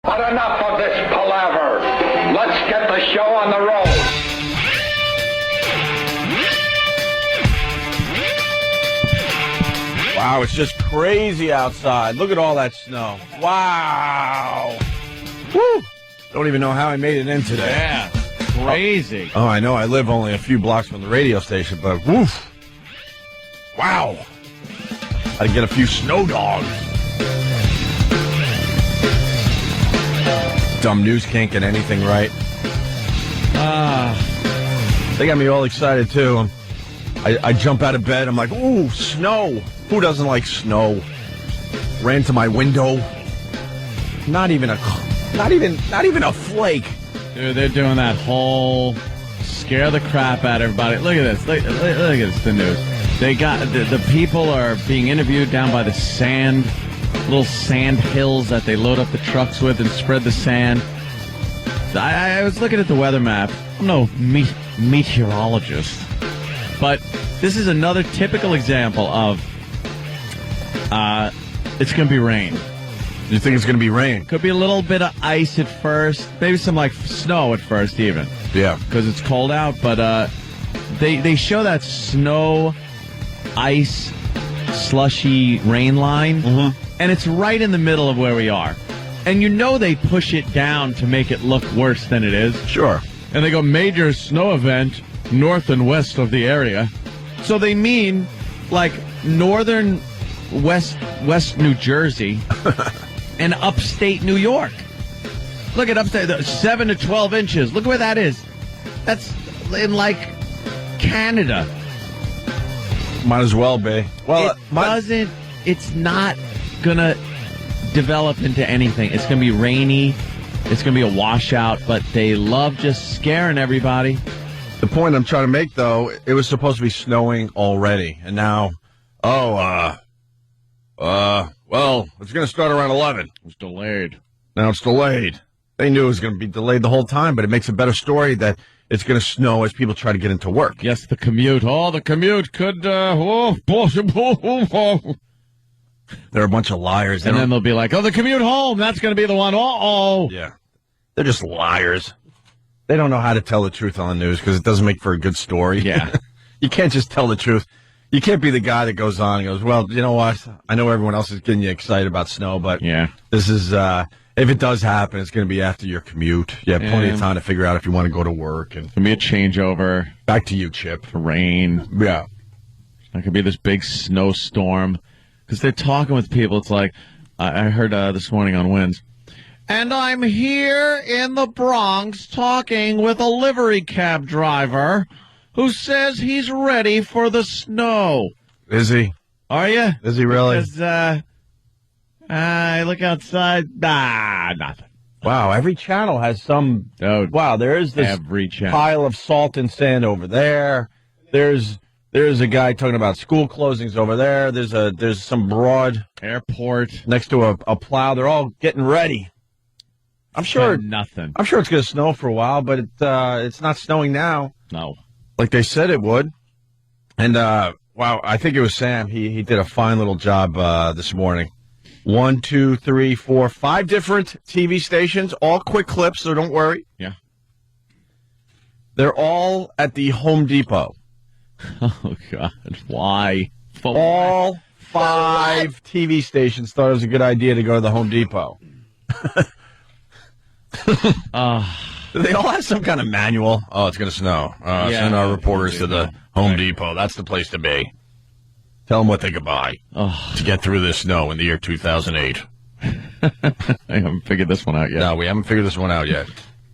But enough of this palaver. Let's get the show on the road. Wow, it's just crazy outside. Look at all that snow. Wow. Woo! Don't even know how I made it in today. Yeah, crazy. Oh, I know. I live only a few blocks from the radio station, but woof. Wow. Had to get a few snow dogs. Dumb news can't get anything right. They got me all excited, too. I jump out of bed. I'm like, ooh, snow. Who doesn't like snow? Ran to my window. Not even a flake. Dude, they're doing that whole scare the crap out of everybody. Look at this. Look at this, the news. They got the people are being interviewed down by the sand, little sand hills that they load up the trucks with and spread the sand. I was looking at the weather map. I'm no meteorologist, but this is another typical example of it's going to be rain. You think it's going to be rain? Could be a little bit of ice at first, maybe some like snow at first even. Yeah, because it's cold out. But they show that snow, ice, slushy rain line, and it's right in the middle of where we are. And you know they push it down to make it look worse than it is. Sure. And they go major snow event north and west of the area. So they mean like northern west New Jersey and upstate New York. Look at upstate, 7 to 12 inches. Look where that is. That's in like Canada. Might as well be. Well, it's not gonna develop into anything. It's gonna be rainy. It's gonna be a washout, but they love just scaring everybody. The point I'm trying to make, though, it was supposed to be snowing already, and now, well, it's going to start around 11. It's delayed. Now it's delayed. They knew it was going to be delayed the whole time, but it makes a better story that it's going to snow as people try to get into work. Yes, the commute. Oh, the commute could, They're a bunch of liars. And then they'll be like, oh, the commute home, that's going to be the one. Uh-oh. Yeah. They're just liars. They don't know how to tell the truth on the news because it doesn't make for a good story. Yeah. You can't just tell the truth. You can't be the guy that goes on and goes, well, you know what? I know everyone else is getting you excited about snow, but this is, if it does happen, it's going to be after your commute. You have plenty of time to figure out if you want to go to work. And it's going to be a changeover. Back to you, Chip. Rain. Yeah. There could be this big snowstorm. Because they're talking with people. It's like, I heard this morning on Winds. And I'm here in the Bronx talking with a livery cab driver who says he's ready for the snow. Is he? Are you? Is he really? Because I look outside. Nothing. Wow, every channel has some. Wow, there is this pile of salt and sand over there. There's a guy talking about school closings over there. There's some broad airport next to a plow. They're all getting ready. I'm sure nothing. I'm sure it's going to snow for a while, but it's not snowing now. No, like they said it would. And wow, I think it was Sam. He did a fine little job this morning. 1, 2, 3, 4, 5 different TV stations, all quick clips, so don't worry. Yeah, they're all at the Home Depot. Oh God, why? All 5 TV stations thought it was a good idea to go to the Home Depot. They all have some kind of manual. Oh, it's going to snow. Send our reporters to the Home Depot. That's the place to be. Tell them what they could buy to get through this snow in the year 2008. I haven't figured this one out yet. No, we haven't figured this one out yet.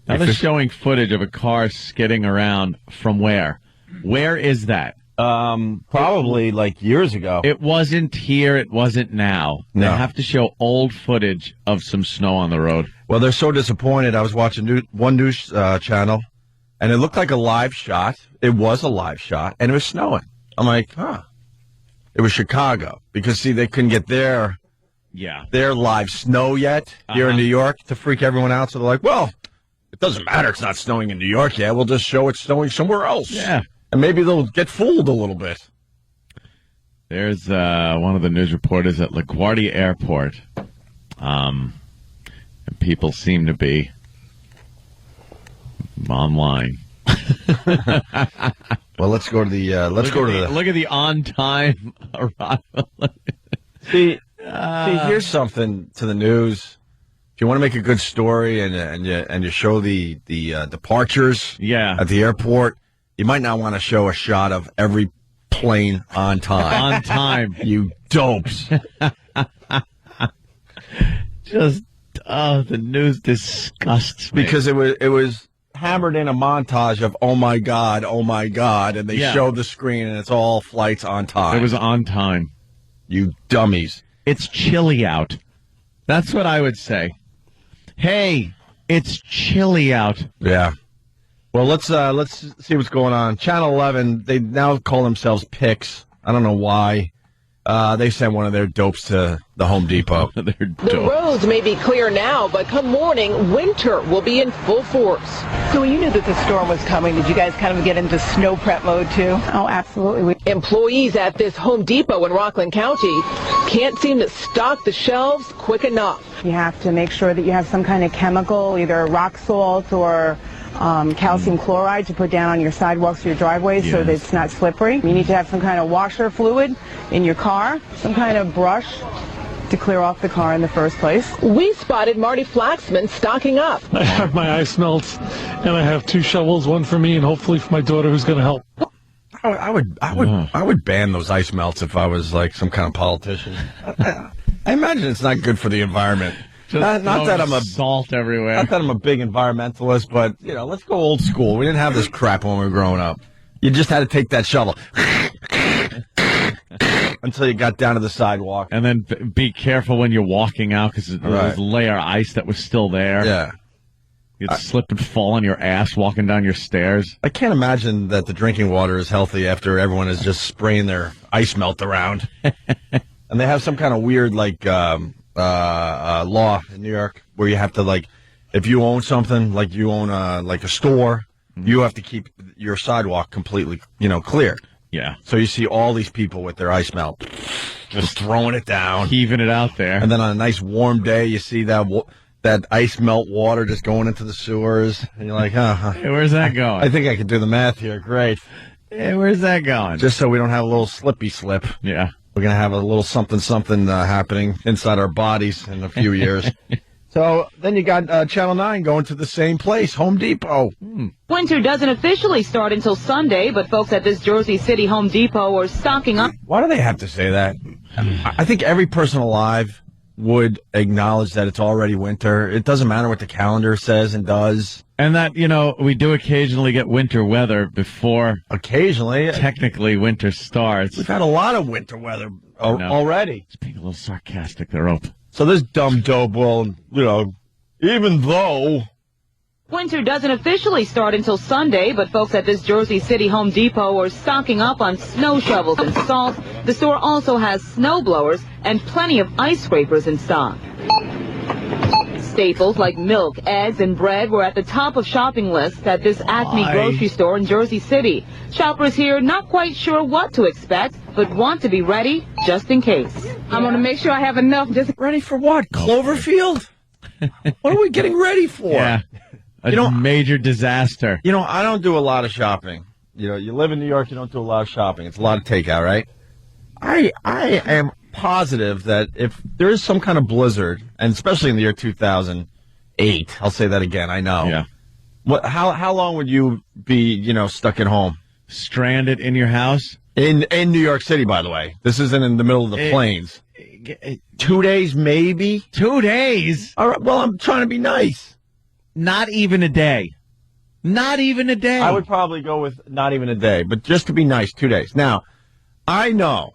Now they're showing footage of a car skidding around from where? Where is that? Probably like years ago. It wasn't here. It wasn't now. No. They have to show old footage of some snow on the road. Well, they're so disappointed. I was watching one news channel, and it looked like a live shot. It was a live shot, and it was snowing. I'm like, It was Chicago because, see, they couldn't get their live snow yet here in New York to freak everyone out. So they're like, well, it doesn't matter. It's not snowing in New York yet. We'll just show it's snowing somewhere else. Yeah. And maybe they'll get fooled a little bit. There's one of the news reporters at LaGuardia Airport. And people seem to be online. Well, let's go to the. Look at the on-time arrival. See, here's something to the news. If you want to make a good story and you show the departures at the airport, you might not want to show a shot of every plane on time. On time. You dopes. Just, the news disgusts me. Because it was hammered in a montage of, oh my God, and they showed the screen, and it's all flights on time. It was on time. You dummies. It's chilly out. That's what I would say. Hey, it's chilly out. Yeah. Well, let's see what's going on. Channel 11, they now call themselves Picks. I don't know why. They sent one of their dopes to the Home Depot. The roads may be clear now, but come morning, winter will be in full force. So when you knew that the storm was coming, did you guys kind of get into snow prep mode too? Oh, absolutely. Employees at this Home Depot in Rockland County can't seem to stock the shelves quick enough. You have to make sure that you have some kind of chemical, either rock salt or calcium chloride to put down on your sidewalks or your driveways so that it's not slippery. You need to have some kind of washer fluid in your car, some kind of brush to clear off the car in the first place. We spotted Marty Flaxman stocking up. I have my ice melts, and I have 2 shovels, one for me and hopefully for my daughter who's going to help. I would ban those ice melts if I was like some kind of politician. I imagine it's not good for the environment. Not that I'm salt everywhere. Not that I'm a big environmentalist, but let's go old school. We didn't have this crap when we were growing up. You just had to take that shovel until you got down to the sidewalk, and then be careful when you're walking out because there was a layer of ice that was still there. Yeah, you'd slip and fall on your ass walking down your stairs. I can't imagine that the drinking water is healthy after everyone is just spraying their ice melt around, and they have some kind of weird law in New York where you have to if you own something, like you own a store, you have to keep your sidewalk completely clear. Yeah. So you see all these people with their ice melt just throwing it down, heaving it out there, and then on a nice warm day you see that ice melt water just going into the sewers, and you're like, hey, where's that going? I think I can do the math here. Great. Hey, where's that going? Just so we don't have a little slippy slip. Yeah. We're going to have a little something happening inside our bodies in a few years. So then you got Channel 9 going to the same place, Home Depot. Winter doesn't officially start until Sunday, but folks at this Jersey City Home Depot are stocking up. Why do they have to say that? I think every person alive would acknowledge that it's already winter. It doesn't matter what the calendar says and does. And that, we do occasionally get winter weather before occasionally technically winter starts. We've had a lot of winter weather already. It's being a little sarcastic there, Opie. So this dumb dope will, even though Winter doesn't officially start until Sunday, but folks at this Jersey City Home Depot are stocking up on snow shovels and salt. The store also has snow blowers and plenty of ice scrapers in stock. Staples like milk, eggs, and bread were at the top of shopping lists at this Acme grocery store in Jersey City. Shoppers here not quite sure what to expect, but want to be ready just in case. I'm going to make sure I have enough. Just ready for what? Cloverfield? What are we getting ready for? Yeah. A major disaster. I don't do a lot of shopping. You live in New York, you don't do a lot of shopping. It's a lot of takeout, right? I am positive that if there is some kind of blizzard, and especially in the year 2008, I'll say that again, I know. Yeah. How long would you be, stuck at home? Stranded in your house? In New York City, by the way. This isn't in the middle of the plains. 2 days, maybe? 2 days? All right, well, I'm trying to be nice. Not even a day. Not even a day. I would probably go with not even a day, but just to be nice, 2 days. Now, I know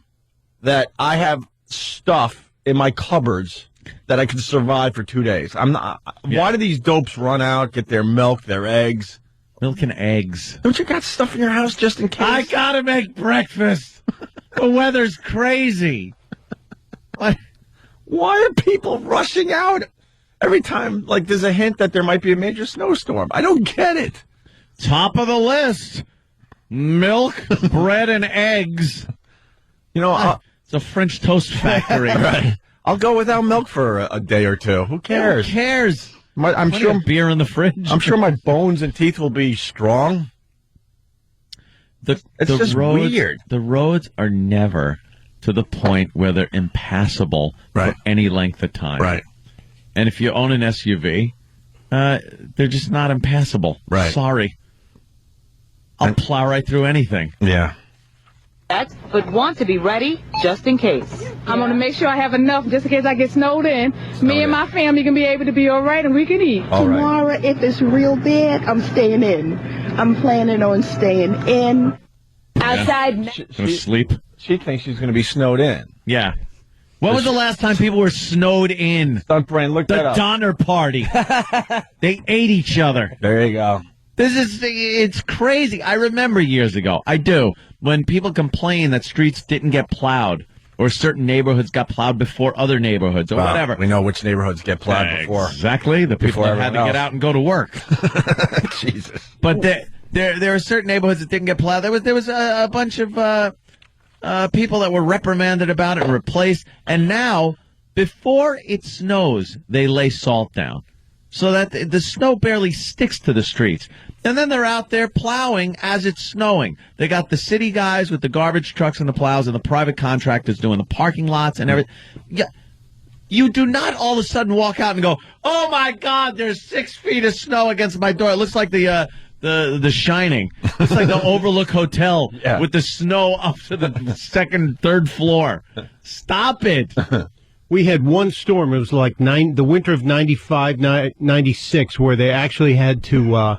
that I have stuff in my cupboards that I can survive for 2 days. Why do these dopes run out, get their milk, their eggs? Milk and eggs. Don't you got stuff in your house just in case? I gotta make breakfast. The weather's crazy. What? Why are people rushing out every time, there's a hint that there might be a major snowstorm? I don't get it. Top of the list. Milk, bread, and eggs. It's a French toast factory. Right. I'll go without milk for a day or two. Who cares? Who cares? I'm Plenty sure of beer in the fridge. I'm sure my bones and teeth will be strong. It's just weird. The roads are never to the point where they're impassable for any length of time. Right. And if you own an SUV, they're just not impassable. Right. Sorry. I'll plow right through anything. Yeah. But want to be ready just in case. I'm going to make sure I have enough just in case I get snowed in. Me and my family can be able to be all right and we can eat. Tomorrow, if it's real bad, I'm staying in. I'm planning on staying in. Outside. Gonna sleep. She thinks she's going to be snowed in. Yeah. When was the last time people were snowed in? Stunt brain, look that The up. Donner Party. They ate each other. There you go. It's crazy. I remember years ago. I do. When people complain that streets didn't get plowed or certain neighborhoods got plowed before other neighborhoods or whatever. We know which neighborhoods get plowed before. Exactly. The people that had to get out and go to work. Jesus. But there are certain neighborhoods that didn't get plowed. There was a bunch of people that were reprimanded about it and replaced. And now, before it snows, they lay salt down so that the snow barely sticks to the streets. And then they're out there plowing as it's snowing. They got the city guys with the garbage trucks and the plows and the private contractors doing the parking lots and everything. Yeah. You do not all of a sudden walk out and go, oh, my God, there's 6 feet of snow against my door. It looks like the Shining. It's like the Overlook Hotel with the snow up to the second, third floor. Stop it. We had one storm. It was like the winter of 95, 96, where they actually had to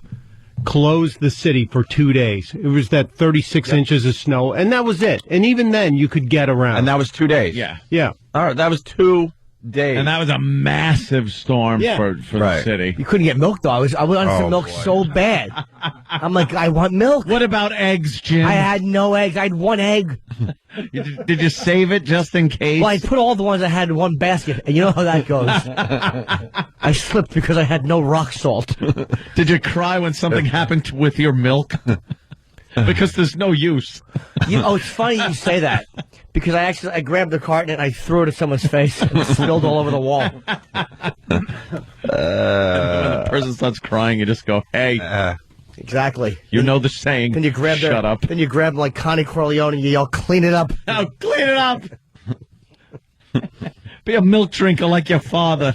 close the city for 2 days. It was that 36 inches of snow, and that was it. And even then, you could get around. And that was 2 days. Yeah. Yeah. All right, that was 2 days. And that was a massive storm for the city. You couldn't get milk, though. I wanted some milk so bad. I'm like, I want milk. What about eggs, Jim? I had no eggs. I had 1 egg. Did you save it just in case? Well, I put all the ones I had in one basket, and you know how that goes. I slipped because I had no rock salt. Did you cry when something happened with your milk? Because there's no use. It's funny you say that. Because I grabbed the carton and I threw it at someone's face and it spilled all over the wall. When the person starts crying, you just go, hey. Exactly. You know the saying, then you grab shut up. Then you grab like Connie Corleone and you yell, clean it up. Oh, clean it up. Be a milk drinker like your father.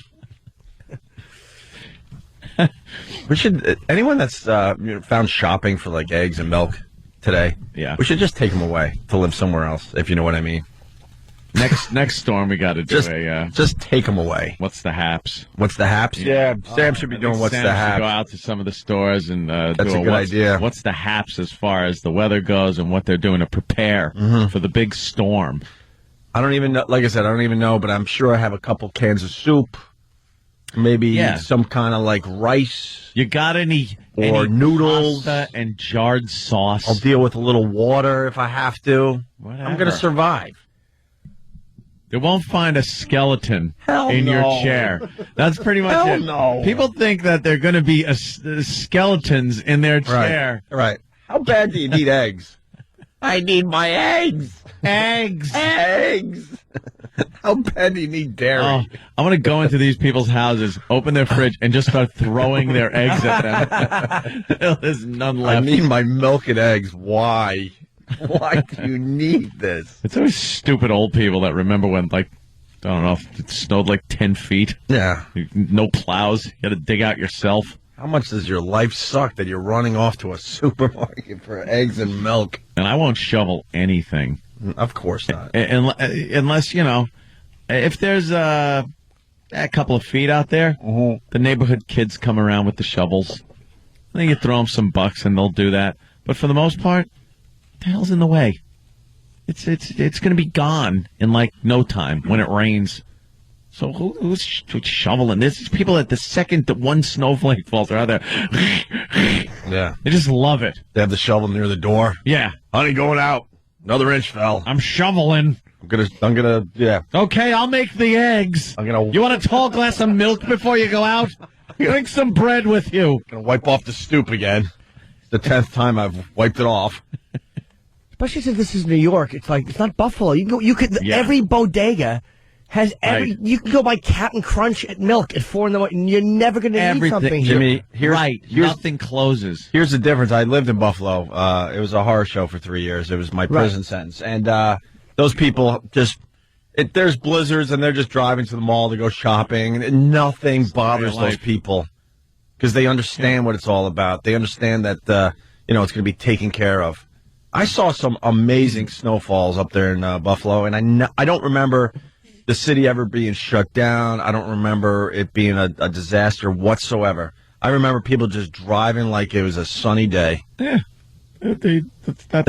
We should, anyone that's found shopping for like eggs and milk today, we should just take them away to live somewhere else, if you know what I mean. Next storm, we got to do just take them away. What's the haps? What's the haps? Yeah, Sam should be doing what's Sam the haps. Should go out to some of the stores and that's a good idea. What's the haps as far as the weather goes and what they're doing to prepare for the big storm? I don't even know. Like I said, I don't even know, but I'm sure I have a couple cans of soup. Maybe some kind of like rice. You got any noodles pasta and jarred sauce? I'll deal with a little water if I have to. Whatever. I'm going to survive. They won't find a skeleton in your chair. That's pretty much it. No. People think that they're going to be skeletons in their chair. Right. How bad do you need eggs? I need my eggs. Eggs. How bad do you need dairy? Oh, I'm going to go into these people's houses, open their fridge, and just start throwing their eggs at them. Until there's none left. I need my milk and eggs. Why? Why do you need this? It's always stupid old people that remember when, like, I don't know, it snowed like 10 feet. Yeah. No plows. You got to dig out yourself. How much does your life suck that you're running off to a supermarket for eggs and milk? And I won't shovel anything. Of course not. Unless, if there's a couple of feet out there, the neighborhood kids come around with the shovels. Then you throw them some bucks and they'll do that. But for the most part, what the hell's in the way? It's going to be gone in like no time when it rains. So who's shoveling this? It's people at the second that one snowflake falls, they're out there. Yeah. They just love it. They have the shovel near the door. Yeah. Honey, going out. Another inch fell. I'm shoveling. I'm gonna, yeah. Okay, I'll make the eggs. You want a tall glass of milk before you go out? Bring some bread with you. Gonna wipe off the stoop again. It's the 10th time I've wiped it off. Especially since this is New York, it's like it's not Buffalo. You could every bodega has you can go buy Captain Crunch at milk at 4 a.m. and you're never going to need something. Jimmy, nothing closes. Here's the difference. I lived in Buffalo. It was a horror show for 3 years. It was my prison sentence. And those people there's blizzards and they're just driving to the mall to go shopping. And nothing bothers those people because they understand what it's all about. They understand that, it's going to be taken care of. I saw some amazing snowfalls up there in Buffalo, and I don't remember the city ever being shut down. I don't remember it being a disaster whatsoever. I remember people just driving like it was a sunny day. Yeah. They're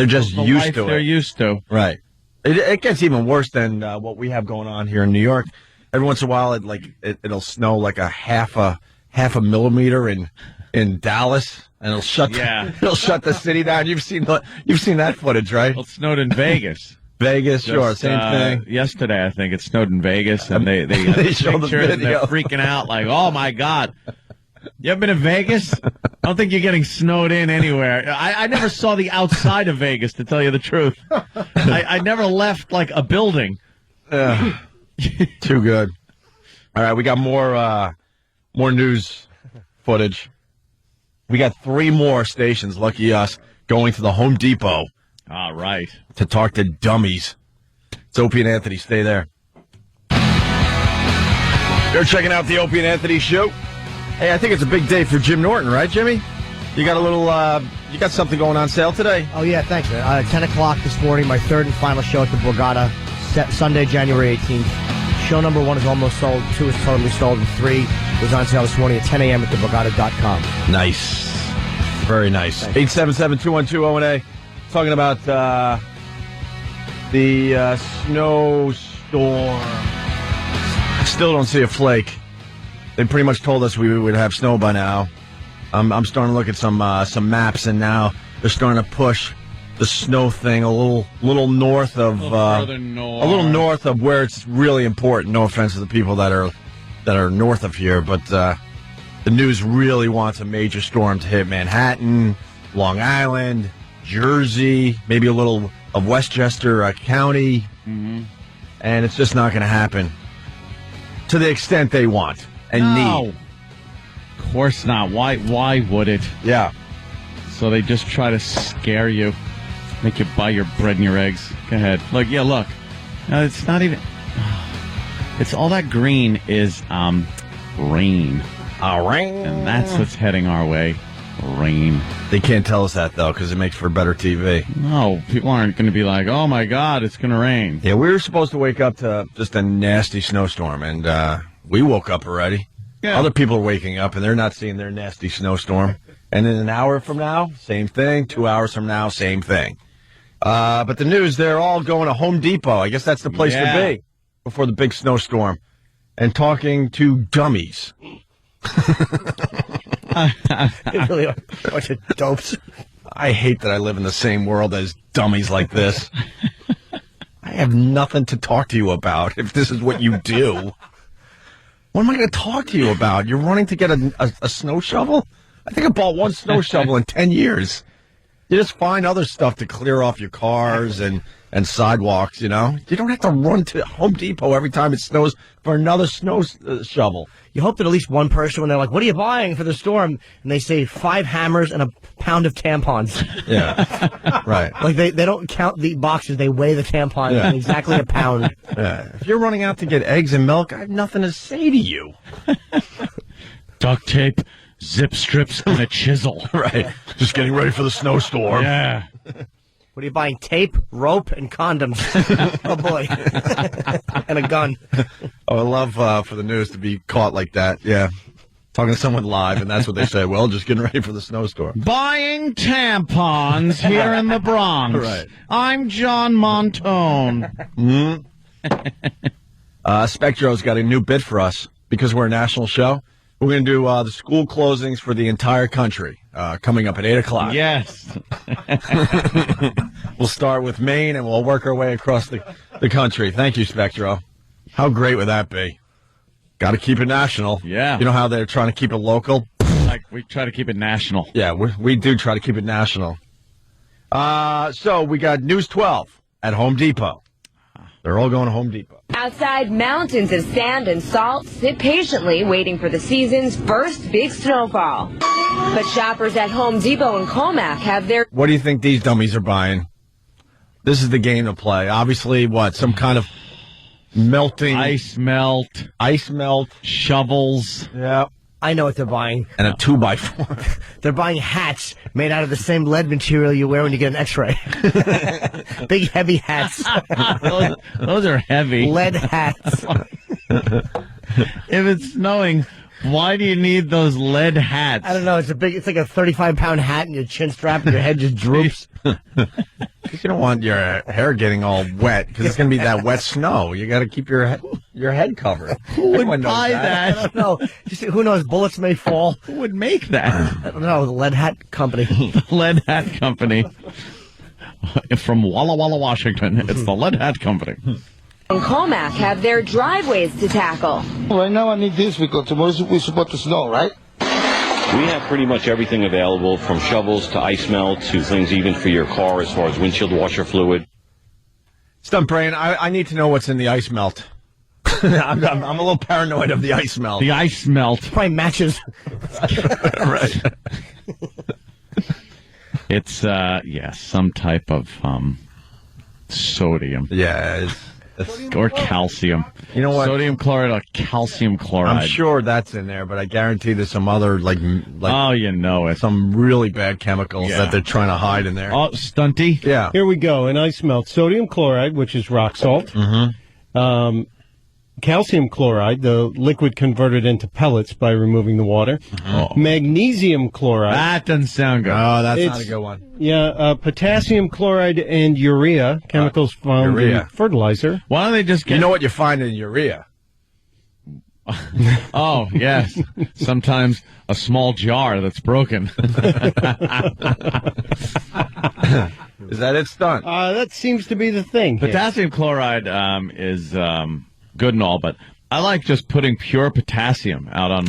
just used to it. They're used to. Right. It gets even worse than what we have going on here in New York. Every once in a while, it'll snow like a half a millimeter in Dallas, and it'll shut the city down. You've seen that footage, right? Well, it snowed in Vegas. Vegas, sure, same thing. Yesterday, I think it snowed in Vegas, and they showed the video. And they're freaking out like, "Oh my God, you ever been to Vegas? I don't think you're getting snowed in anywhere." I never saw the outside of Vegas, to tell you the truth. I never left like a building. Too good. All right, we got more news footage. We got 3 more stations, lucky us, going to the Home Depot. All right. To talk to dummies. It's Opie and Anthony. Stay there. You're checking out the Opie and Anthony show. Hey, I think it's a big day for Jim Norton, right, Jimmy? You got you got something going on sale today? Oh, yeah, thanks. 10 o'clock this morning, my third and final show at the Borgata, Sunday, January 18th. Show number 1 is almost sold, 2 is totally sold, and 3 was on sale this morning at 10 a.m. at theborgata.com. Nice. Very nice. 877-212-0-A. Talking about the snowstorm. Still don't see a flake. They pretty much told us we would have snow by now. I'm starting to look at some maps, and now they're starting to push the snow thing a little north of north. a little north of where it's really important. No offense to the people that are north of here, but the news really wants a major storm to hit Manhattan, Long Island, Jersey, maybe a little of Westchester County, and it's just not going to happen to the extent they want and need. Of course not. Why would it? Yeah. So they just try to scare you, make you buy your bread and your eggs. Go ahead. Look. No, it's not even. It's all that green is rain. Rain. And that's what's heading our way. Rain. They can't tell us that, though, because it makes for better TV. No, people aren't going to be like, oh, my God, it's going to rain. Yeah, we were supposed to wake up to just a nasty snowstorm, and we woke up already. Yeah. Other people are waking up, and they're not seeing their nasty snowstorm. And in an hour from now, same thing. 2 hours from now, same thing. But the news, they're all going to Home Depot. I guess that's the place to be before the big snowstorm. And talking to dummies. They really are a bunch of dopes. I hate that I live in the same world as dummies like this. I have nothing to talk to you about if this is what you do. What am I going to talk to you about? You're running to get a snow shovel? I think I bought one snow shovel in 10 years. You just find other stuff to clear off your cars and sidewalks, You don't have to run to Home Depot every time it snows for another snow shovel. You hope that at least one person, when they're like, what are you buying for the storm? And they say 5 hammers and a pound of tampons. Yeah, right. Like they don't count the boxes, they weigh the tampons in exactly a pound. Yeah. If you're running out to get eggs and milk, I have nothing to say to you. Duct tape, zip strips, and a chisel. Right. Just getting ready for the snowstorm. Yeah. What are you buying? Tape, rope, and condoms. Oh, boy. And a gun. Oh, I love for the news to be caught like that. Yeah. Talking to someone live, and that's what they say. Well, just getting ready for the snowstorm. Buying tampons here in the Bronx. Right. I'm John Montone. Spectro's got a new bit for us because we're a national show. We're going to do the school closings for the entire country coming up at 8 o'clock. Yes. We'll start with Maine, and we'll work our way across the country. Thank you, Spectro. How great would that be? Got to keep it national. Yeah. You know how they're trying to keep it local? Like, we try to keep it national. Yeah, we do try to keep it national. So we got News 12 at Home Depot. They're all going to Home Depot. Outside, mountains of sand and salt sit patiently waiting for the season's first big snowfall. But shoppers at Home Depot and Comac have their... What do you think these dummies are buying? This is the game to play. Obviously, what? Some kind of melting... Ice melt. Shovels. Yeah. I know what they're buying. And a 2x4. They're buying hats made out of the same lead material you wear when you get an x-ray. Big, heavy hats. Those are heavy. Lead hats. If it's snowing, why do you need those lead hats? I don't know. It's like a 35-pound hat and your chin strap and your head just droops. You don't want your hair getting all wet because it's going to be that wet snow. You got to keep your head covered. Who would buy that? I don't know. Who knows? Bullets may fall. Who would make that? I don't know. The Lead Hat Company. The Lead Hat Company. From Walla Walla, Washington. It's the Lead Hat Company. And Comac have their driveways to tackle. Right now I need this because tomorrow we're supposed to snow, right? We have pretty much everything available, from shovels to ice melt to things even for your car as far as windshield washer fluid. Stump Brain, I need to know what's in the ice melt. I'm a little paranoid of the ice melt. The ice melt. Probably matches. Right. It's, some type of sodium. Yeah, or calcium. You know what? Sodium chloride or calcium chloride. I'm sure that's in there, but I guarantee there's some other, like oh, you know it. Some really bad chemicals that they're trying to hide in there. Oh, stunty? Yeah. Here we go. An ice melt. Sodium chloride, which is rock salt. Mm-hmm. Calcium chloride, the liquid converted into pellets by removing the water. Magnesium chloride. That doesn't sound good. Oh, that's not a good one. Yeah, potassium chloride and urea, chemicals found in fertilizer. Why don't they just get... You know what you find in urea? Oh, yes. Sometimes a small jar that's broken. Is that it, Stunt? That seems to be the thing. Potassium chloride is good and all, but I like just putting pure potassium out on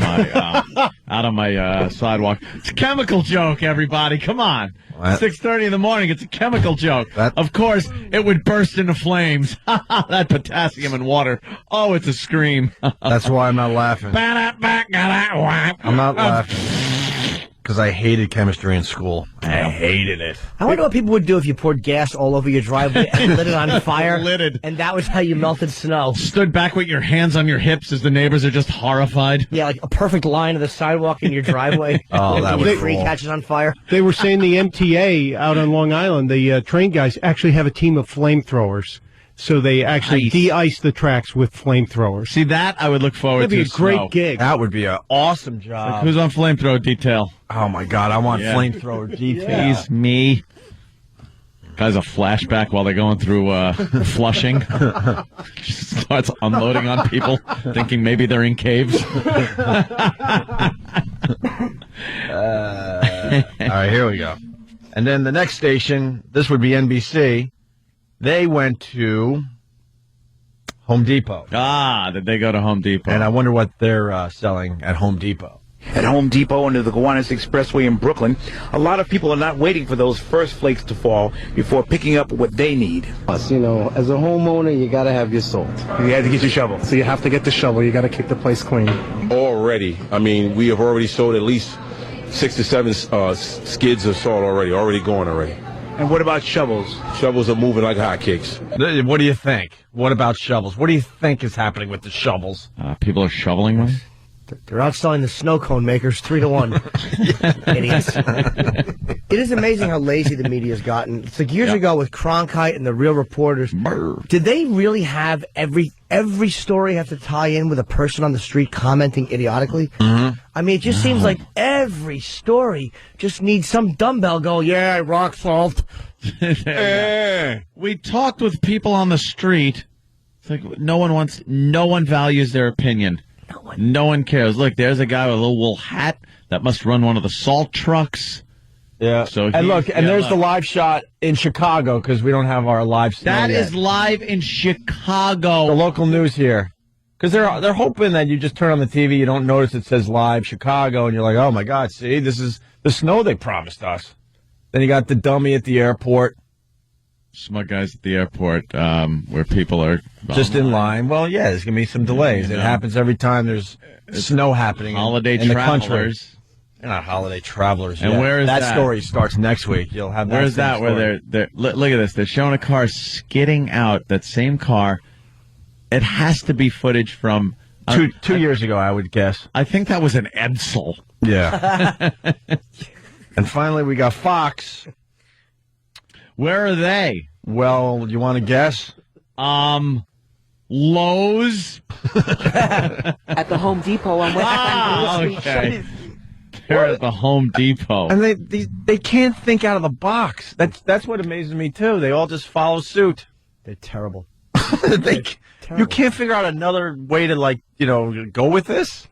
my sidewalk. It's a chemical joke, everybody. Come on. 6:30 in the morning. It's a chemical joke. Of course, it would burst into flames. That potassium and water. Oh, it's a scream. That's why I'm not laughing. I'm not laughing because I hated chemistry in school. I hated it. I wonder what people would do if you poured gas all over your driveway and lit it on fire. And that was how you melted snow. Stood back with your hands on your hips as the neighbors are just horrified. Yeah, like a perfect line of the sidewalk in your driveway. Oh, that was free cool. catches on fire. They were saying the MTA out on Long Island, the train guys actually have a team of flamethrowers. So they actually de-ice the tracks with flamethrowers. See, that I would look forward to. That'd be a great gig. That would be an awesome job. Like, who's on flamethrower detail? Oh, my God. I want flamethrower detail. Please, me. Guys, a flashback while they're going through Flushing. Starts unloading on people, thinking maybe they're in caves. All right, here we go. And then the next station, this would be NBC. They went to Home Depot. Did they go to Home Depot? And I wonder what they're selling at Home Depot. At Home Depot under the Gowanus Expressway in Brooklyn, a lot of people are not waiting for those first flakes to fall before picking up what they need. You know, as a homeowner, you got to have your salt. You have to get your shovel. So you have to get the shovel. You got to keep the place clean. Already. I mean, we have already sold at least 6 to 7 skids of salt already going already. And what about shovels? Shovels are moving like hotcakes. What do you think? What about shovels? What do you think is happening with the shovels? People are shoveling them? They're outselling the snow cone makers 3-1. Idiots. It is amazing how lazy the media has gotten. It's like years ago with Cronkite and the Real Reporters. Did they really have every story have to tie in with a person on the street commenting idiotically? Mm-hmm. I mean, it just seems like every story just needs some dumbbell go, yeah, rock salt. We talked with people on the street. It's like no one values their opinion. No one cares. Look, there's a guy with a little wool hat that must run one of the salt trucks. Yeah. So there's the live shot in Chicago because we don't have our live snow That yet. is live in Chicago. The local news here. Because they're hoping that you just turn on the TV, you don't notice it says live Chicago, and you're like, oh my God, see, this is the snow they promised us. Then you got the dummy at the airport. Smug guys at the airport, where people are just in line. Well, yeah, there's going to be some delays. You It know. happens every time there's snow happening Holiday in the country. travelers. They're not holiday travelers. And yet. where is that? story starts next week. You'll have that. Where's same that? Where story. they're look at this. They're showing a car skidding out. That same car. It has to be footage from two years ago, I would guess. I think that was an Edsel. Yeah. And finally, we got Fox. Where are they? Well, you want to guess? Lowe's. At the Home Depot on West Street. Okay. They're at the Home Depot. And they can't think out of the box. That's what amazes me too. They all just follow suit. They're terrible. You can't figure out another way to go with this.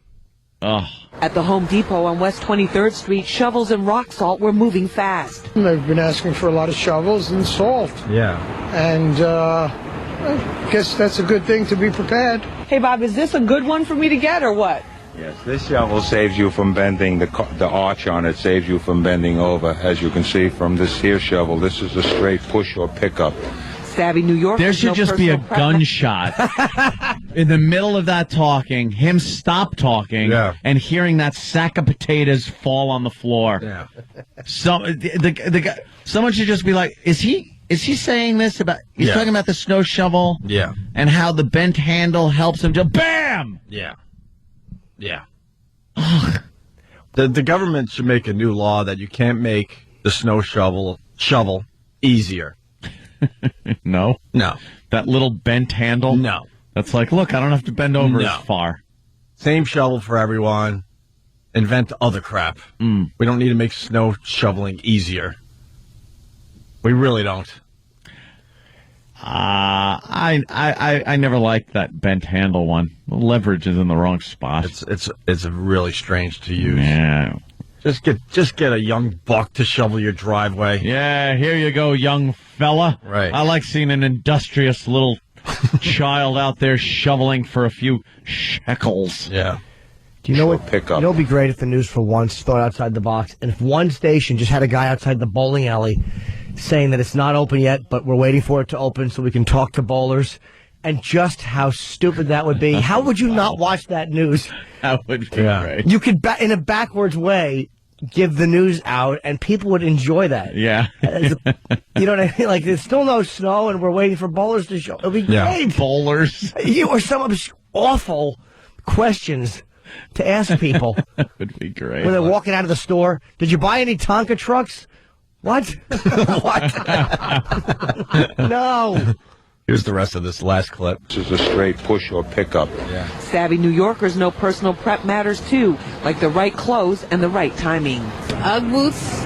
Oh. At the Home Depot on West 23rd Street, shovels and rock salt were moving fast. They've been asking for a lot of shovels and salt. Yeah. And I guess that's a good thing to be prepared. Hey, Bob, is this a good one for me to get or what? Yes, this shovel saves you from bending the arch on it, saves you from bending over. As you can see from this here shovel, this is a straight push or pickup. Savvy New York. There should just be a gunshot in the middle of that talking, him stop talking, and hearing that sack of potatoes fall on the floor. Yeah. So the guy, someone should just be like, is he saying this about? He's talking about the snow shovel. Yeah. And how the bent handle helps him to bam. Yeah. Yeah. The government should make a new law that you can't make the snow shovel easier. No. That little bent handle? No. That's like, look, I don't have to bend over as far. Same shovel for everyone. Invent other crap. We don't need to make snow shoveling easier. We really don't. I never liked that bent handle one. The leverage is in the wrong spot. It's really strange to use. Yeah. Just get a young buck to shovel your driveway. Yeah, here you go, young fella. Right. I like seeing an industrious little child out there shoveling for a few shekels. Yeah. Do you know what? You know, it'd be great if the news for once thought outside the box, and if one station just had a guy outside the bowling alley saying that it's not open yet, but we're waiting for it to open so we can talk to bowlers, and just how stupid that would be. How would you not watch that news? That would be great. You could, in a backwards way, give the news out, and people would enjoy that. Yeah. You know what I mean? Like, there's still no snow, and we're waiting for bowlers to show. It'll be great. Bowlers. Or some awful questions to ask people. That would be great. When they're walking out of the store, did you buy any Tonka trucks? What? What? No. Here's the rest of this last clip. This is a straight push or pickup. Yeah. Savvy New Yorkers know personal prep matters too, like the right clothes and the right timing. Ugg boots,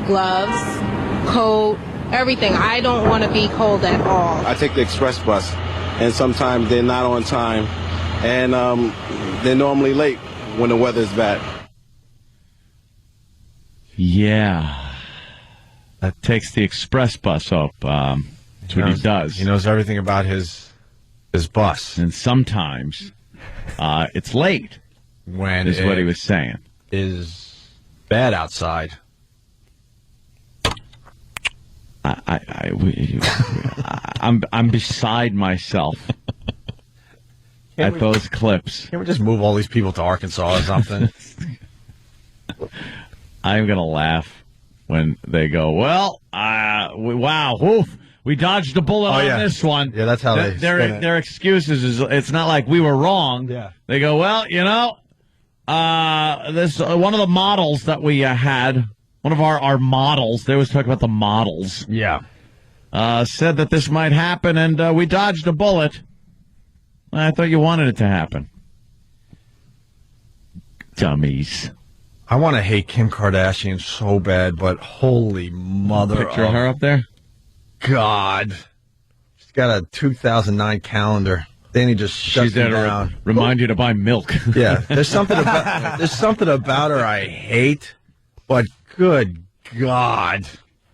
gloves, coat, everything. I don't want to be cold at all. I take the express bus, and sometimes they're not on time, and they're normally late when the weather's bad. Yeah. That takes the express bus up. That's what he does. He knows everything about his bus. And sometimes it's late. When is what he was saying. Is bad outside. I'm beside myself at those clips. Can't we just move all these people to Arkansas or something? I'm gonna laugh when they go, well, wow, oof, we dodged a bullet on this one. Yeah, that's how their excuses is. It's not like we were wrong. Yeah, they go, well, you know, this one of the models that we had, one of our models. They always talk about the models. Yeah, said that this might happen, and we dodged a bullet. I thought you wanted it to happen, dummies. I want to hate Kim Kardashian so bad, but holy mother. Picture of her up there? God. She's got a 2009 calendar. Danny just shuts me down. Remind you to buy milk. Yeah. There's something about her I hate, but good God.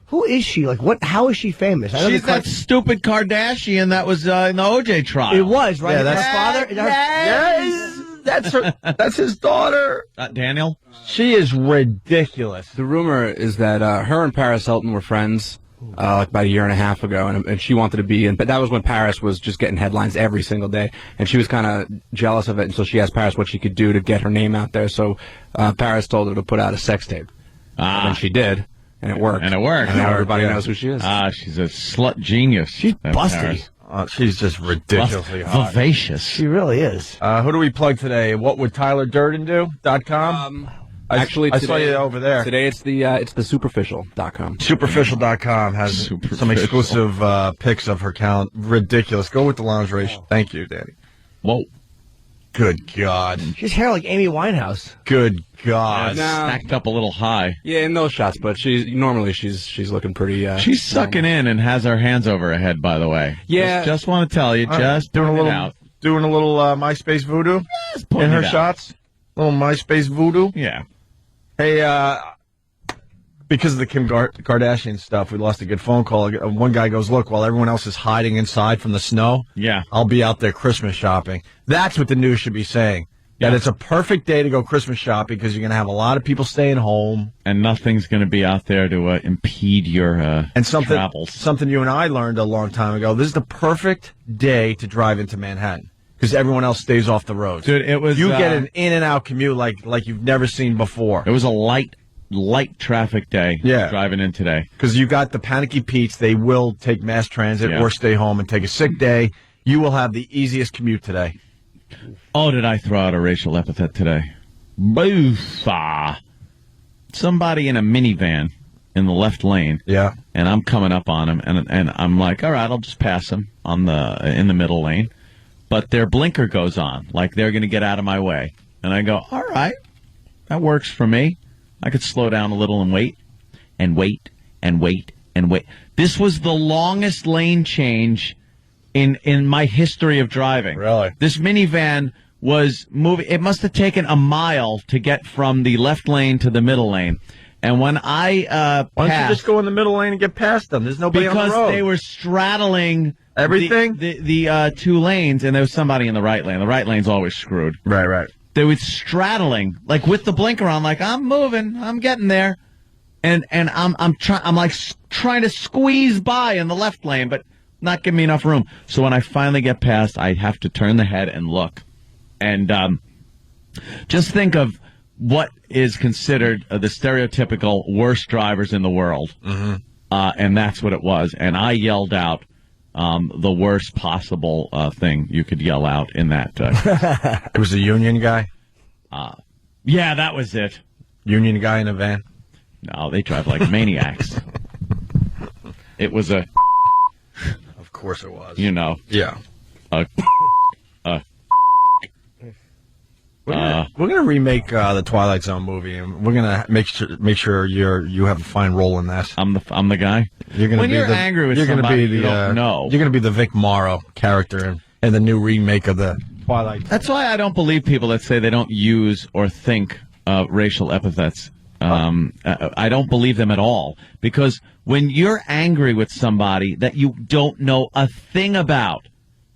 Who is she? Like, what? How is she famous? I know She's that stupid Kardashian that was in the OJ trial. It was, right? Yeah, that's her father? Yes. That's her. That's his daughter. Daniel? She is ridiculous. The rumor is that her and Paris Hilton were friends, like about a year and a half ago, and she wanted to be in. But that was when Paris was just getting headlines every single day, and she was kind of jealous of it. And so she asked Paris what she could do to get her name out there. So Paris told her to put out a sex tape, and she did. And it worked. And now everybody knows who she is. She's a slut genius. She's busty. She's just ridiculously hot. Vivacious. She really is. Who do we plug today? What would Tyler Durden do? .com? Actually, I saw you over there. Today it's the superficial.com. Superficial.com has some exclusive pics of her count. Ridiculous. Go with the lingerie. Thank you, Danny. Whoa. Good God. She's hair like Amy Winehouse. Good God. Stacked up a little high. Yeah, in those shots, but she's looking pretty. She's sucking in and has her hands over her head. By the way, yeah. Just want to tell you, just doing a little MySpace voodoo in her shots. Little MySpace voodoo. Yeah. Hey, because of the Kim Kardashian stuff, we lost a good phone call. One guy goes, look, while everyone else is hiding inside from the snow, I'll be out there Christmas shopping. That's what the news should be saying. That it's a perfect day to go Christmas shopping because you're going to have a lot of people staying home. And nothing's going to be out there to impede your travels. Something you and I learned a long time ago. This is the perfect day to drive into Manhattan because everyone else stays off the roads. Dude, it was... You get an in and out commute like you've never seen before. It was a light traffic day driving in today. Because you got the panicky Pete's. They will take mass transit or stay home and take a sick day. You will have the easiest commute today. Oh, did I throw out a racial epithet today? Boofa. Somebody in a minivan in the left lane. Yeah. And I'm coming up on him, and I'm like, all right, I'll just pass him in the middle lane. But their blinker goes on, like they're going to get out of my way. And I go, all right, that works for me. I could slow down a little and wait, and wait, and wait, and wait. This was the longest lane change in my history of driving. Really? This minivan was moving. It must have taken a mile to get from the left lane to the middle lane. And when I why don't you just go in the middle lane and get past them? There's nobody on the road. Because they were straddling everything. The two lanes, and there was somebody in the right lane. The right lane's always screwed. Right. They were straddling, like with the blinker on, like I'm moving, I'm getting there, and I'm trying to squeeze by in the left lane, but not giving me enough room. So when I finally get past, I have to turn the head and look, and just think of what is considered the stereotypical worst drivers in the world, and that's what it was. And I yelled out the worst possible thing you could yell out in that. It was a union guy? Yeah, that was it. Union guy in a van? No, they drive like maniacs. It was a... Of course it was. You know. Yeah. We're gonna remake the Twilight Zone movie, and we're gonna make sure you have a fine role in that. I'm the guy. You're gonna when be you're angry with somebody, you don't know. You're gonna be the Vic Morrow character in the new remake of the Twilight. That's why I don't believe people that say they don't use or think racial epithets. I don't believe them at all, because when you're angry with somebody that you don't know a thing about,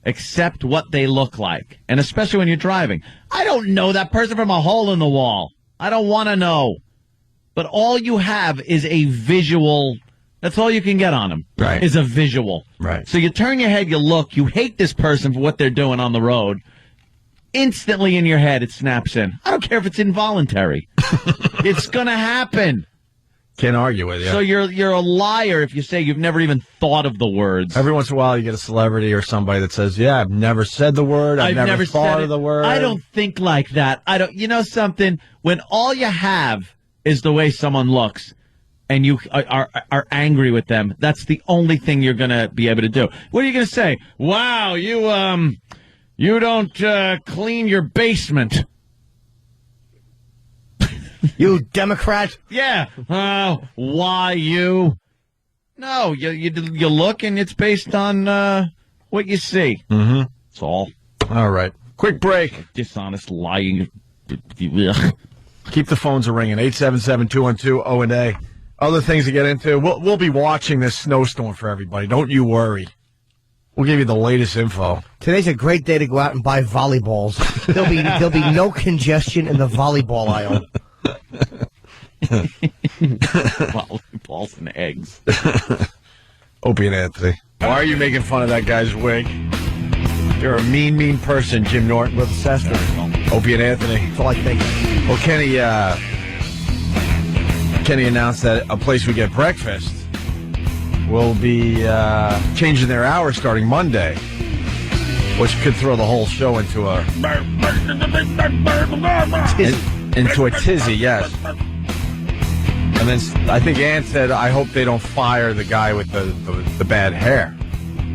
except what they look like, and especially when you're driving. I don't know that person from a hole in the wall. I don't want to know. But all you have is a visual. That's all you can get on them. Right. Is a visual. Right. So you turn your head, you look, you hate this person for what they're doing on the road. Instantly in your head, it snaps in. I don't care if it's involuntary. It's going to happen. Can't argue with you. So you're a liar if you say you've never even thought of the words. Every once in a while you get a celebrity or somebody that says, yeah, I've never said the word. I've never thought of the word. I don't think like that. You know something? When all you have is the way someone looks and you are angry with them, that's the only thing you're going to be able to do. What are you going to say? Wow, you don't clean your basement. You Democrat? Yeah. Why you? No, you look, and it's based on what you see. Mm-hmm. That's all. All right. Quick break. Dishonest, lying. Keep the phones ringing. 877-212-0&A. Other things to get into. We'll be watching this snowstorm for everybody. Don't you worry. We'll give you the latest info. Today's a great day to go out and buy volleyballs. There'll be no congestion in the volleyball aisle. Volleyballs and eggs. Opie and Anthony. Why are you making fun of that guy's wig? You're a mean person, Jim Norton. We're obsessed with Opie and Anthony. That's all I think. Well, Kenny announced that a place we get breakfast will be changing their hours starting Monday, which could throw the whole show into a tizzy, yes. And then I think Ann said, I hope they don't fire the guy with the bad hair,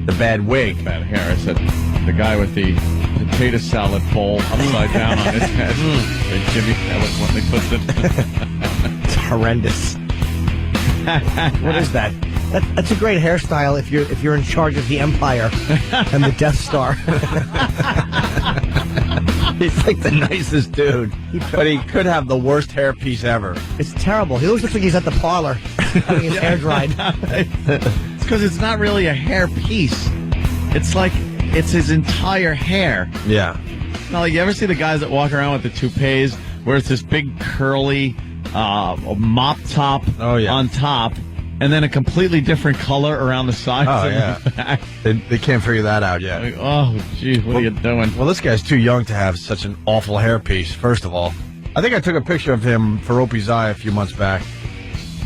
the bad wig. Bad hair. I said, the guy with the potato salad bowl upside down on his head. Jimmy eloquently puts it. It's horrendous. What is that? That's a great hairstyle if you're in charge of the Empire and the Death Star. He's like the nicest dude, but he could have the worst hairpiece ever. It's terrible. He looks like he's at the parlor having his hair dried. It's because it's not really a hair piece. It's like it's his entire hair. Yeah. Now, like, you ever see the guys that walk around with the toupees where it's this big curly mop top on top, and then a completely different color around the sides? Oh, and the yeah. back? They can't figure that out yet. Like, oh, geez, what are you doing? Well, this guy's too young to have such an awful hairpiece, first of all. I think I took a picture of him for Opie's Eye a few months back.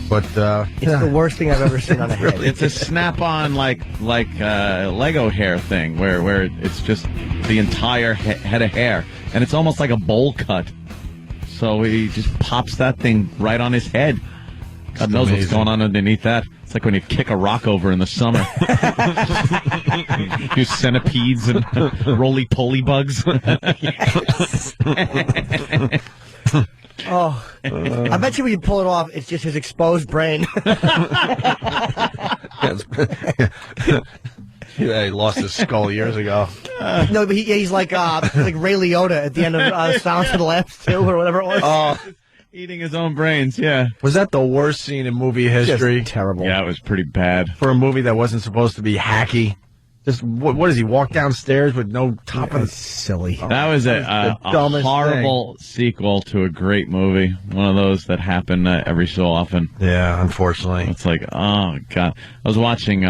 But it's the worst thing I've ever seen on a head. Really, it's a snap-on like Lego hair thing where it's just the entire head of hair, and it's almost like a bowl cut. So he just pops that thing right on his head. God knows what's going on underneath that. It's like when you kick a rock over in the summer. You centipedes and roly-poly bugs. Oh, I bet you when you pull it off, it's just his exposed brain. Yeah, he lost his skull years ago. No, but he's like Ray Liotta at the end of Silence of the Lambs 2 or whatever it was. Eating his own brains, yeah. Was that the worst scene in movie history? Just terrible. Yeah, it was pretty bad. For a movie that wasn't supposed to be hacky. Just, what does he walk downstairs with no top of the... Silly. That was a horrible sequel to a great movie. One of those that happen every so often. Yeah, unfortunately. It's like, oh, God. I was watching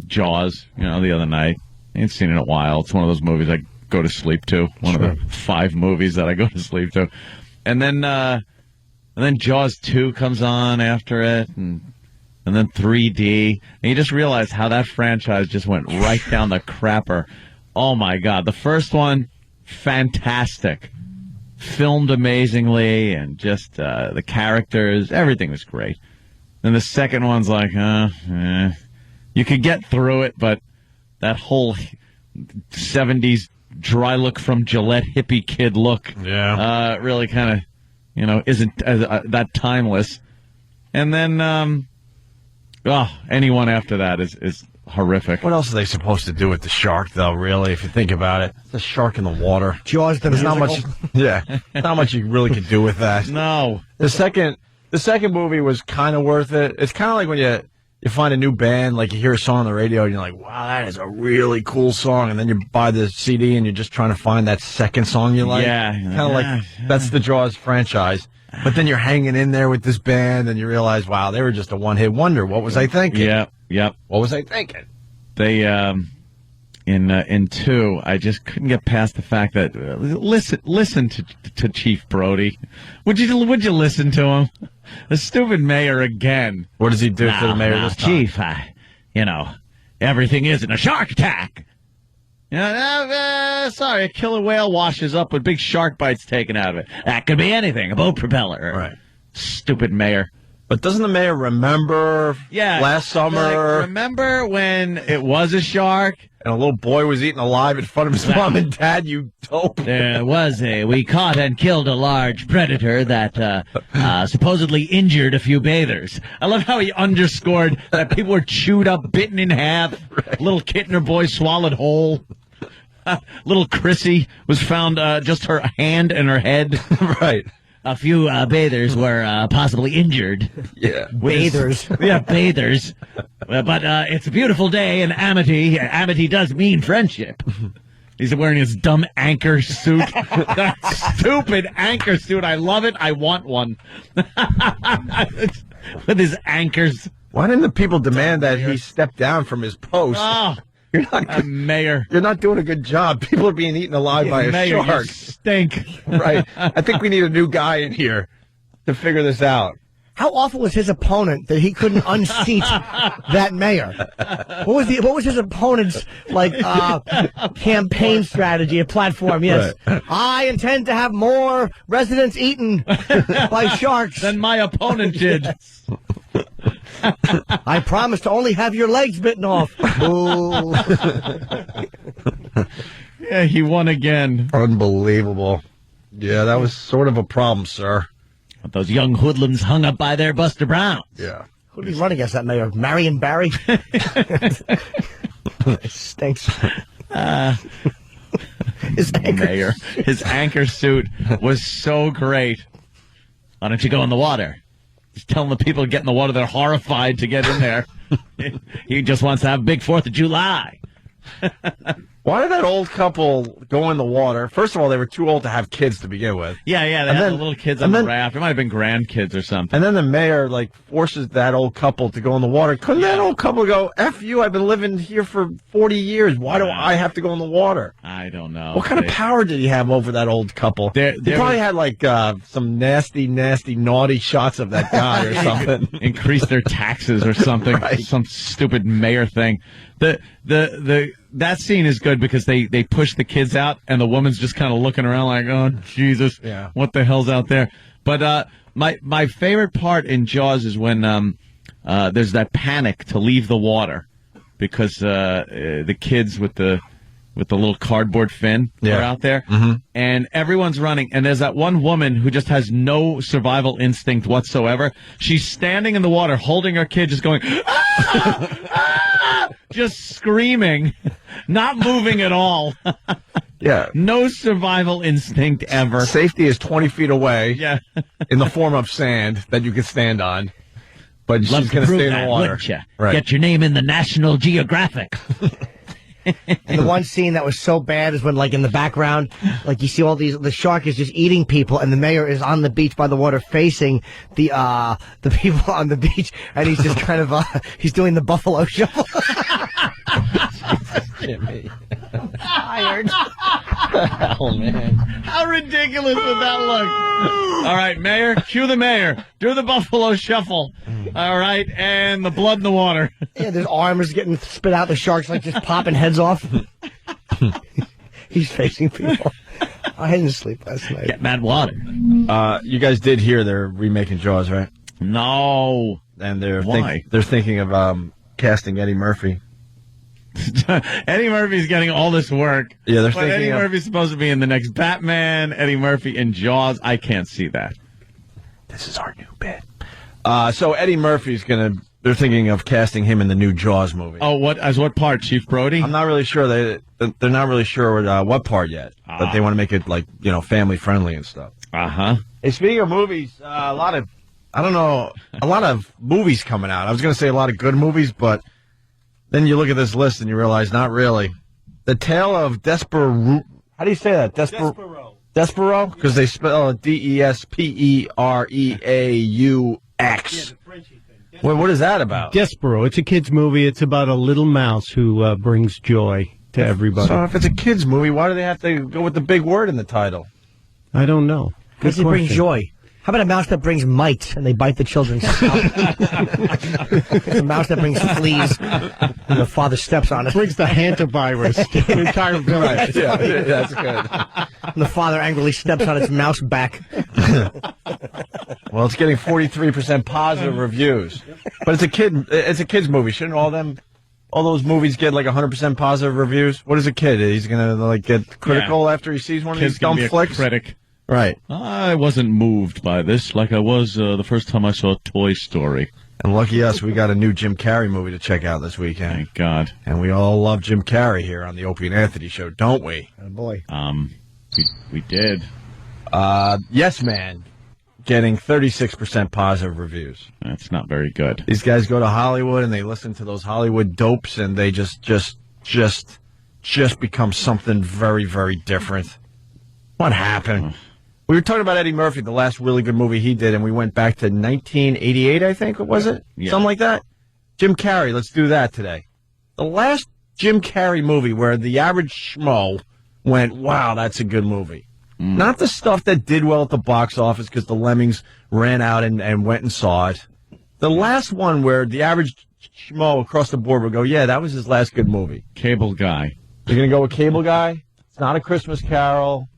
Jaws, the other night. I ain't seen it in a while. It's one of those movies I go to sleep to. One of the 5 movies that I go to sleep to. And then Jaws 2 comes on after it, and then 3D. And you just realize how that franchise just went right down the crapper. Oh, my God. The first one, fantastic. Filmed amazingly, and just the characters, everything was great. Then the second one's like, you could get through it, but that whole 70s dry look from Gillette hippie kid look really kind of, isn't that timeless. And then anyone after that is horrific. What else are they supposed to do with the shark, though, really, if you think about it? It's a shark in the water. Jaws, there's not much. Yeah, not much you really could do with that. No. The second movie was kind of worth it. It's kind of like when you find a new band, like you hear a song on the radio, and you're like, wow, that is a really cool song. And then you buy the CD, and you're just trying to find that second song you like. Yeah. Kind of like, that's the Jaws franchise. But then you're hanging in there with this band, and you realize, wow, they were just a one-hit wonder. What was I thinking? Yep. What was I thinking? They, in 2, I just couldn't get past the fact that, listen to Chief Brody. Would you listen to him? The stupid mayor again. What does he do for the mayor this time? Chief, everything isn't a shark attack. Sorry, a killer whale washes up with big shark bites taken out of it. That could be anything, a boat propeller. Right. Stupid mayor. But doesn't the mayor remember last summer? Remember when it was a shark? And a little boy was eaten alive in front of his mom and dad, you dope. There was we caught and killed a large predator that supposedly injured a few bathers. I love how he underscored that people were chewed up, bitten in half. Right. Little kitten or boy swallowed whole. Little Chrissy was found just her hand and her head. Right. A few bathers were possibly injured. Yeah. Bathers. Bathers. But it's a beautiful day in Amity. Amity does mean friendship. He's wearing his dumb anchor suit. That stupid anchor suit. I love it. I want one. With his anchors. Why didn't the people demand that he step down from his post? Oh, you're not mayor. You're not doing a good job. People are being eaten alive by a mayor, shark. You stink. Right. I think we need a new guy in here to figure this out. How awful was his opponent that he couldn't unseat that mayor? What was his opponent's campaign strategy, a platform? Yes, right. I intend to have more residents eaten by sharks than my opponent did. Yes. I promise to only have your legs bitten off. Ooh. Yeah, he won again. Unbelievable. Yeah, that was sort of a problem, sir. Those young hoodlums hung up by their Buster Brown. Yeah. Who did he run against, that mayor? Marion Barry? It stinks. His anchor suit was so great. Why don't you go in the water? He's telling the people to get in the water. They're horrified to get in there. He just wants to have a big 4th of July. Why did that old couple go in the water? First of all, they were too old to have kids to begin with. Yeah, they had the little kids on the raft. It might have been grandkids or something. And then the mayor, forces that old couple to go in the water. Couldn't that old couple go, F you, I've been living here for 40 years. Why do I have to go in the water? I don't know. What kind of power did he have over that old couple? He probably had, some nasty, naughty shots of that guy or something. Increase their taxes or something. Right. Some stupid mayor thing. That scene is good because they push the kids out and the woman's just kind of looking around like, oh, Jesus, what the hell's out there? But my favorite part in Jaws is when there's that panic to leave the water because the kids with the little cardboard fin are out there, and everyone's running, and there's that one woman who just has no survival instinct whatsoever. She's standing in the water holding her kid, just going, ah! Ah! Just screaming, not moving at all. Yeah. No survival instinct ever. Safety is 20 feet away. Yeah. In the form of sand that you can stand on. But she's going to stay in the water. Right. Get your name in the National Geographic. And the one scene that was so bad is when, in the background, you see all the shark is just eating people, and the mayor is on the beach by the water facing the people on the beach, and he's just kind of, he's doing the buffalo shuffle. Jimmy. Tired. Oh, man. How ridiculous would that look? All right, mayor, cue the mayor. Do the buffalo shuffle. All right, and the blood in the water. Yeah, there's arms getting spit out. The shark's just popping heads off. He's facing people. I didn't sleep last night. Get mad water. You guys did hear they're remaking Jaws, right? No. And they're Why? They're thinking of casting Eddie Murphy. Eddie Murphy's getting all this work. Yeah, they're but thinking Eddie Murphy's supposed to be in the next Batman. Eddie Murphy in Jaws. I can't see that. This is our new bit. So Eddie Murphy's they're thinking of casting him in the new Jaws movie. Oh, what part? Chief Brody? I'm not really sure. They're not really sure what part yet. But they want to make it family friendly and stuff. Uh-huh. Hey, speaking of movies, a lot of movies coming out. I was going to say a lot of good movies, but then you look at this list and you realize not really. The Tale of Despero. How do you say that? Despero. Despero? Because they spell it Despereaux. Well, what is that about? Despero. It's a kid's movie. It's about a little mouse who brings joy to everybody. So if it's a kid's movie, why do they have to go with the big word in the title? I don't know. Because it brings joy. How about a mouse that brings mites and they bite the children's scalp? It's a mouse that brings fleas and the father steps on it. Brings the hantavirus to the entire village. Right. Yeah, that's good. And the father angrily steps on its mouse back. Well, it's getting 43% positive reviews. But it's a kid's movie. Shouldn't all those movies get 100% positive reviews? What is a kid? He's gonna get critical after he sees one of these dumb flicks? Critic. Right. I wasn't moved by this like I was the first time I saw Toy Story. And lucky us, we got a new Jim Carrey movie to check out this weekend. Thank God. And we all love Jim Carrey here on the Opie and Anthony Show, don't we? Oh, boy. We did. Yes Man, getting 36% positive reviews. That's not very good. These guys go to Hollywood and they listen to those Hollywood dopes and they just become something very, very different. What happened? We were talking about Eddie Murphy, the last really good movie he did, and we went back to 1988, I think, was it? Yeah. Something like that? Jim Carrey, let's do that today. The last Jim Carrey movie where the average schmo went, wow, that's a good movie. Not the stuff that did well at the box office because the lemmings ran out and went and saw it. The last one where the average schmo across the board would go, yeah, that was his last good movie. Cable Guy. You're going to go with Cable Guy? It's not A Christmas Carol.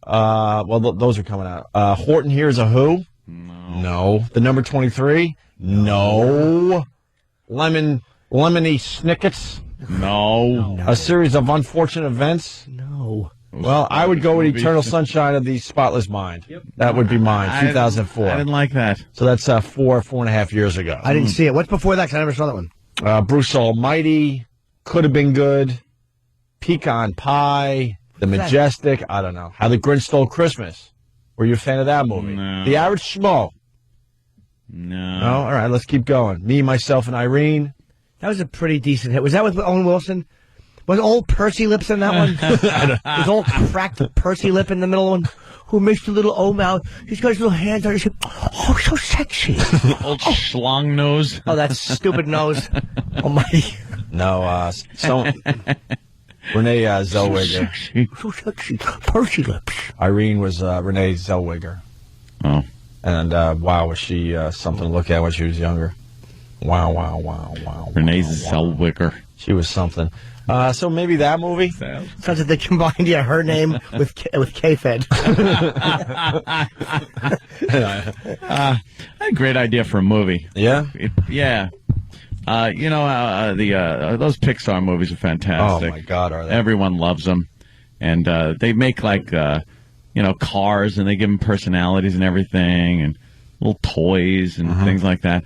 Those are coming out. Horton Hears a Who? No. The Number 23? No. Lemony Snickets? No. A Series of Unfortunate Events? No. Well, I would go with Eternal Sunshine of the Spotless Mind. Yep. That would be mine, 2004. I didn't like that. So that's 4.5 years ago. I didn't see it. What's before that? 'Cause I never saw that one. Bruce Almighty, Could Have Been Good, Pecan Pie, The Majestic, I don't know. How the Grinch Stole Christmas. Were you a fan of that movie? No. The Average Schmo. No. All right, let's keep going. Me, Myself, and Irene. That was a pretty decent hit. Was that with Owen Wilson? Was old Percy Lips in that one? Was old cracked Percy Lip in the middle one? Who makes the little O mouth? He's got his little hands on his hip. Oh, so sexy. Old schlong nose. Oh, that stupid nose. Oh, my. No, Renee Zellweger. So sexy. Percy Lips. Irene was Renee Zellweger. Oh. And, wow, was she something to look at when she was younger. Wow. Renee Zellweger. She was something. So maybe that movie? Sounds like they combined, her name with K-Fed. A great idea for a movie. Yeah? Yeah. Those Pixar movies are fantastic. Oh, my God, are they? Everyone loves them. And they make, cars, and they give them personalities and everything, and little toys and things like that.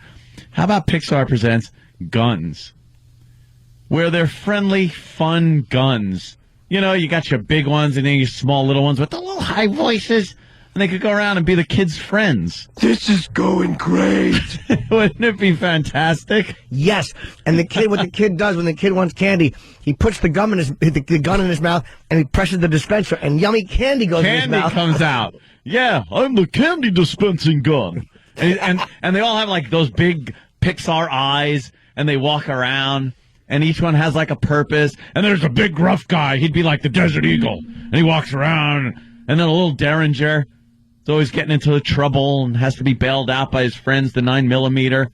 How about Pixar presents Guns? Where they're friendly, fun guns. You got your big ones and then your small little ones with the little high voices, and they could go around and be the kids' friends. This is going great. Wouldn't it be fantastic? Yes. And what the kid does when the kid wants candy, he puts the gun in his mouth, and he presses the dispenser, and yummy candy goes in his mouth. Candy comes out. Yeah, I'm the candy dispensing gun. And they all have those big Pixar eyes, and they walk around. And each one has a purpose. And there's a big gruff guy. He'd be like the Desert Eagle. And he walks around. And then a little Derringer is always getting into trouble and has to be bailed out by his friends, the 9mm.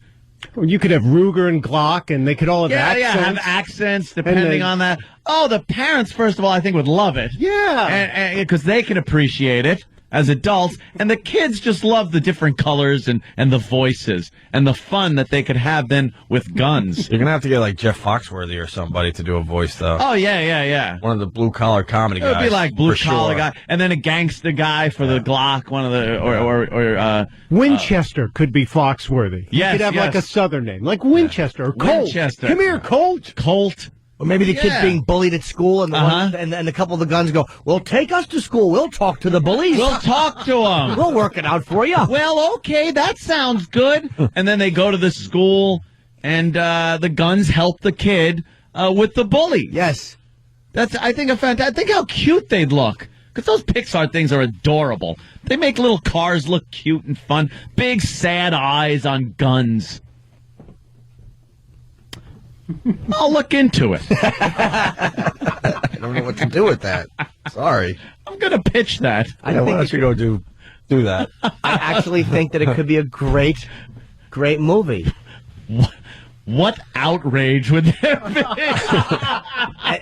Or you could have Ruger and Glock, and they could all have accents. Yeah, have accents depending on that. Oh, the parents, first of all, I think would love it. Yeah. Because they can appreciate it as adults, and the kids just love the different colors and the voices and the fun that they could have then with guns. You're going to have to get Jeff Foxworthy or somebody to do a voice, though. Oh, yeah. One of the blue-collar comedy guys. It would be like blue-collar guy, and then a gangster guy for the Glock, one of the, Winchester could be Foxworthy. Yes, you could have a southern name, like Winchester or Colt. Winchester. Come here, Colt. Or maybe the kid's being bullied at school, and and a couple of the guns go, well, take us to school. We'll talk to the bullies. We'll talk to them. We'll work it out for you. Well, okay, that sounds good. And then they go to the school, and the guns help the kid with the bully. Yes. That's, I think, I think how cute they'd look. Because those Pixar things are adorable. They make little cars look cute and fun. Big, sad eyes on guns. I'll look into it. I don't know what to do with that. Sorry. I'm going to pitch that. Why don't you go do that? I actually think that it could be a great movie. What outrage would there be?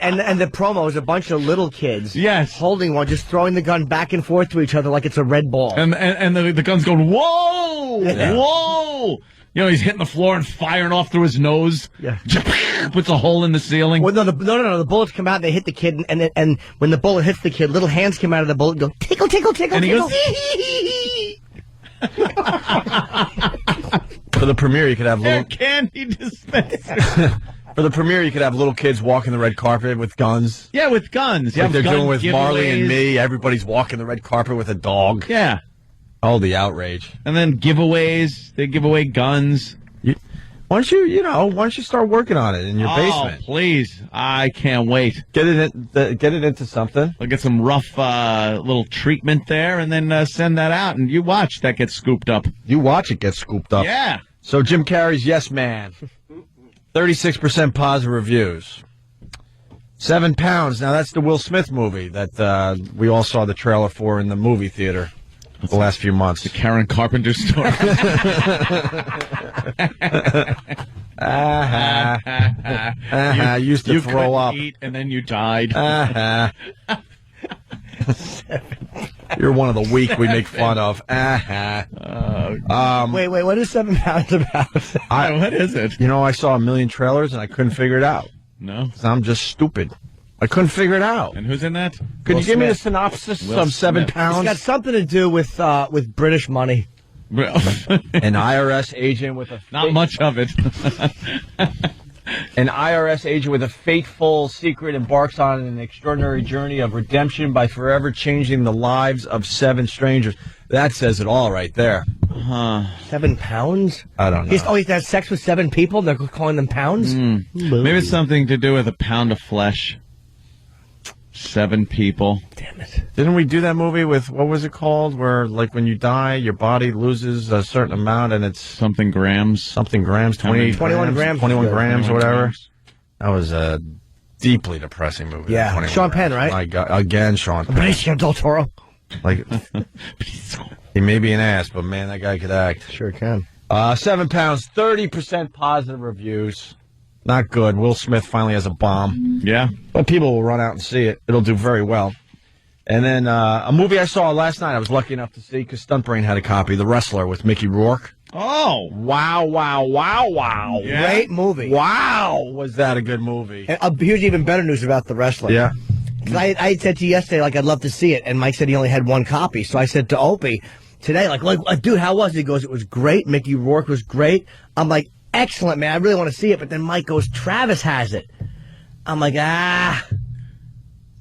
and the promo is a bunch of little kids. Yes. Holding one, just throwing the gun back and forth to each other like it's a red ball. And the gun's going, whoa! Yeah. Whoa! He's hitting the floor and firing off through his nose. Yeah. Puts a hole in the ceiling. Well, no. The bullets come out and they hit the kid, and when the bullet hits the kid, little hands come out of the bullet and go, tickle, tickle, tickle, and tickle. He goes, For the premiere, you could have little candy dispenser. For the premiere, you could have little kids walking the red carpet with guns. Yeah, with guns. Like they're doing with Marley and giveaways. Me. Everybody's walking the red carpet with a dog. Yeah. Oh, the outrage. And then giveaways. They give away guns. Why don't you start working on it in your basement? Oh, please. I can't wait. Get it into something. I'll get some rough little treatment there and then send that out. And you watch that get scooped up. You watch it get scooped up. Yeah. So Jim Carrey's Yes Man. 36% positive reviews. 7 pounds. Now, that's the Will Smith movie that we all saw the trailer for in the movie theater the last few months. The Karen Carpenter story. You used to throw up. Eat and then you died. You're one of the weak we make fun of. Wait, what is 7 pounds about? What is it? You know, I saw a million trailers and I couldn't figure it out. No? 'Cause I'm just stupid. I couldn't figure it out. And who's in that? Could you give me the Smith. synopsis Will of 7 Smith. pounds? It's got something to do with British money. An IRS agent with a Not much of it. An IRS agent with a fateful secret embarks on an extraordinary journey of redemption by forever changing the lives of 7 strangers. That says it all right there. 7 pounds? I don't know. He's had sex with 7 people? They're calling them pounds? Maybe it's something to do with a pound of flesh. 7 people. Damn it. Didn't we do that movie with, what was it called? Where, like, when you die, your body loses a certain amount and it's... Something grams. 21 grams. 21 grams or whatever. That was a deeply depressing movie. Yeah. 21 Sean grams. Penn, right? My God. Again, Sean Penn. Benicio del Toro. Like, he may be an ass, but man, that guy could act. Sure can. 7 pounds, 30% positive reviews. Not good. Will Smith finally has a bomb. Yeah. But people will run out and see it. It'll do very well. And then a movie I saw last night, I was lucky enough to see because Stunt Brain had a copy, The Wrestler with Mickey Rourke. Oh. Wow. Yeah. Great movie. Wow. Was that a good movie? And here's even better news about The Wrestler. Yeah. 'Cause I said to you yesterday, like, I'd love to see it, and Mike said he only had 1 copy. So I said to Opie today, like, dude, how was it? He goes, it was great. Mickey Rourke was great. I'm like, excellent, man. I really want to see it. But then Mike goes, Travis has it. I'm like,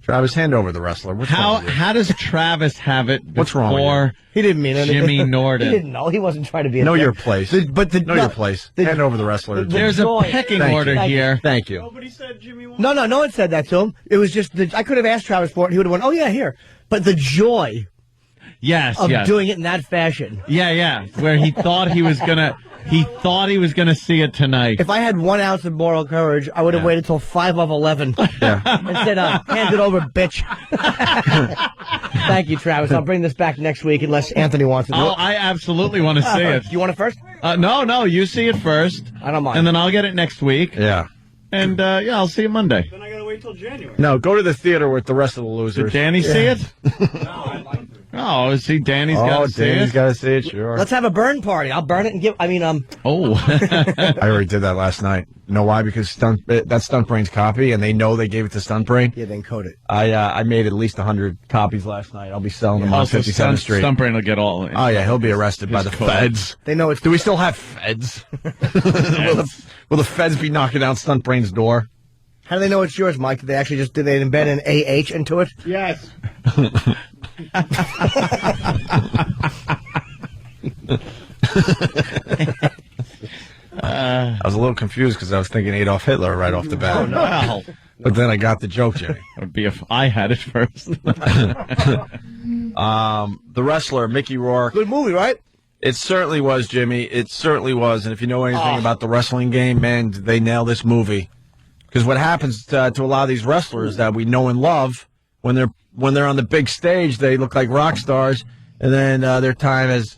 Travis, hand over The Wrestler. What's wrong with you? How does Travis have it What's wrong with before you? He didn't mean anything. Jimmy Norton? He didn't know. He wasn't trying to be a Know dick. your place. Your place. Hand over The Wrestler. There's a pecking order here. Thank you. No one said that to him. It was just, I could have asked Travis for it, and he would have went, oh, yeah, here. But the joy Yes. of doing it in that fashion. Yeah. Where he thought he was gonna see it tonight. If I had 1 ounce of moral courage, I would have waited till 5 of 11 and said, hand it over, bitch. Thank you, Travis. I'll bring this back next week unless Anthony wants to do it. Oh, I absolutely want to see it. You want it first? No, you see it first. I don't mind. And then I'll get it next week. Yeah. And, I'll see it Monday. Then I gotta wait till January. No, go to the theater with the rest of the losers. Did Danny see it? Oh, see, Danny's got to see it. Danny's got to see it, sure. Let's have a burn party. I'll burn it and give, Oh. I already did that last night. You know why? Because that's Stunt Brain's copy, and they know they gave it to Stunt Brain. Yeah, then code it. I made at least 100 copies last night. I'll be selling them on 57th Street. Stunt Brain will get all. Oh, yeah, he'll be arrested by the feds. They know it's... Do we still have feds? Will the feds be knocking down Stunt Brain's door? How do they know it's yours, Mike? Did they actually did they embed an AH into it? Yes. I was a little confused because I was thinking Adolf Hitler right off the bat. Oh, no. But then I got the joke, Jimmy. It would be if I had it first. The Wrestler, Mickey Rourke. Good movie, right? It certainly was, Jimmy. It certainly was. And if you know anything about the wrestling game, man, they nail this movie. Because what happens to a lot of these wrestlers that we know and love, when they're on the big stage, they look like rock stars, and then their time has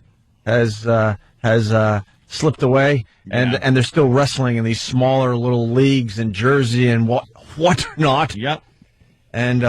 slipped away, and they're still wrestling in these smaller little leagues in Jersey and whatnot. Yep. And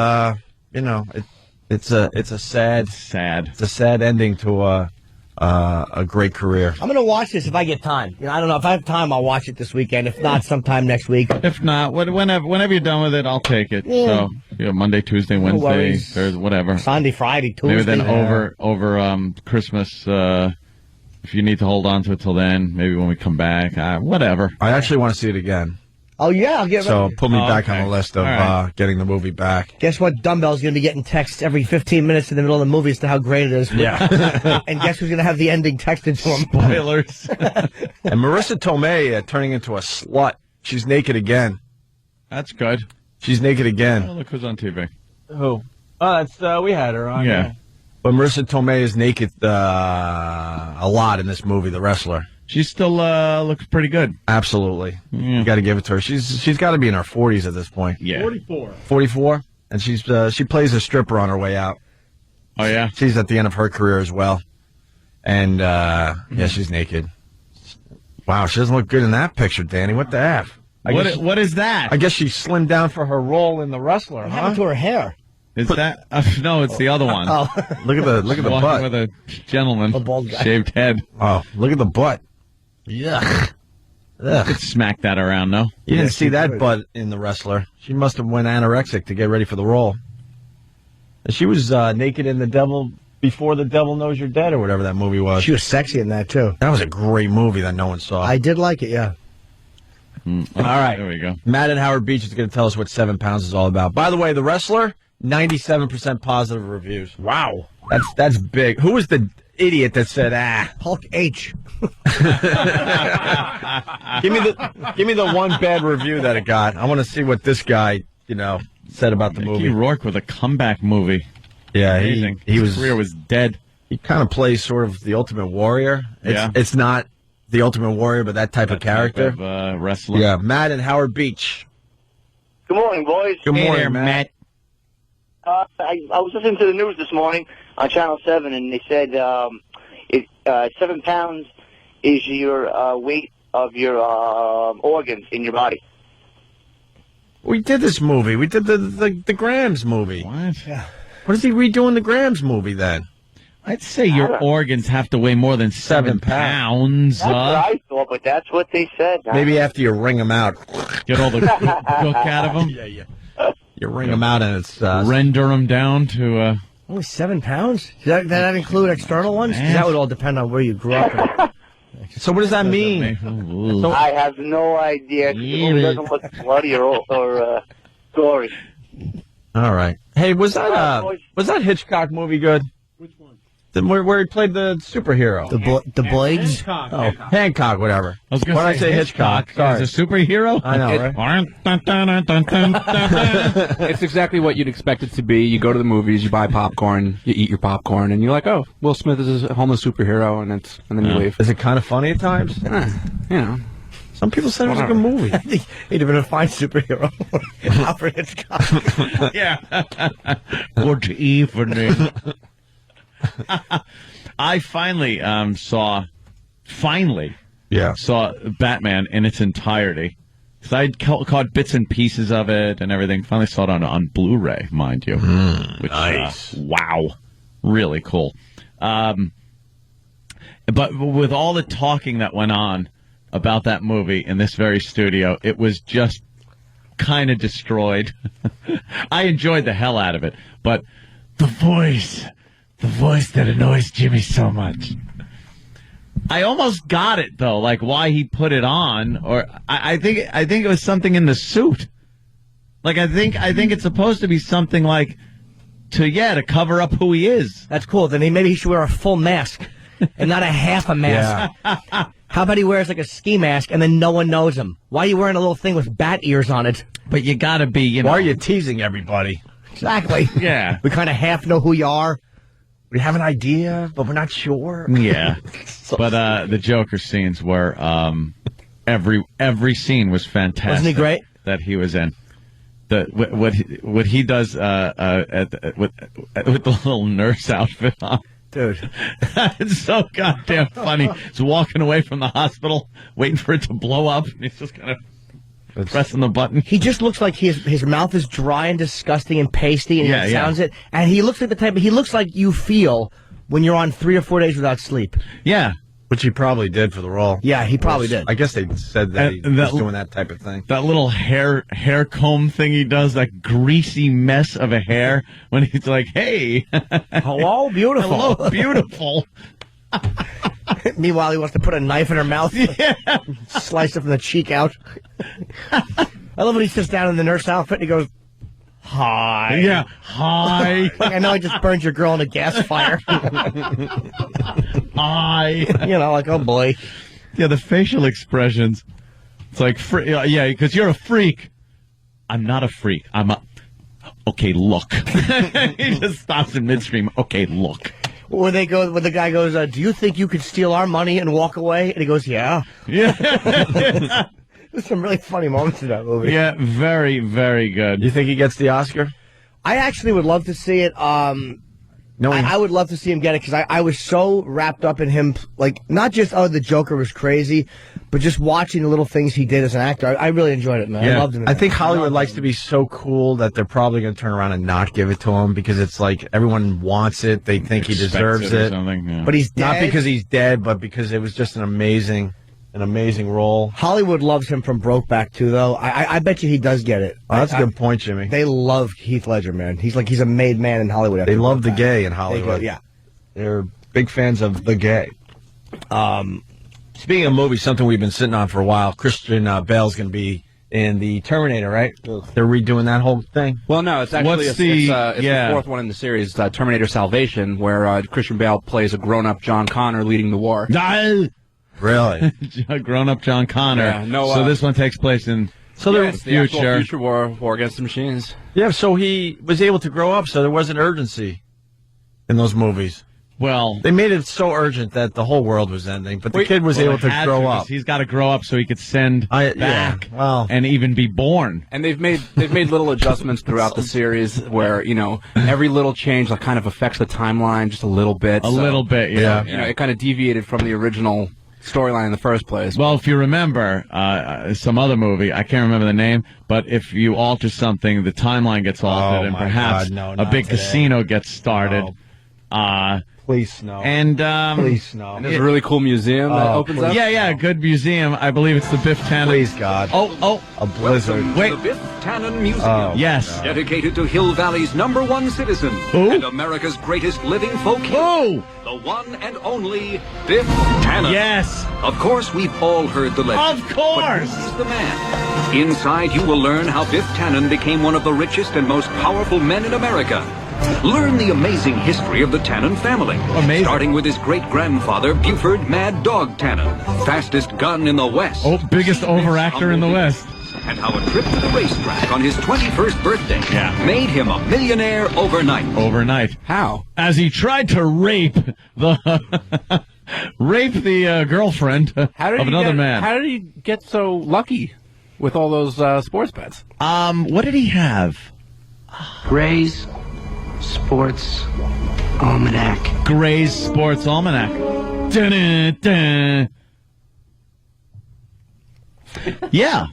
it's a sad ending to a great career. I'm going to watch this if I get time. I don't know. If I have time, I'll watch it this weekend. If not, sometime next week. If not, whenever you're done with it, I'll take it. Yeah. So, Monday, Tuesday, Wednesday, worries. Thursday, whatever. Sunday, Friday, Tuesday. Maybe then over Christmas, if you need to hold on to it till then, maybe when we come back, whatever. I actually want to see it again. Oh, yeah, I'll get So ready. put me back on the list of getting the movie back. Guess what? Dumbbell's going to be getting texts every 15 minutes in the middle of the movie as to how great it is. Yeah. And guess who's going to have the ending texted to him? Spoilers. And Marissa Tomei turning into a slut. She's naked again. That's good. She's naked again. Oh, look who's on TV. Who? Oh, that's we had her on. Yeah. But Marissa Tomei is naked a lot in this movie, The Wrestler. she still looks pretty good. Absolutely. You got to give it to her. She's got to be in her 40s at this point. Yeah. 44? And she plays a stripper on her way out. Oh, yeah? She's at the end of her career as well. And, yeah, she's naked. Wow, she doesn't look good in that picture, Danny. What the F? What is that? I guess she slimmed down for her role in The Wrestler, What happened to her hair? Is that? No, it's the other one. Oh. Look at the Walking butt. with a gentleman, A bald guy. shaved head. Oh, look at the butt. Yeah. Could smack that around, no? You didn't see that butt in The Wrestler. She must have went anorexic to get ready for the role. And she was naked in Before the Devil Knows You're Dead, or whatever that movie was. She was sexy in that, too. That was a great movie that no one saw. I did like it, yeah. All right. There we go. Matt in Howard Beach is going to tell us what 7 pounds is all about. By the way, The Wrestler, 97% positive reviews. Wow. That's big. Who was the idiot that said, Hulk H. give me the one bad review that it got. I want to see what this guy, said about the Mickey movie. Rourke with a comeback movie. Yeah, Amazing. His career was dead. He kind of plays sort of the Ultimate Warrior. It's not the Ultimate Warrior, but that type of character. Type of, wrestler. Yeah, Matt in Howard Beach. Good morning, boys. Good morning, Matt. I was listening to the news this morning on Channel 7, and they said 7 pounds is your weight of your organs in your body. We did this movie. We did the Grams movie. What? Yeah. What is he redoing the Grams movie then? I'd say your organs have to weigh more than 7 pounds. That's what I thought, but that's what they said. Maybe after you wring them out. Get all the gook out of them? Yeah. You wring them out and it's... render them down to... Only 7 pounds? Does that include external ones? 'Cause that would all depend on where you grew up. So what does that mean? I have no idea. It doesn't look bloody or gory. All right. Hey, was that Hitchcock movie good? Which one? Where he played the superhero. The Blades? Hancock. Oh, Hancock, whatever. I was going When to I say Hitchcock, sorry. Is a superhero? I know, right? It's exactly what you'd expect it to be. You go to the movies, you buy popcorn, you eat your popcorn, and you're like, oh, Will Smith is a homeless superhero, and then you leave. Is it kind of funny at times? Some people said it was a good movie. I think he'd have been a fine superhero. Alfred Hitchcock. Yeah. Good evening. I finally saw Batman in its entirety. Because I'd caught bits and pieces of it and everything. Finally saw it on Blu-ray, mind you. Which, nice. Wow. Really cool. But with all the talking that went on about that movie in this very studio, it was just kind of destroyed. I enjoyed the hell out of it. But the voice that annoys Jimmy so much. I almost got it though, like why he put it on, or I think it was something in the suit. Like I think it's supposed to be something like to cover up who he is. That's cool. Then maybe he should wear a full mask and not a half a mask. Yeah. How about he wears like a ski mask and then no one knows him? Why are you wearing a little thing with bat ears on it? But you gotta be, Why are you teasing everybody? Exactly. Yeah. We kind of half know who you are. We have an idea, but we're not sure. Yeah. But the Joker scenes were every scene was fantastic. Wasn't he great? That he was in. What he does with the little nurse outfit on. Dude. It's so goddamn funny. He's walking away from the hospital, waiting for it to blow up, and he's just kind of pressing the button. He just looks like his mouth is dry and disgusting and pasty, and he sounds it. And he looks like he looks like you feel when you're on 3 or 4 days without sleep. Yeah. Which he probably did for the role. Yeah, he probably did. I guess they said that he was doing that type of thing. That little hair comb thing he does, that greasy mess of a hair, when he's like, hey. Hello, beautiful. Hello, beautiful. Meanwhile, he wants to put a knife in her mouth. Yeah. Slice it from the cheek out. I love when he sits down in the nurse outfit and he goes, hi. Yeah, hi. Like, I know I just burned your girl in a gas fire. Hi. Like, oh boy. Yeah, the facial expressions. It's like, because you're a freak. I'm not a freak. I'm a... Okay, look. He just stops in midstream. Okay, look. Where the guy goes, do you think you could steal our money and walk away? And he goes, yeah. Yeah. There's some really funny moments in that movie. Yeah, very, very good. You think he gets the Oscar? I actually would love to see it. I would love to see him get it because I was so wrapped up in him, like, not just, the Joker was crazy, but just watching the little things he did as an actor. I really enjoyed it, man. Yeah. I loved him. I think Hollywood likes to be so cool that they're probably going to turn around and not give it to him because it's like everyone wants it. They think he deserves it. Yeah. But he's dead. Not because he's dead, but because it was just an amazing role. Hollywood loves him from Brokeback, too, though. I bet you he does get it. Oh, that's a good point, Jimmy. They love Heath Ledger, man. He's a made man in Hollywood. They love the gay in Hollywood. Yeah. They're big fans of the gay. Speaking of movies, something we've been sitting on for a while, Christian Bale's going to be in the Terminator, right? They're redoing that whole thing. Well, no, it's actually What's the fourth one in the series, Terminator Salvation, where Christian Bale plays a grown-up John Connor leading the war. Really? Grown-up John Connor. Yeah, so this one takes place in the future. Future war against the machines. Yeah, so he was able to grow up, so there wasn't urgency in those movies. Well, they made it so urgent that the whole world was ending, but the kid was able to grow up. He's got to grow up so he could send back well, and even be born. And they've made little adjustments throughout the series where, every little change kind of affects the timeline just a little bit. Little bit, yeah. It kind of deviated from the original storyline in the first place. Well, if you remember some other movie, I can't remember the name, but if you alter something, the timeline gets altered, and perhaps a big casino gets started. Please no. And please no. And there's a really cool museum that opens up. Yeah, good museum. I believe it's the Biff Tannen. Please God. A blizzard. Wait. The Biff Tannen Museum. Yes. Dedicated to Hill Valley's #1 citizen and America's greatest living folk hero. The one and only Biff Tannen. Yes. Of course, we've all heard the legend. Of course. But who's the man? Inside, you will learn how Biff Tannen became one of the richest and most powerful men in America. Learn the amazing history of the Tannen family. Amazing. Starting with his great-grandfather, Buford Mad Dog Tannen, fastest gun in the West. Biggest overactor in the West. And how a trip to the racetrack on his 21st birthday made him a millionaire overnight. How? As he tried to rape the girlfriend of another man. How did he get so lucky with all those sports bets? What did he have? Gray's Sports Almanac. Gray's Sports Almanac. Dun-dun-dun. Yeah.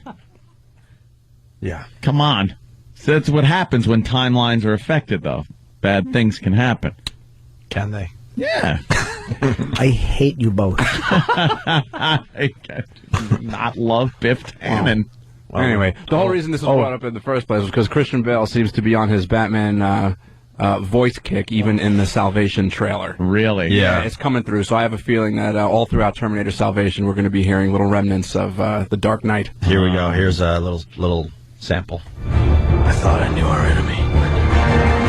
Yeah. Come on. So that's what happens when timelines are affected, though. Bad things can happen. Can they? Yeah. I hate you both. I not love Biff Tannen. Well, anyway, the whole reason this was brought up in the first place was because Christian Bale seems to be on his Batman voice kick, even in the Salvation trailer. Really? Yeah. It's coming through, so I have a feeling that all throughout Terminator Salvation, we're going to be hearing little remnants of The Dark Knight. Here we go. Here's a little sample. I thought I knew our enemy.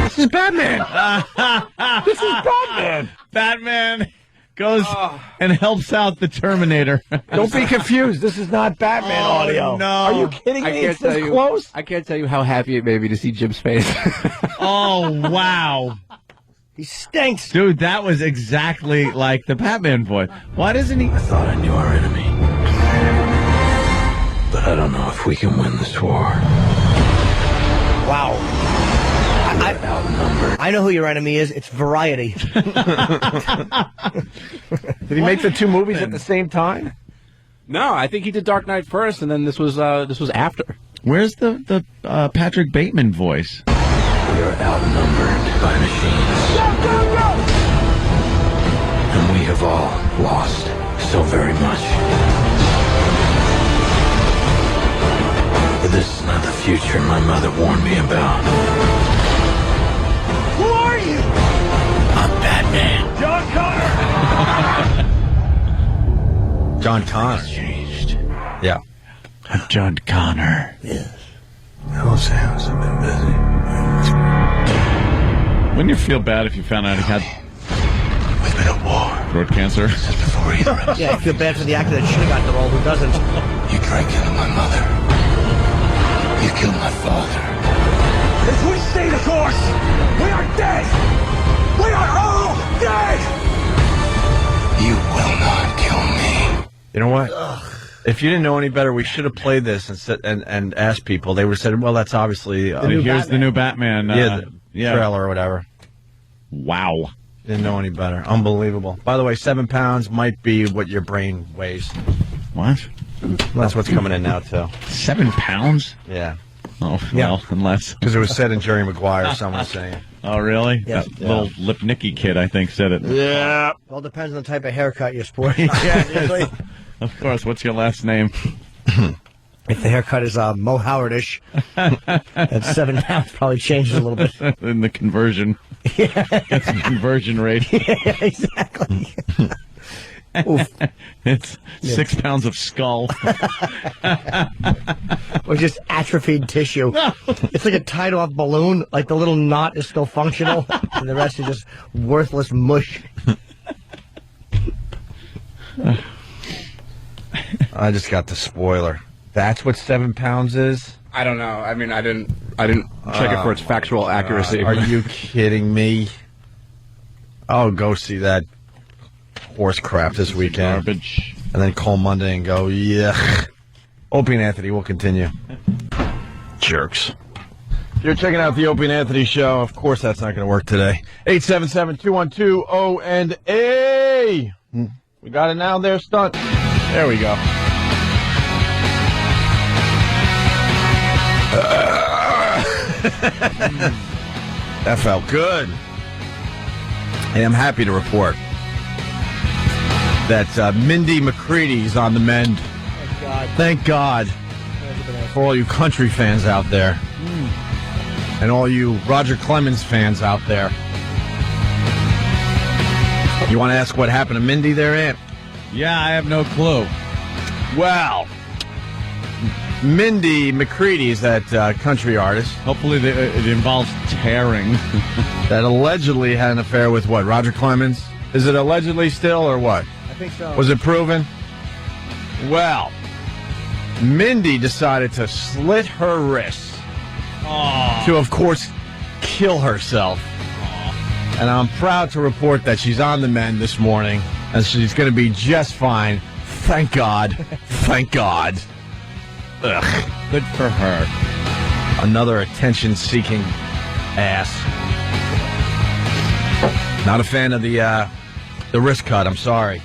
This is Batman. This is Batman. Batman goes and helps out the Terminator. Don't be confused. This is not Batman audio. No. Are you kidding me? It's this close? I can't tell you how happy it made me to see Jim's face. Oh, wow. He stinks. Dude, that was exactly like the Batman voice. Why doesn't he? I thought I knew our enemy. But I don't know if we can win this war. Wow. I know who your enemy is. It's Variety. Did he make the two movies at the same time? No, I think he did Dark Knight first, and then this was after. Where's the Patrick Bateman voice? We are outnumbered by machines. Go! And we have all lost so very much. But this is not the future my mother warned me about. Who are you? I'm Batman. John Connor. John Connor. Changed. Yeah. I'm John Connor. Yes. Those hands have been busy. Wouldn't you feel bad if you found out he had We've been at war. throat cancer? Since before either of us. Yeah, I feel bad for the actor that should have got the role who doesn't. You tried killing my mother. You killed my father. If we stay the course, we are dead. We are all You will not kill me. You know what? If you didn't know any better, we should have played this and asked people. They would have said, well, that's obviously... here's the new Batman. Trailer or whatever. Wow. Didn't know any better. Unbelievable. By the way, 7 pounds might be what your brain weighs. What? That's what's coming in now, too. 7 pounds? Yeah. Oh, well, unless... Because it was said in Jerry Maguire, someone saying. Oh, really? Yeah. That little Lipnicki kid, I think, said it. Yeah. Well, it depends on the type of haircut you're sporting. Yeah, of course. What's your last name? If the haircut is Mo Howardish, that 7 pounds probably changes a little bit. In the conversion. Yeah. That's the conversion rate. Yeah, exactly. It's 6 pounds of skull. Or just atrophied tissue. No. It's like a tied off balloon, like the little knot is still functional, and the rest is just worthless mush. I just got the spoiler. That's what 7 pounds is? I don't know. I mean, I didn't check it for its factual accuracy. Are you kidding me? Oh, go see that horse crap this weekend. Garbage. And then call Monday and go, yeah. Opie and Anthony will continue. Jerks. You're checking out the Opie and Anthony show. Of course, that's not going to work today. 877-212-O&A. We got it now there, Stunt. There we go. That felt good. Hey, I'm happy to report that Mindy McCready's on the mend. Thank God. Thank God for all you country fans out there. And all you Roger Clemens fans out there. You want to ask what happened to Mindy there, Ant? Yeah, I have no clue. Well, Mindy McCready is that country artist. Hopefully it involves tearing. That allegedly had an affair with what, Roger Clemens? Is it allegedly still or what? I think so. Was it proven? Well, Mindy decided to slit her wrists to, of course, kill herself. And I'm proud to report that she's on the mend this morning, and she's going to be just fine. Thank God. Thank God. Ugh. Good for her. Another attention-seeking ass. Not a fan of the wrist cut. I'm sorry.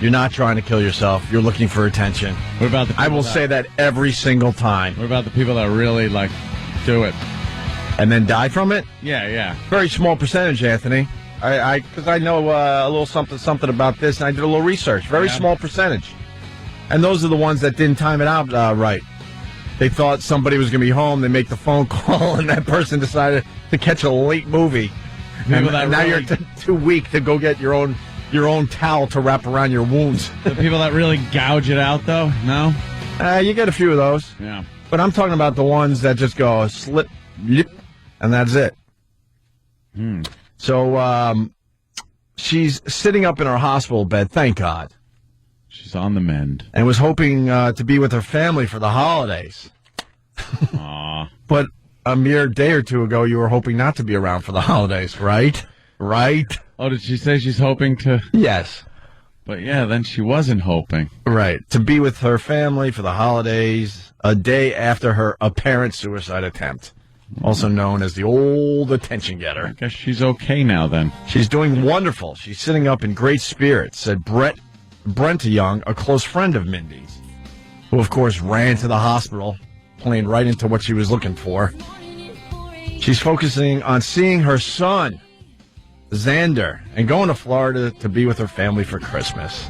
You're not trying to kill yourself. You're looking for attention. What about the people I will say that every single time. What about the people that really, do it? And then die from it? Yeah. Very small percentage, Anthony. Because I know a little something about this, and I did a little research. Very small percentage. And those are the ones that didn't time it out right. They thought somebody was going to be home. They make the phone call, and that person decided to catch a late movie. And now you're too weak to go get your own towel to wrap around your wounds. The people that really gouge it out, though? No? You get a few of those. Yeah. But I'm talking about the ones that just go slip, lip, and that's it. So she's sitting up in her hospital bed, thank God. She's on the mend. And was hoping to be with her family for the holidays. Aww. But a mere day or two ago, you were hoping not to be around for the holidays, right? Right? Oh, did she say she's hoping to? Yes. But yeah, then she wasn't hoping. Right. To be with her family for the holidays, a day after her apparent suicide attempt. Also known as the old attention getter. I guess she's okay now then. She's doing wonderful. She's sitting up in great spirits, said Brent Young, a close friend of Mindy's, who of course ran to the hospital, playing right into what she was looking for. She's focusing on seeing her son, Xander, and going to Florida to be with her family for Christmas.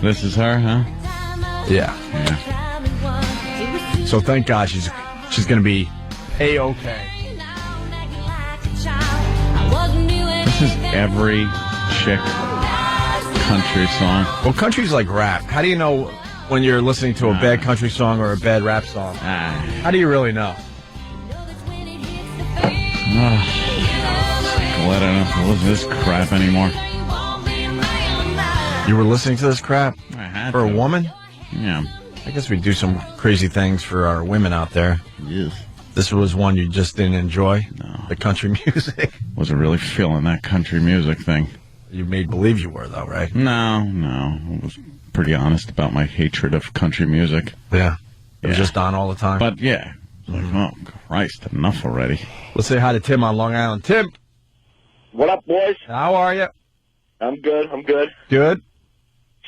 This is her, huh? Yeah. So thank God she's going to be A-okay. This is every chick country song. Well, country's like rap. How do you know when you're listening to a bad country song or a bad rap song? How do you really know? Well, I don't have to listen to this crap anymore. You were listening to this crap? I had for to. A woman? Yeah. I guess we do some crazy things for our women out there. Yes. This was one you just didn't enjoy? No. The country music? Wasn't really feeling that country music thing. You made believe you were, though, right? No. I was pretty honest about my hatred of country music. Yeah. It was just on all the time? But, yeah. Like, oh, Christ, enough already. Let's say hi to Tim on Long Island. Tim! What up, boys? How are you? I'm good. Good?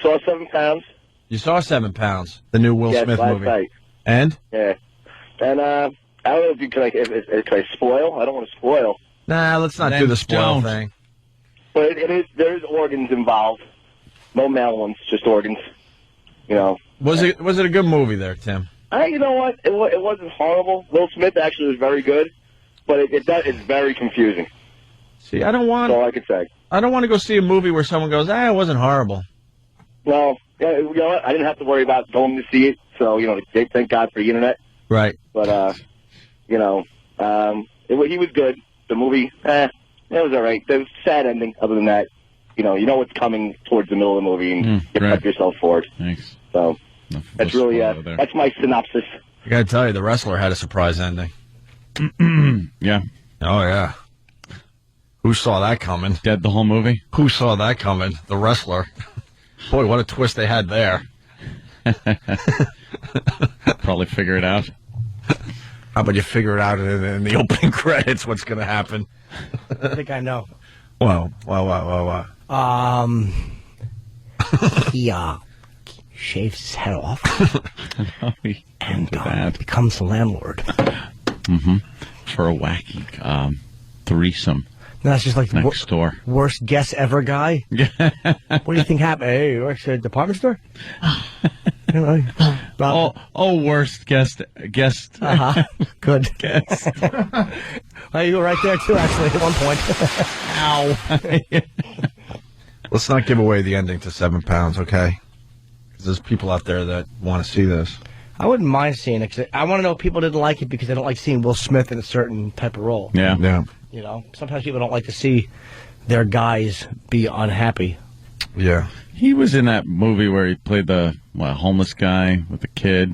Saw 7 pounds. You saw 7 pounds, the new Will Smith last movie. Night. And? Yeah. And, I don't know if you can I spoil? I don't want to spoil. Nah, let's not do the spoil thing. But there is organs involved. No male ones, just organs. You know. Was it a good movie there, Tim? You know what? It wasn't horrible. Will Smith actually was very good, but it's very confusing. See, I don't want. That's all I could say. I don't want to go see a movie where someone goes, it wasn't horrible. No, you know what? I didn't have to worry about going to see it, so thank God for the internet. Right. But he was good. The movie, it was all right. There was a sad ending. Other than that, you know what's coming towards the middle of the movie, and you prep yourself for it. Thanks. So that's really that's my synopsis. I gotta tell you, The Wrestler had a surprise ending. Yeah. Oh yeah. Who saw that coming? Dead the whole movie? Who saw that coming? The Wrestler. Boy, what a twist they had there. Probably figure it out. How about you figure it out in the opening credits what's going to happen? I think I know. Well. He shaves his head off and becomes the landlord. Mm-hmm. For a wacky threesome. No, that's just like next door. Worst guess ever guy. What do you think happened? Hey, you work at a department store? Worst guest. Good. Guest. Well, you were right there too, actually, at one point. Ow. Let's not give away the ending to 7 pounds, okay? Because there's people out there that want to see this. I wouldn't mind seeing it, because I want to know if people didn't like it because they don't like seeing Will Smith in a certain type of role. Yeah. You know, sometimes people don't like to see their guys be unhappy. Yeah. He was in that movie where he played the homeless guy with the kid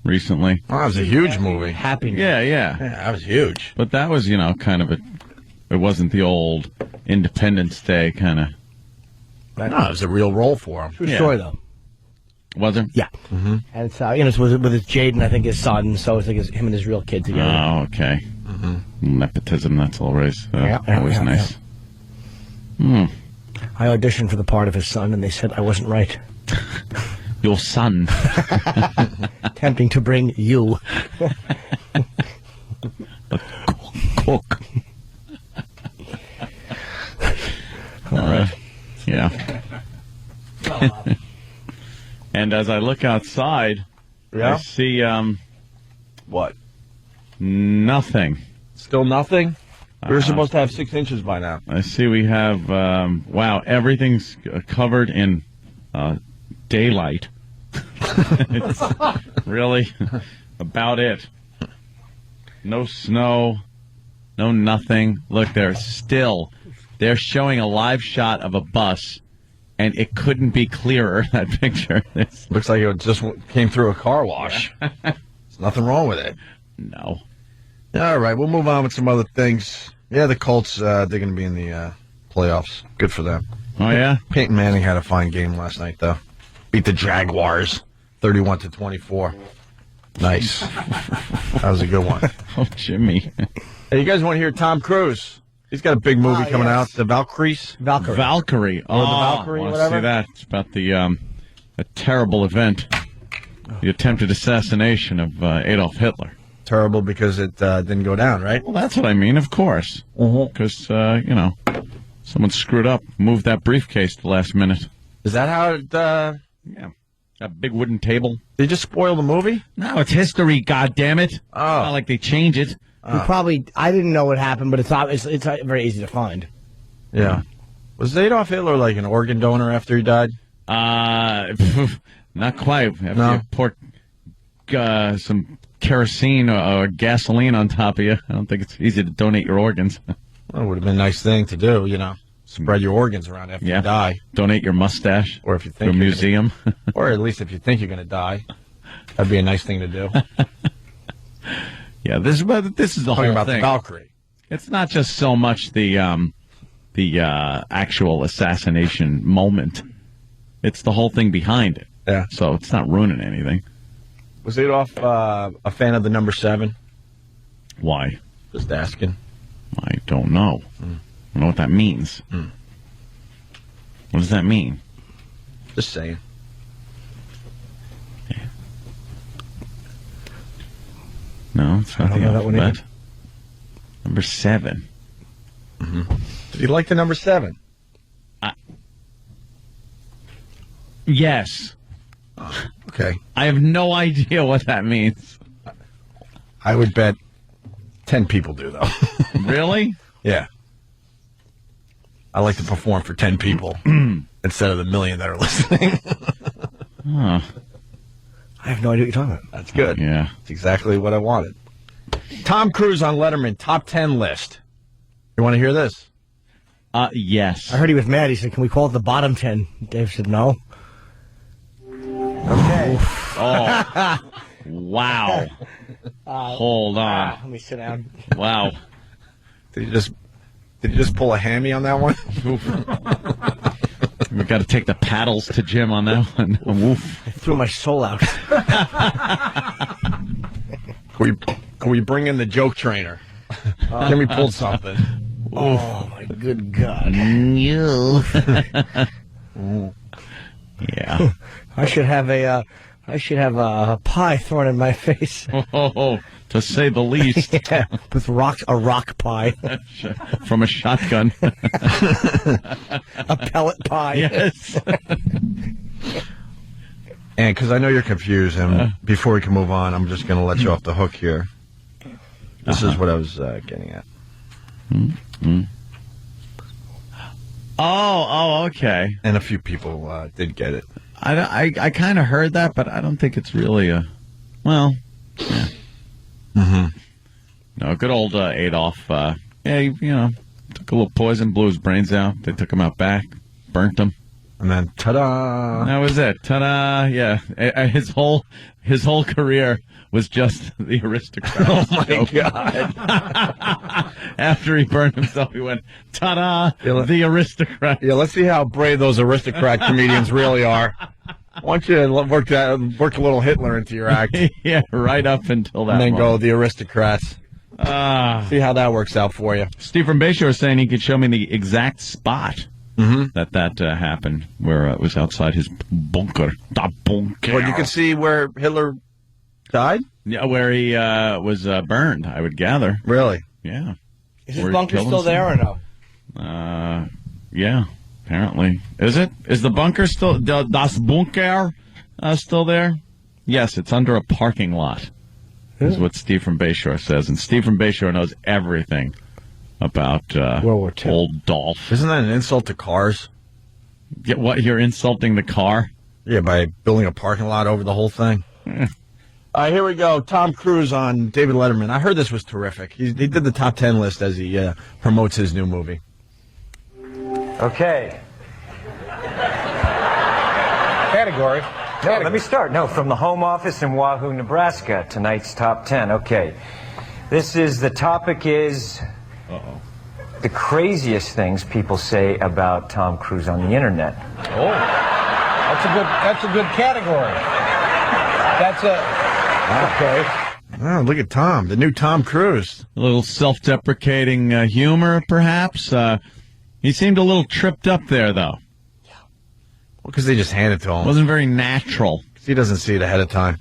recently. Oh, that was a huge movie. Happiness. Yeah, that was huge. But that was, kind of it wasn't the old Independence Day kind of. No, it was a real role for him. True story, though. Was it? Yeah. Mm-hmm. And it's, it's with his Jaden, I think his son, so it's like him and his real kid together. Oh, okay. Mm-hmm. Nepotism, that's always nice. Yeah. I auditioned for the part of his son, and they said I wasn't right. Your son. Attempting to bring you. Cook. All right. Yeah. And as I look outside, I see what? Nothing. Still nothing? We were supposed to have 6 inches by now. I see we have, everything's covered in daylight. It's really about it. No snow, no nothing. Look, they're showing a live shot of a bus, and it couldn't be clearer, that picture. Looks like it just came through a car wash. There's nothing wrong with it. No. All right, we'll move on with some other things. Yeah, the Colts, they're going to be in the playoffs. Good for them. Oh, yeah? Peyton Manning had a fine game last night, though. Beat the Jaguars 31-24. Nice. That was a good one. Oh, Jimmy. Hey, you guys want to hear Tom Cruise? He's got a big movie coming out, The Valkyries. Valkyrie. Or The Valkyrie, I want whatever. to see that. It's about the a terrible event. The attempted assassination of Adolf Hitler. Terrible because it didn't go down, right? Well, that's what I mean, of course. Because, someone screwed up, moved that briefcase at the last minute. Is that how it... Yeah. That big wooden table. Did you just spoil the movie? No, it's history, goddammit. Oh. Not like they change it. I didn't know what happened, but it's very easy to find. Yeah. Was Adolf Hitler like an organ donor after he died? Not quite. After you pour some kerosene or gasoline on top of you, I don't think it's easy to donate your organs. Well, it would have been a nice thing to do, Spread your organs around after you die. Donate your mustache. Or if you think to a museum. Or at least if you think you're going to die. That'd be a nice thing to do. Yeah, this is the Talking whole about thing. the Valkyrie. It's not just so much the actual assassination moment. It's the whole thing behind it. Yeah. So it's not ruining anything. Was Adolf a fan of the number 7? Why? Just asking. I don't know. I don't know what that means. What does that mean? Just saying. No, it's not I don't the know that one alphabet. either. Number 7. Did you like the number 7? Yes. Okay. I have no idea what that means. I would bet 10 people do, though. Really? Yeah. I like to perform for 10 people instead of the million that are listening. Huh. I have no idea what you're talking about. That's good. Yeah. That's exactly what I wanted. Tom Cruise on Letterman, top 10 list. You want to hear this? Yes. I heard he was mad. He said, "Can we call it the bottom 10?" Dave said, "No." Okay. Oh. Wow. Hold on. Let me sit down. Wow. Did you just pull a hammy on that one? We've got to take the paddles to Jim on that one. Woof. I threw my soul out. Can we bring in the joke trainer? Can we pull something? Oh my good God! You. Yeah. I should have a pie thrown in my face. Oh, to say the least. Yeah, with a rock pie. From a shotgun. A pellet pie. Yes. And because I know you're confused, and before we can move on, I'm just going to let you off the hook here. This is what I was getting at. Oh, okay. And a few people did get it. I kind of heard that, but I don't think it's really yeah. No, good old Adolf. He took a little poison, blew his brains out. They took him out back, burnt him. And then, ta-da! That was it. Ta-da! Yeah, his whole career was just the aristocrat. Oh my God! After he burned himself, he went, ta-da! The aristocrat. Yeah, let's see how brave those aristocrat comedians really are. Why don't you work a little Hitler into your act? Yeah, right up until that. And then moment. go the aristocrats. See how that works out for you. Steve from Bayshore was saying he could show me the exact spot that happened, where it was outside his bunker. The bunker. But you can see where Hitler died? Yeah, where he was burned, I would gather. Really? Yeah. Is his bunker still there or no? Yeah, apparently. Is it? Is the bunker still, das Bunker, still there? Yes, it's under a parking lot. Is what Steve from Bayshore says. And Steve from Bayshore knows everything about World War II. Old Dolph. Isn't that an insult to cars? Get what? You're insulting the car? Yeah, by building a parking lot over the whole thing. All right, here we go. Tom Cruise on David Letterman. I heard this was terrific. He did the top 10 list as he promotes his new movie. Okay. Category. No, let me start. No, from the home office in Wahoo, Nebraska, tonight's top 10. Okay. The topic is the craziest things people say about Tom Cruise on the internet. Oh, that's a good category. Okay. Oh, look at Tom, the new Tom Cruise. A little self-deprecating humor, perhaps. He seemed a little tripped up there, though. Well, because they just hand it to him. Wasn't very natural. He doesn't see it ahead of time.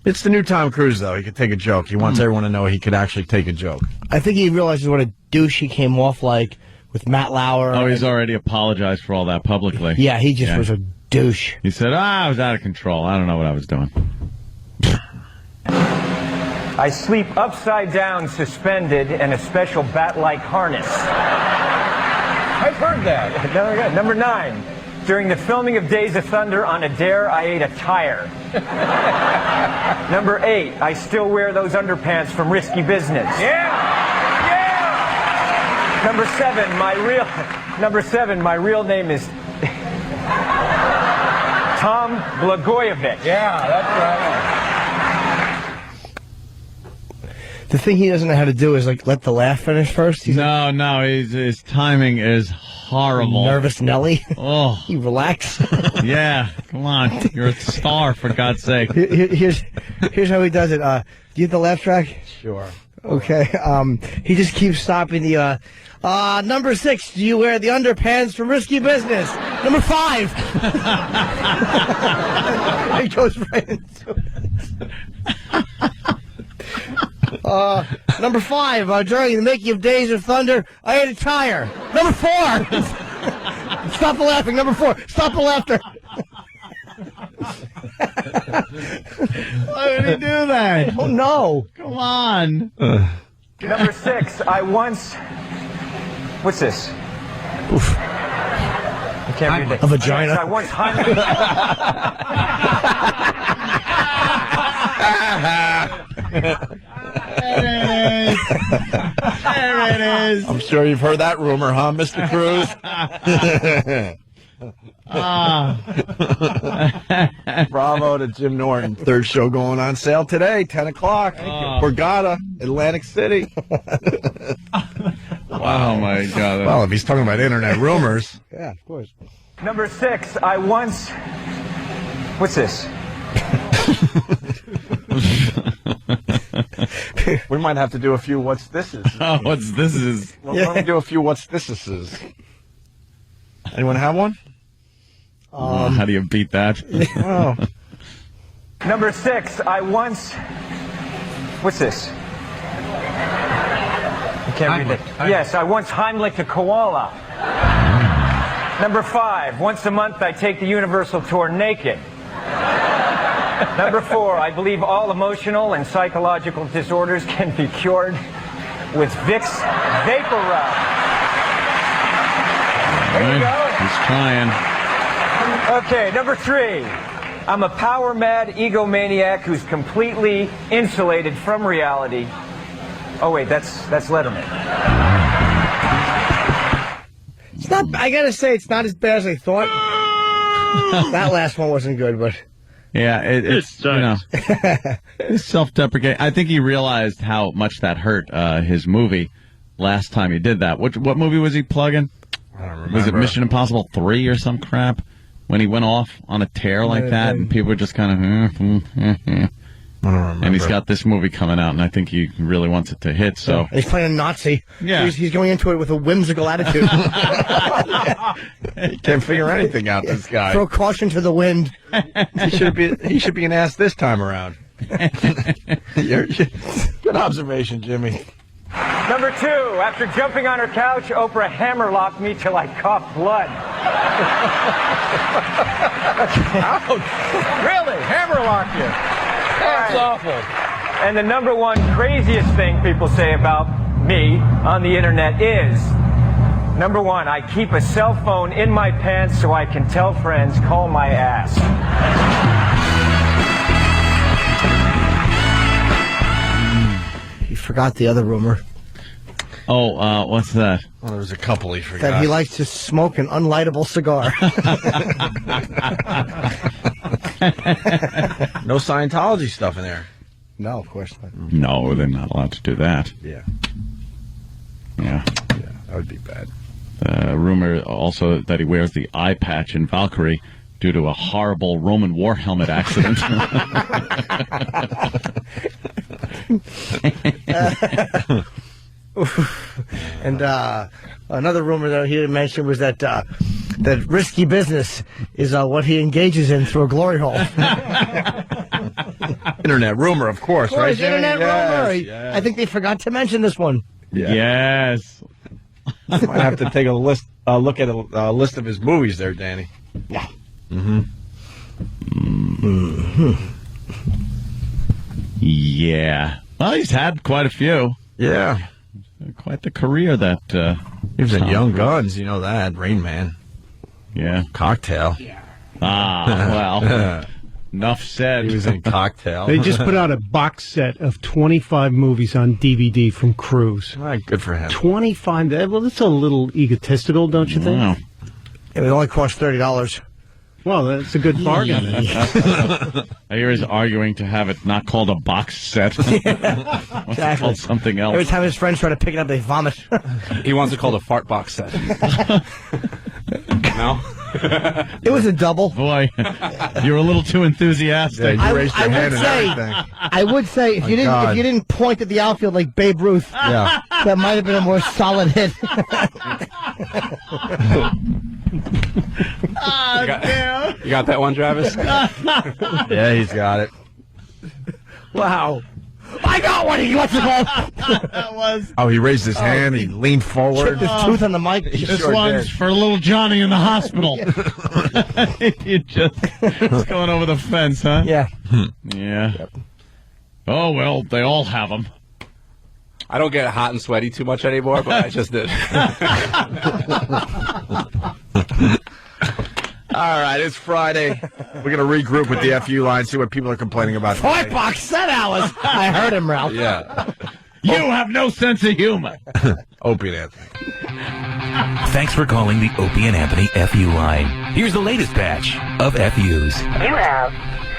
It's the new Tom Cruise, though. He could take a joke. He wants everyone to know he could actually take a joke. I think he realizes what a douche he came off like with Matt Lauer. Oh, he's already apologized for all that publicly. Yeah, he just was a douche. He said, I was out of control. I don't know what I was doing. I sleep upside down, suspended, in a special bat-like harness. I've heard that. Number 9. During the filming of Days of Thunder on Adair, I ate a tire. Number 8. I still wear those underpants from Risky Business. Yeah! Number 7. My real name is Tom Blagojevich. Yeah, that's right. The thing he doesn't know how to do is like let the laugh finish first. No, his timing is horrible. Nervous Nelly. Oh, you relax. Yeah, come on, you're a star for God's sake. Here's how he does it. Do you have the laugh track? Sure. Okay. He just keeps stopping the. Number 6. Do you wear the underpants from Risky Business? Number 5. He goes right into it. Number 5, during the making of Days of Thunder, I ate a tire. Number 4. Stop the laughing. Number 4. Stop the laughter. Why would he do that? Oh, no. Come on. Number 6, I once... What's this? Oof. I can't read that. A vagina. Yes, I once There it is. I'm sure you've heard that rumor, huh, Mr. Cruz? Bravo to Jim Norton. Third show going on sale today, 10 o'clock. Borgata, Atlantic City. Wow, my God. Well, if he's talking about internet rumors. Yeah, of course. Number 6, I once... What's this? We might have to do a few what's thises. Oh, what's this is? Well, let me do a few what's thises. Anyone have one? How do you beat that? Oh. Number 6, I once... What's this? I can't read it. Yes, I once Heimlicked a koala. Number 5, once a month I take the Universal Tour naked. Number 4, I believe all emotional and psychological disorders can be cured with Vicks Vapor Rub. There you go. He's trying. Okay, number 3. I'm a power-mad egomaniac who's completely insulated from reality. Oh, wait, that's Letterman. It's not. I gotta say, it's not as bad as I thought. That last one wasn't good, but Yeah, it's you know, it's self-deprecating. I think he realized how much that hurt his movie last time he did that. What movie was he plugging? I don't remember. Was it Mission Impossible 3 or some crap? When he went off on a tear like that, and people were just kind of, I don't remember. And he's got this movie coming out, and I think he really wants it to hit. So he's playing a Nazi. Yeah. He's going into it with a whimsical attitude. He can't figure anything out, this guy. Throw caution to the wind. He should be an ass this time around. Good observation, Jimmy. Number 2, after jumping on her couch, Oprah hammerlocked me till I coughed blood. Ouch. Really? Hammerlock you? That's awful. And the number 1 craziest thing people say about me on the internet is, number 1, I keep a cell phone in my pants so I can tell friends, call my ass. He forgot the other rumor. Oh, what's that? Well, there was a couple he forgot. That he likes to smoke an unlightable cigar. No Scientology stuff in there. No, of course not. No, they're not allowed to do that. Yeah. Yeah. Yeah, that would be bad. Rumor also that he wears the eye patch in Valkyrie due to a horrible Roman war helmet accident. And another rumor that he didn't mention was that that Risky Business is what he engages in through a glory hole. Internet rumor, of course, right? Internet rumor. Yes. I think they forgot to mention this one. Yeah. Yes. Might have to take a look at a list of his movies there, Danny. Yeah. Yeah. Well, he's had quite a few. Yeah. Quite the career that he was in Young Guns, you know that. Rain Man. Yeah. Cocktail. Well. Enough said. He was in Cocktail. They just put out a box set of 25 movies on DVD from Cruise. Good for him. 25. Well, that's a little egotistical, don't you think? Wow. It would only cost $30. Well, that's a good bargain. I hear he's arguing to have it not called a box set. Wants it called something else. Every time his friends try to pick it up, they vomit. He wants it called a fart box set. No? It was a double. Boy, you're a little too enthusiastic. Yeah, you raised your hand and everything. I would say if you didn't point at the outfield like Babe Ruth, that might have been a more solid hit. You got that one, Travis? Yeah, he's got it. Wow. I got one. He wants to go. That was. Oh, he raised his hand. He leaned forward. Chipped his tooth on the mic. This one's for little Johnny in the hospital. You just it's going over the fence, huh? Yeah. Yeah. Yep. Oh, well, they all have them. I don't get hot and sweaty too much anymore, but I just did. All right, it's Friday. We're going to regroup with the FU line, see what people are complaining about. Fart box set hours. I heard him, Ralph. Yeah. You have no sense of humor. Opie and Anthony. Thanks for calling the Opie and Anthony FU line. Here's the latest batch of FUs. You have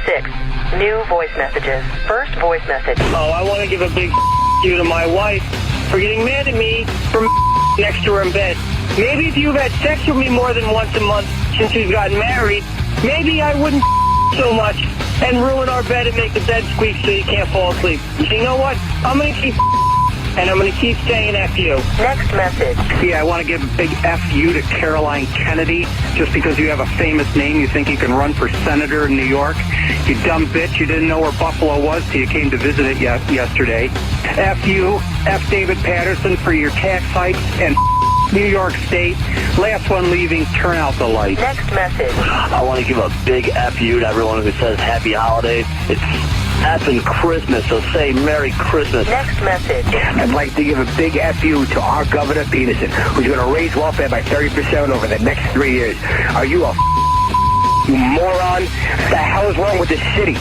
6 new voice messages. First voice message. Oh, I want to give a big you to my wife for getting mad at me for next to her in bed. Maybe if you've had sex with me more than once a month since we've gotten married, maybe I wouldn't so much and ruin our bed and make the bed squeak so you can't fall asleep. So you know what? I'm going to keep and I'm going to keep saying F you. Next message. Yeah, I want to give a big F you to Caroline Kennedy. Just because you have a famous name, you think you can run for senator in New York? You dumb bitch, you didn't know where Buffalo was till you came to visit it yesterday. F you, F David Patterson for your tax hikes, and New York State. Last one leaving, turn out the light. Next message. I want to give a big F you to everyone who says Happy Holidays. It's effing Christmas, so say Merry Christmas. Next message. I'd like to give a big F you to our Governor Peterson, who's going to raise welfare by 30% over the next 3 years. Are you a you moron? What the hell is wrong with this city?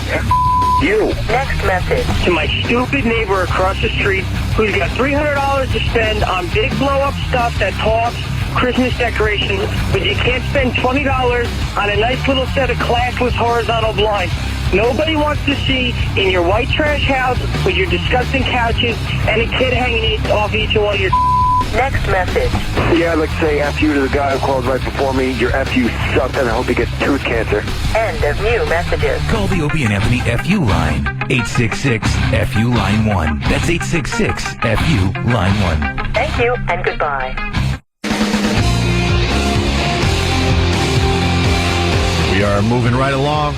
You. Next message. To my stupid neighbor across the street who's got $300 to spend on big blow-up stuff that talks Christmas decorations, but you can't spend $20 on a nice little set of classless horizontal blinds. Nobody wants to see in your white trash house with your disgusting couches and a kid hanging off each one of your... Next message. Yeah, I'd like to say F you to the guy who called right before me. Your F you sucked, and I hope he gets tooth cancer. End of new messages. Call the Opie and Anthony FU line. 866-FU line 1. That's 866-FU line 1. Thank you and goodbye. We are moving right along.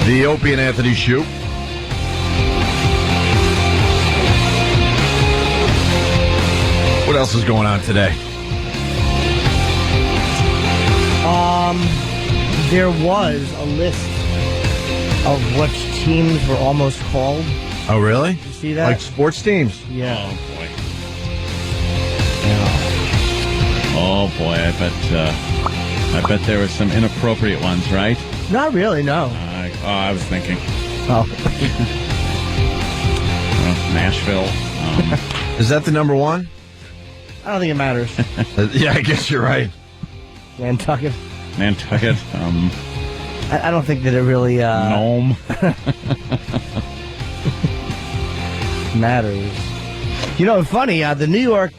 The Opie and Anthony Show. What else is going on today? There was a list of which teams were almost called. Oh, really? Did you see that? Like sports teams? Yeah. Oh, boy. I bet there were some inappropriate ones, right? Not really, no. I was thinking. Oh. Nashville. Is that the number one? I don't think it matters. Yeah, I guess you're right. Nantucket. I don't think that it really Nome matters. You know, funny. The New York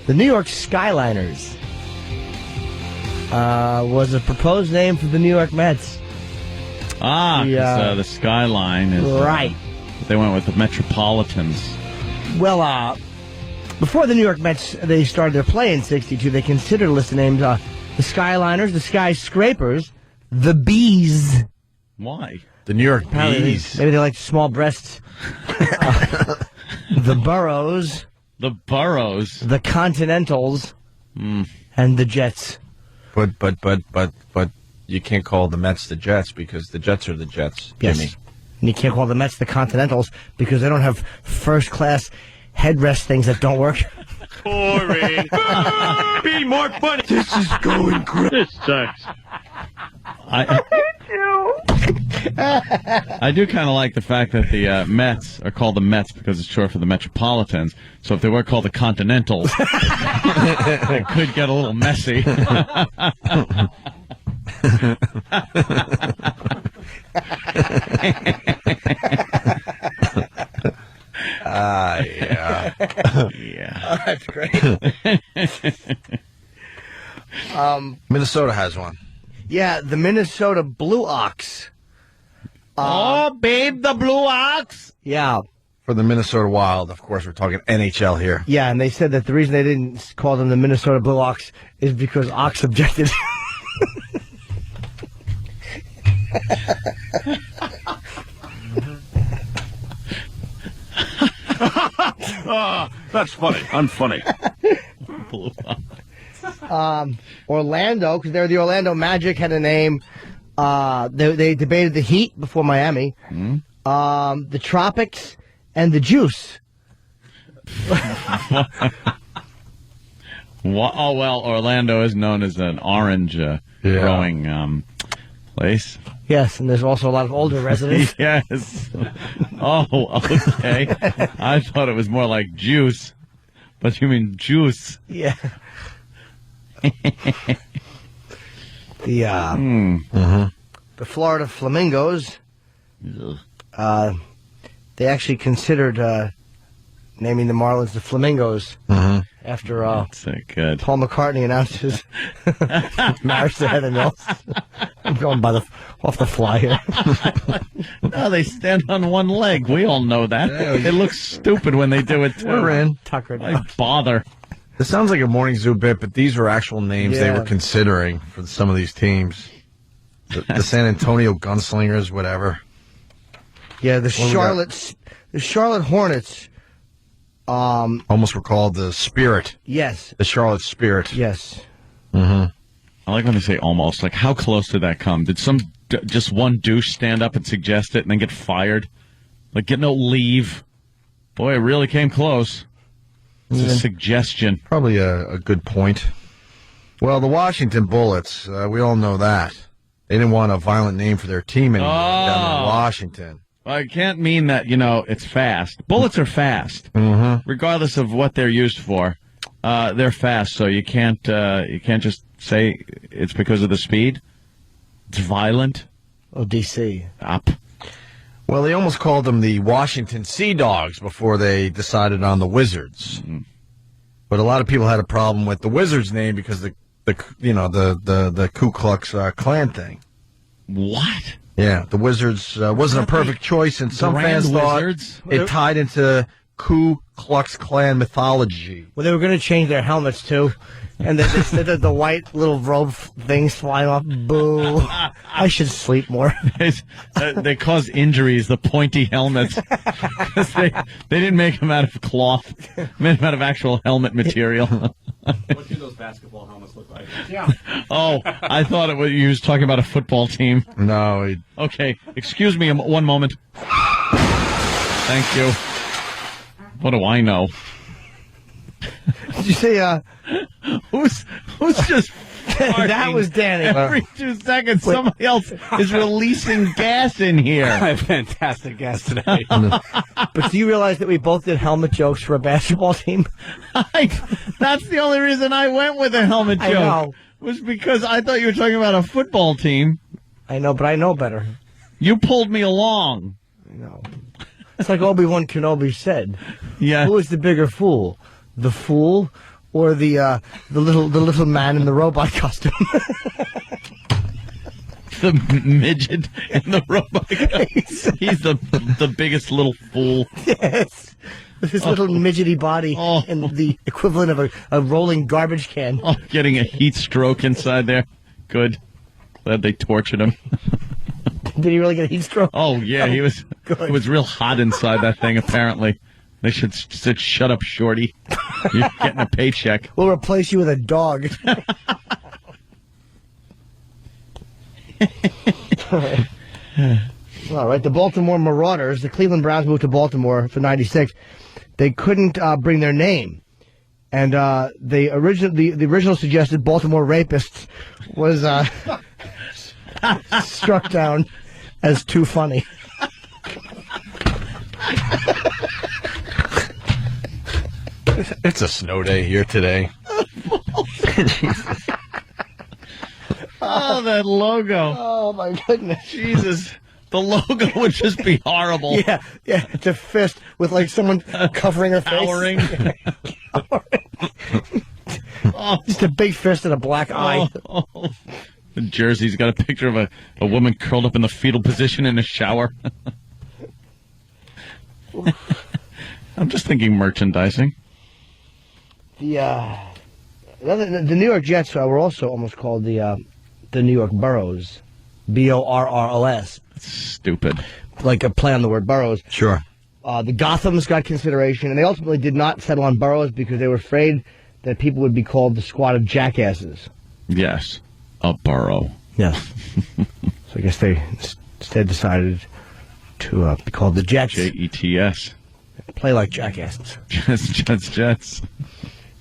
Skyliners was a proposed name for the New York Mets. The Skyline is right. They went with the Metropolitans. Well, before the New York Mets they started their play in '62, they considered a list of names: the Skyliners, the Skyscrapers, the Bees. Why? The New York Bees. Maybe they like small breasts. The Burrows. The Burrows. The Continentals. And the Jets. But you can't call the Mets the Jets because the Jets are the Jets, Yes. Jimmy. And you can't call the Mets the Continentals because they don't have first-class headrest things that don't work. Boring. Be more funny. This is going great. This sucks. I do kind of like the fact that the Mets are called the Mets because it's short for the Metropolitans. So if they were called the Continentals, it could get a little messy. Yeah. Yeah. Oh, that's great. Minnesota has one. Yeah, the Minnesota Blue Ox. Babe, the Blue Ox. Yeah. For the Minnesota Wild, of course, we're talking NHL here. Yeah, and they said that the reason they didn't call them the Minnesota Blue Ox is because Ox objected. That's funny. Unfunny. Blue Ox. Orlando, because they're the Orlando Magic, had a name. They debated the Heat before Miami. The Tropics and the Juice. Oh, well, Orlando is known as an orange growing place. Yes, and there's also a lot of older residents. Yes. Oh, okay. I thought it was more like juice, but you mean juice. Yeah. The Florida Flamingos, they actually considered naming the Marlins the Flamingos after good. Paul McCartney announced his marriage to Heather Mills. I'm going off the fly here. No, they stand on one leg. We all know that. It looks stupid when they do it, too. We're in. Tucker. Why bother? This sounds like a Morning Zoo bit, but these were actual names they were considering for some of these teams. The San Antonio Gunslingers, whatever. Yeah, the Charlotte Hornets. Almost were called the Spirit. Yes. The Charlotte Spirit. Yes. I like when they say almost. Like, how close did that come? Did just one douche stand up and suggest it and then get fired? Like, get no leave? Boy, it really came close. It's a suggestion. Probably a good point. Well, the Washington Bullets, we all know that. They didn't want a violent name for their team anymore down there in Washington. Well, I can't mean that, it's fast. Bullets are fast. Regardless of what they're used for. They're fast, so you can't just say it's because of the speed. It's violent. Oh, D.C. Up. Well, they almost called them the Washington Sea Dogs before they decided on the Wizards. But a lot of people had a problem with the Wizards name because the Ku Klux Klan thing. What? Yeah, the Wizards wasn't a perfect choice, and some fans thought it tied into Ku Klux Klan mythology. Well, they were going to change their helmets, too. And the white little robe things flying off. Boo. I should sleep more. They cause injuries, the pointy helmets. they didn't make them out of cloth. Made them out of actual helmet material. What do those basketball helmets look like? Yeah. Oh, I thought you was talking about a football team. No. Okay, excuse me one moment. Thank you. What do I know? Did you say, Who's just that was Danny. Every 2 seconds, somebody else is releasing gas in here. I have fantastic gas today. But do you realize that we both did helmet jokes for a basketball team? That's the only reason I went with a helmet joke. I know. Was because I thought you were talking about a football team. I know, but I know better. You pulled me along. I know. It's like Obi-Wan Kenobi said. Yeah. Who is the bigger fool? The fool or the little man in the robot costume? The midget in the robot costume. He's the biggest little fool. Yes. With his little midgety body and the equivalent of a rolling garbage can. Oh, getting a heat stroke inside there. Good. Glad they tortured him. Did he really get a heat stroke? Oh, yeah. He was. It was real hot inside that thing, apparently. They should sit, shut up, Shorty. You're getting a paycheck. We'll replace you with a dog. All right. The Baltimore Marauders, the Cleveland Browns moved to Baltimore for 96. They couldn't bring their name. And the original suggested Baltimore Rapists was struck down. as too funny. It's a snow day here today. Jesus. Oh, that logo. Oh, my goodness. Jesus. The logo would just be horrible. Yeah, it's a fist with like someone covering her face. Cowering. Just a big fist and a black eye. The jersey's got a picture of a woman curled up in the fetal position in a shower. I'm just thinking merchandising. The New York Jets were also almost called the New York Boroughs. Borros. Stupid. Like a play on the word boroughs. Sure. The Gothams got consideration, and they ultimately did not settle on boroughs because they were afraid that people would be called the squad of jackasses. Yes. A borough. Yes. So I guess they instead decided to be called the Jets. Jets. Play like jackasses. Jets.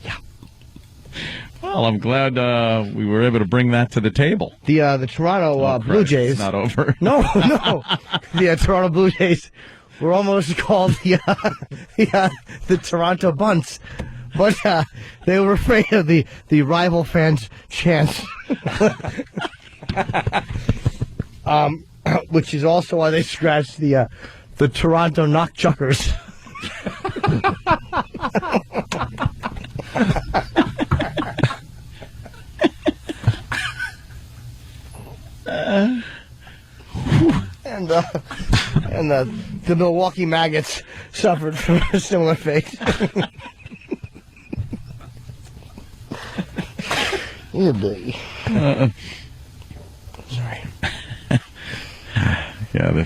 Yeah. Well, I'm glad we were able to bring that to the table. The Toronto Blue Jays. It's not over. No. The Toronto Blue Jays were almost called the Toronto Bunts, but they were afraid of the rival fans' chants. Which is also why they scratched the Toronto Knockchuckers. And the Milwaukee Maggots suffered from a similar fate. Yeah, buddy. Sorry. Yeah,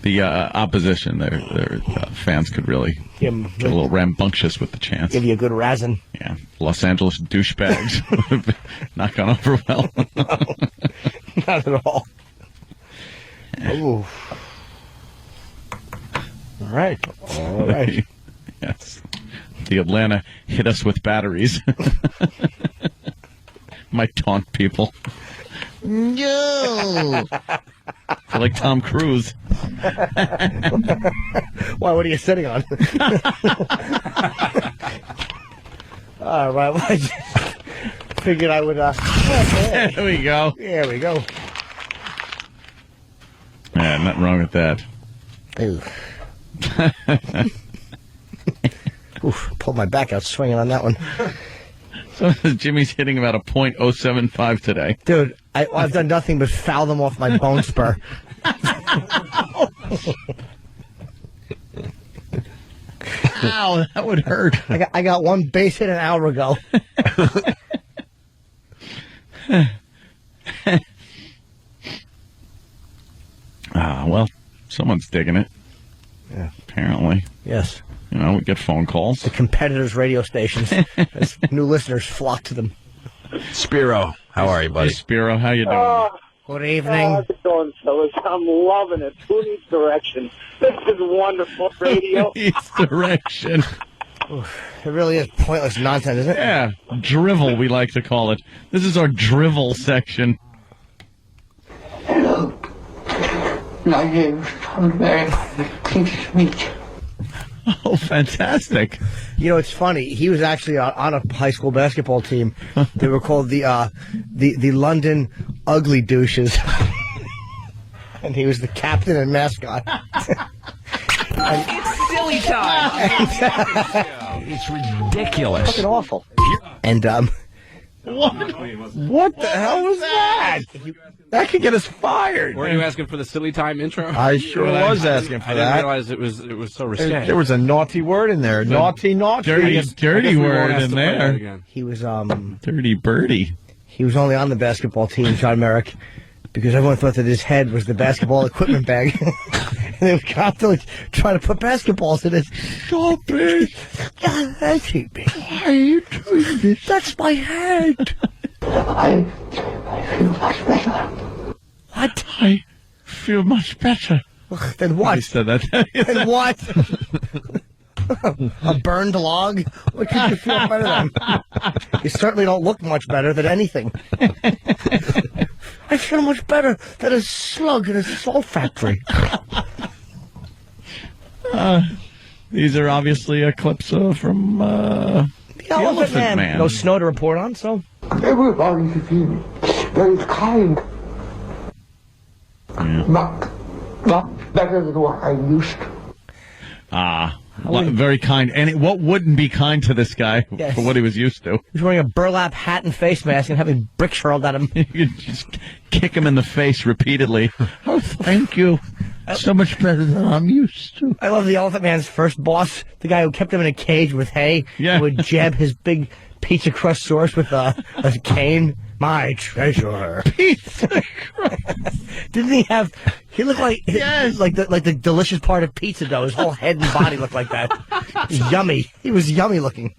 the opposition, their fans could really get a little rambunctious with the chants. Give you a good razzing. Yeah, Los Angeles douchebags would have not gone over well. No, not at all. Ooh. All right. Yes. The Atlanta hit us with batteries. Might taunt people. No. I like Tom Cruise. Why, what are you sitting on? All right, well, I just figured I would... There we go. There we go. Yeah, nothing wrong with that. Oof, pulled my back out swinging on that one. So Jimmy's hitting about a .075 today. Dude, I've done nothing but foul them off my bone spur. Ow, that would hurt. I got one base hit an hour ago. Well, someone's digging it. Yeah. Apparently. Yes. You know, we get phone calls. The competitors' radio stations. As new listeners flock to them. Spiro, how are you, buddy? Hey, Spiro, how you doing? Good evening. How's it going, fellas? I'm loving it. Who needs direction? This is wonderful radio. Who needs direction? It really is pointless nonsense, isn't it? Yeah, drivel, we like to call it. This is our drivel section. Hello. My name is Tom Barry. Pleased to meet you. Oh, fantastic. You know, it's funny. He was actually on a high school basketball team. They were called the London Ugly Douches. And he was the captain and mascot. It's silly time. It's ridiculous. Fucking awful. And, What the hell was that? That could get us fired. Were you asking for the silly time intro? I sure was asking for I that. didn't realize it was so risque. There was a naughty word in there. Naughty. Dirty word in there. he was, Dirty birdie. he was only on the basketball team, John Merrick, because everyone thought that his head was the basketball equipment bag. And they were constantly trying to put basketballs in it. Stop it. That's it, baby. Why are you doing this? That's my head. I feel much better. What? I feel much better. Then what? I said that. Then what? A burned log? What could you feel better than? You certainly don't look much better than anything. I feel much better than a slug in a salt factory. These are obviously clips from the Elephant Man. No snow to report on, so. Everybody is very kind. Not better than what I used to. Very kind. And what wouldn't be kind to this guy for what he was used to? He's wearing a burlap hat and face mask and having bricks hurled at him. You could just kick him in the face repeatedly. Oh, thank you. So much better than I'm used to. I love the Elephant Man's first boss, the guy who kept him in a cage with hay. Yeah. Who would jab his big pizza crust source with a cane. My treasure. Pizza crust. Didn't he have... He looked like... Yes. Like the delicious part of pizza dough. His whole head and body looked like that. Yummy. He was yummy looking.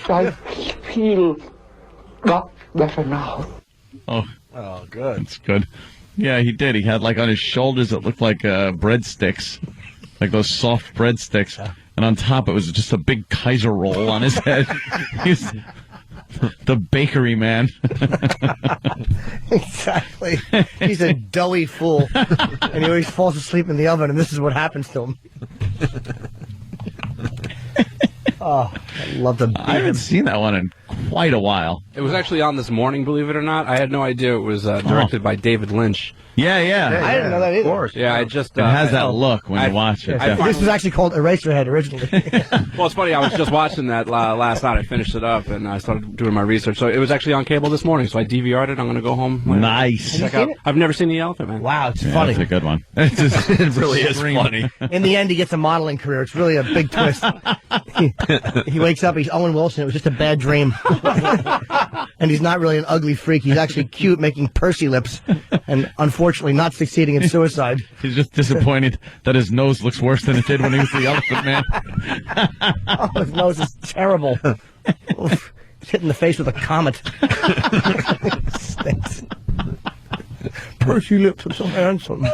I feel got better now. Oh, good. That's good. Yeah, he did. He had on his shoulders it looked like breadsticks, like those soft breadsticks, and on top it was just a big Kaiser roll on his head. He's the bakery man. Exactly. He's a doughy fool, and he always falls asleep in the oven, and this is what happens to him. Oh, I'd love to beat I haven't him. seen that one in quite a while. It was actually on this morning, believe it or not. I had no idea it was directed by David Lynch. Yeah. I didn't know that either. Of course. Yeah, I just... It has that look when you watch it. This was actually called Eraserhead originally. Well, it's funny. I was just watching that last night. I finished it up, and I started doing my research. So it was actually on cable this morning, so I DVR'd it. I'm going to go home. Nice. Check out. I've never seen The Elephant Man. Wow, it's funny. That's a good one. It really is funny. In the end, he gets a modeling career. It's really a big twist. He wakes up, he's Owen Wilson. It was just a bad dream. And he's not really an ugly freak. He's actually cute, making pursy lips, and unfortunately not succeeding in suicide. He's just disappointed that his nose looks worse than it did when he was the Elephant Man. Oh, his nose is terrible. Oof. He's hit in the face with a comet. Stinks. Pursy lips are so handsome.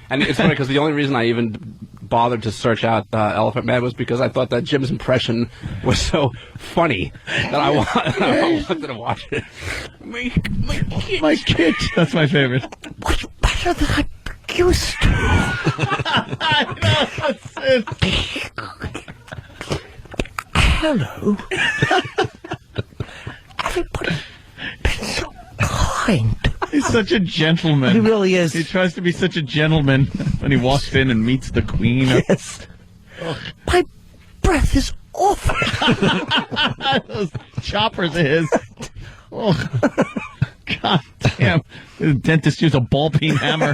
And it's funny because the only reason I even bothered to search out Elephant Man was because I thought that Jim's impression was so funny that I wanted to watch it. My kid. That's my favorite. Much better than I used to. I know, that's it. Hello. Everybody been so kind. He's such a gentleman. He really is. He tries to be such a gentleman when he walks in and meets the queen. Yes. My breath is awful. Those choppers of his. Oh, God damn. The dentist used a ball peen hammer.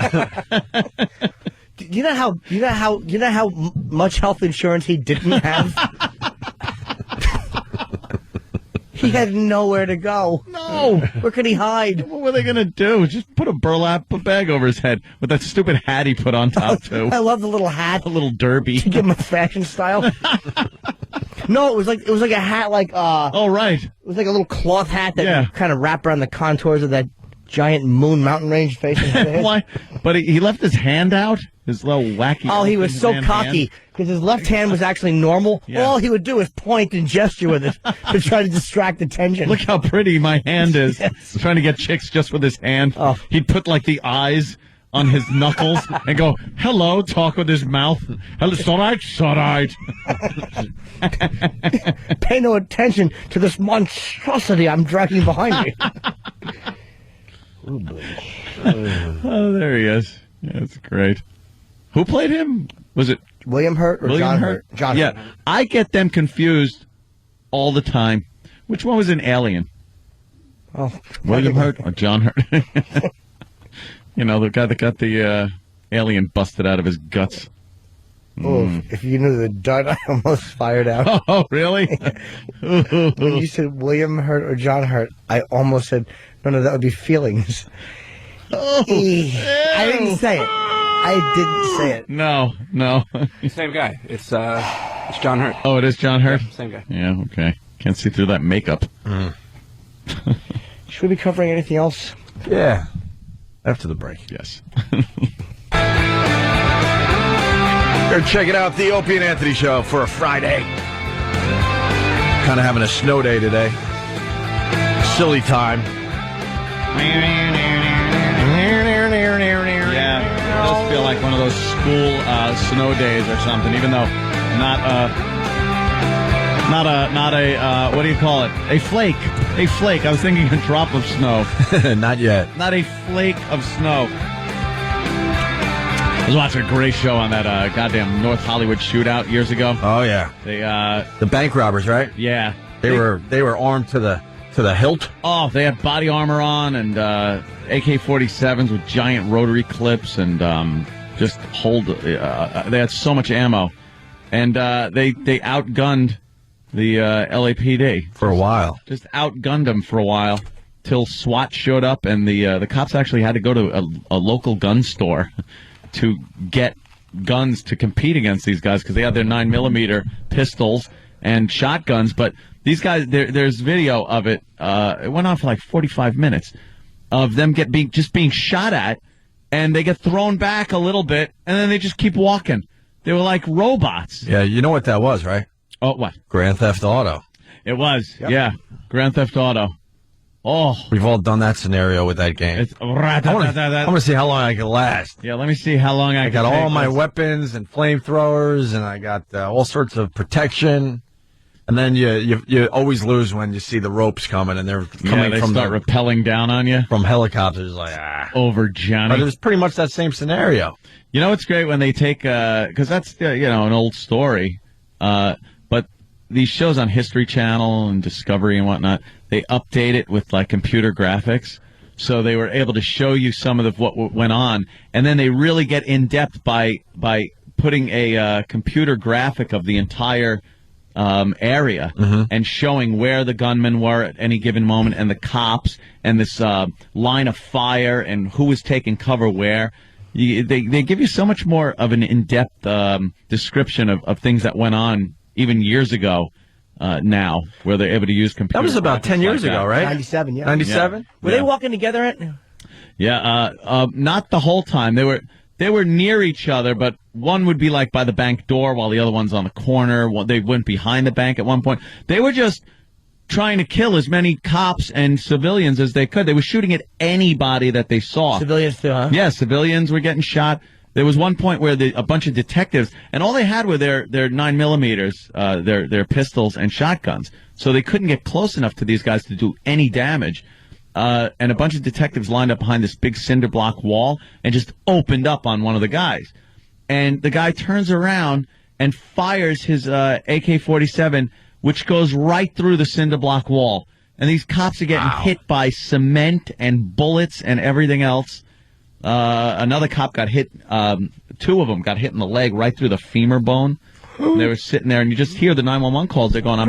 You know how much health insurance he didn't have? He had nowhere to go. No. Where could he hide? What were they going to do? Just put a burlap bag over his head with that stupid hat he put on top, too. I love the little hat. A little derby. To give him a fashion style. No, it was like a hat like oh, right. It was like a little cloth hat that kind of wrapped around the contours of that giant moon mountain range facing his head. Why? But he left his hand out? His little wacky... Oh, he was so cocky because his left hand was actually normal. Yeah. All he would do is point and gesture with it to try to distract attention. Look how pretty my hand is. Yes. Trying to get chicks just with his hand. Oh. He'd put the eyes on his knuckles and go, hello, talk with his mouth. Hello, sorry. Pay no attention to this monstrosity I'm dragging behind me. Oh, boy. Oh, there he is. Yeah, that's great. Who played him? Was it William Hurt or John Hurt? John Hurt. Yeah, I get them confused all the time. Which one was an Alien? Oh, William Hurt or John Hurt? You know, the guy that got the alien busted out of his guts. Oh, if you knew the dud, I almost fired out. Oh, really? When you said William Hurt or John Hurt, I almost said, no, that would be feelings. Oh, I didn't say it. I didn't say it. No. Same guy. It's John Hurt. Oh, it is John Hurt? Yeah, same guy. Yeah, okay. Can't see through that makeup. Should we be covering anything else? Yeah. After the break. Yes. Here, checking out the Opie and Anthony show for a Friday. Kind of having a snow day today. silly time. Yeah, it does feel like one of those school snow days or something, even though not a what do you call it? A flake. A flake. I was thinking a drop of snow. Not yet. Not a flake of snow. I was watching a great show on that goddamn North Hollywood shootout years ago. Oh yeah. They the bank robbers, right? Yeah. They were armed to the hilt. Oh, they had body armor on and AK-47s with giant rotary clips and just hold. They had so much ammo, and they outgunned the LAPD for a while. Just outgunned them for a while till SWAT showed up, and the cops actually had to go to a local gun store to get guns to compete against these guys because they had their 9mm pistols and shotguns. But these guys, there's video of it. It went on for like 45 minutes of them being shot at, and they get thrown back a little bit, and then they just keep walking. They were like robots. Yeah, you know what that was, right? Oh, what? Grand Theft Auto. It was, yeah. Grand Theft Auto. Oh. We've all done that scenario with that game. I want to see how long I can last. Yeah, let me see how long I can got all my weapons and flamethrowers, and I got all sorts of protection. And then you always lose when you see the ropes coming, and they're coming they from start rappelling down on you. From helicopters, like, over Johnny. But it was pretty much that same scenario. You know, it's great when they take, because that's, an old story. But these shows on History Channel and Discovery and whatnot, they update it with like computer graphics. So they were able to show you some of what went on, and then they really get in depth by putting a computer graphic of the entire area and showing where the gunmen were at any given moment, and the cops, and this line of fire, and who was taking cover where. They give you so much more of an in-depth description of things that went on even years ago. Now, where they're able to use computers. That was about 10 years ago, right? 97, yeah. 97? Were they walking together at? Yeah, not the whole time. They were near each other, but one would be like by the bank door while the other one's on the corner. They went behind the bank at one point. They were just trying to kill as many cops and civilians as they could. They were shooting at anybody that they saw. Civilians too, huh? Yeah, civilians were getting shot. There was one point where a bunch of detectives, and all they had were their 9mm, their pistols and shotguns. So they couldn't get close enough to these guys to do any damage. And a bunch of detectives lined up behind this big cinder block wall and just opened up on one of the guys. And the guy turns around and fires his AK-47, which goes right through the cinder block wall. And these cops are getting hit by cement and bullets and everything else. Another cop got hit, two of them got hit in the leg right through the femur bone. And they were sitting there, and you just hear the 911 calls. They're going,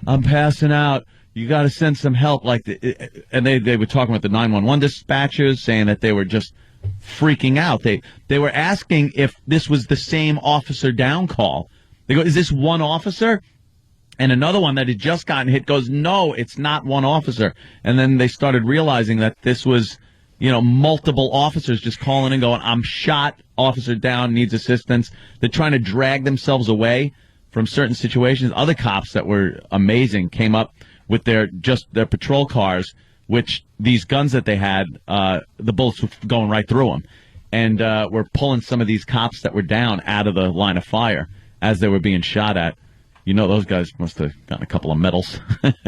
I'm passing out. You got to send some help. And they were talking with the 911 dispatchers, saying that they were just freaking out. They were asking if this was the same officer down call. They go, is this one officer? And another one that had just gotten hit goes, no, it's not one officer. And then they started realizing that this was, multiple officers just calling and going, I'm shot, officer down, needs assistance. They're trying to drag themselves away from certain situations. Other cops that were amazing came up with their patrol cars, which these guns that they had, the bullets were going right through them. And were pulling some of these cops that were down out of the line of fire as they were being shot at. Those guys must have gotten a couple of medals.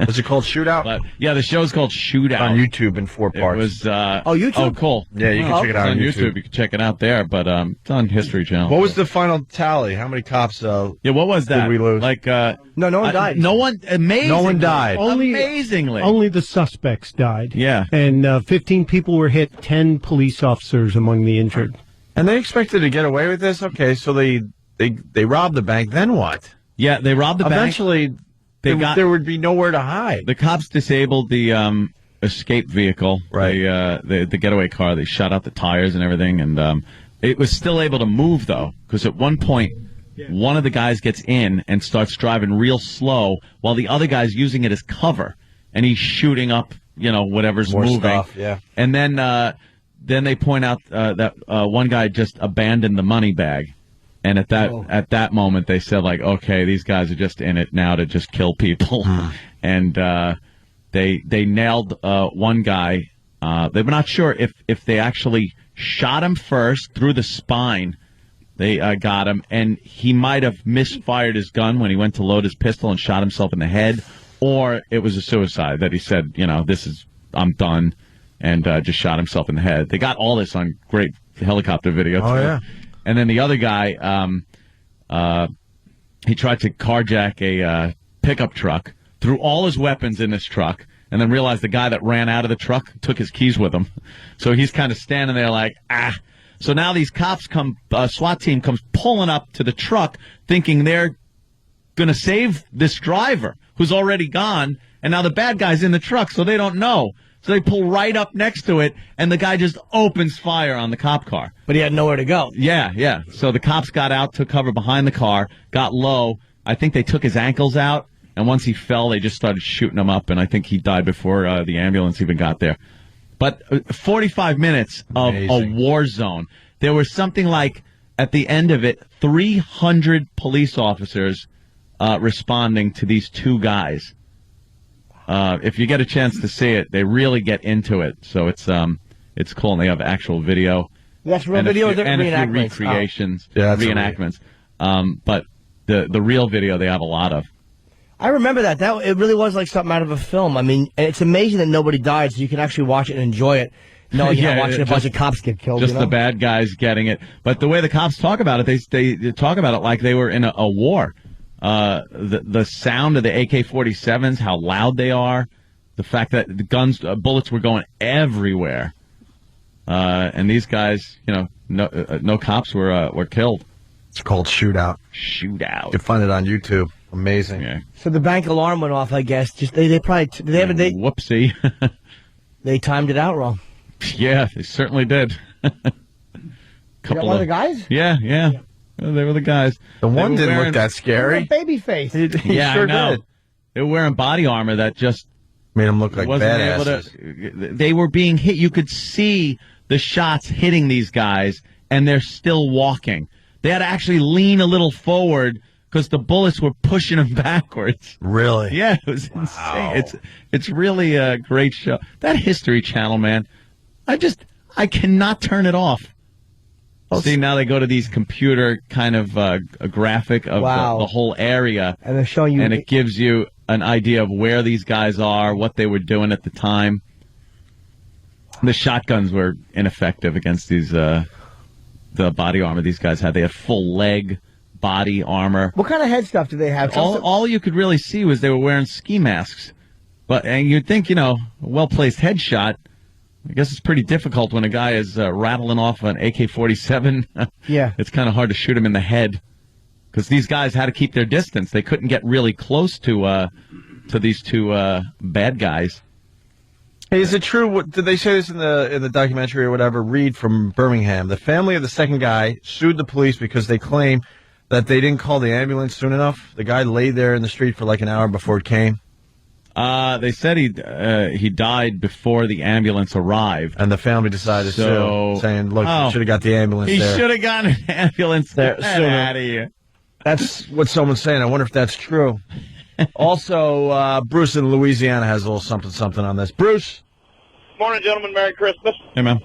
Was it called Shootout? But, yeah, the show's called Shootout. On YouTube in 4 parts. It was, YouTube? Oh, cool. Yeah, you can check it out on YouTube. You can check it out there, but it's on History Channel. What was the final tally? How many cops what was that? Did we lose? No one died. No one, amazingly. No one died. Amazingly. Only the suspects died. Yeah. And 15 people were hit, 10 police officers among the injured. And they expected to get away with this? Okay, so they robbed the bank, then what? Yeah, they robbed the bank. Eventually, there would be nowhere to hide. The cops disabled the escape vehicle, right? The getaway car. They shot out the tires and everything, and it was still able to move though, because at one point, one of the guys gets in and starts driving real slow, while the other guy's using it as cover, and he's shooting up, whatever's more moving. Stuff, yeah. And then they point out that one guy just abandoned the money bag. And at that moment, they said, okay, these guys are just in it now to just kill people. And They nailed one guy. They were not sure if they actually shot him first through the spine. They got him, and he might have misfired his gun when he went to load his pistol and shot himself in the head, or it was a suicide that he said, I'm done, and just shot himself in the head. They got all this on great helicopter video. Oh, yeah. And then the other guy, he tried to carjack a pickup truck, threw all his weapons in this truck, and then realized the guy that ran out of the truck took his keys with him. So he's kind of standing there like, ah. So now these cops SWAT team comes pulling up to the truck thinking they're going to save this driver who's already gone, and now the bad guy's in the truck, so they don't know. So they pull right up next to it, and the guy just opens fire on the cop car. But he had nowhere to go. Yeah. So the cops got out, took cover behind the car, got low. I think they took his ankles out, and once he fell, they just started shooting him up, and I think he died before the ambulance even got there. But 45 minutes of a war zone. There was something like, at the end of it, 300 police officers responding to these two guys. If you get a chance to see it, they really get into it. So it's cool, and they have actual video. That's real video, or and reenactments? a few recreations, reenactments. But the real video they have a lot of. I remember that. It really was like something out of a film. I mean, and it's amazing that nobody died, so you can actually watch it and enjoy it. No, you're not watching a bunch of cops get killed. Just the bad guys getting it. But the way the cops talk about it, they talk about it like they were in a war. The sound of the AK-47s, how loud they are, the fact that the bullets were going everywhere, and these guys, no cops were killed. It's called Shootout. You can find it on YouTube. Amazing. Yeah. So the bank alarm went off, I guess. Just they probably whoopsie. They timed it out wrong. Yeah, they certainly did. Couple one of the guys? Yeah. They were the guys. The one didn't look that scary. Baby face. Yeah, sure I know. did. They were wearing body armor that just made them look like badasses. They were being hit. You could see the shots hitting these guys, and they're still walking. They had to actually lean a little forward because the bullets were pushing them backwards. Really? Yeah, it was insane. It's really a great show. That History Channel, man, I cannot turn it off. See, now they go to these computer kind of a graphic of the whole area. And they're showing you. And it gives you an idea of where these guys are, what they were doing at the time. The shotguns were ineffective against these the body armor these guys had. They had full leg body armor. What kind of head stuff do they have? All you could really see was they were wearing ski masks. And you'd think, a well-placed headshot. I guess it's pretty difficult when a guy is rattling off an AK-47. Yeah. It's kind of hard to shoot him in the head because these guys had to keep their distance. They couldn't get really close to these two bad guys. Hey, is it true? Did they say this in the documentary or whatever? Reed from Birmingham. The family of the second guy sued the police because they claim that they didn't call the ambulance soon enough. The guy laid there in the street for like an hour before it came. They said he died before the ambulance arrived, and the family decided to sue, saying, "Look, you should have got the ambulance he there. He should have gotten an ambulance there. Get out of here." That's what someone's saying. I wonder if that's true. Also, Bruce in Louisiana has a little something on this. Bruce. Morning, gentlemen. Merry Christmas. Hey, man.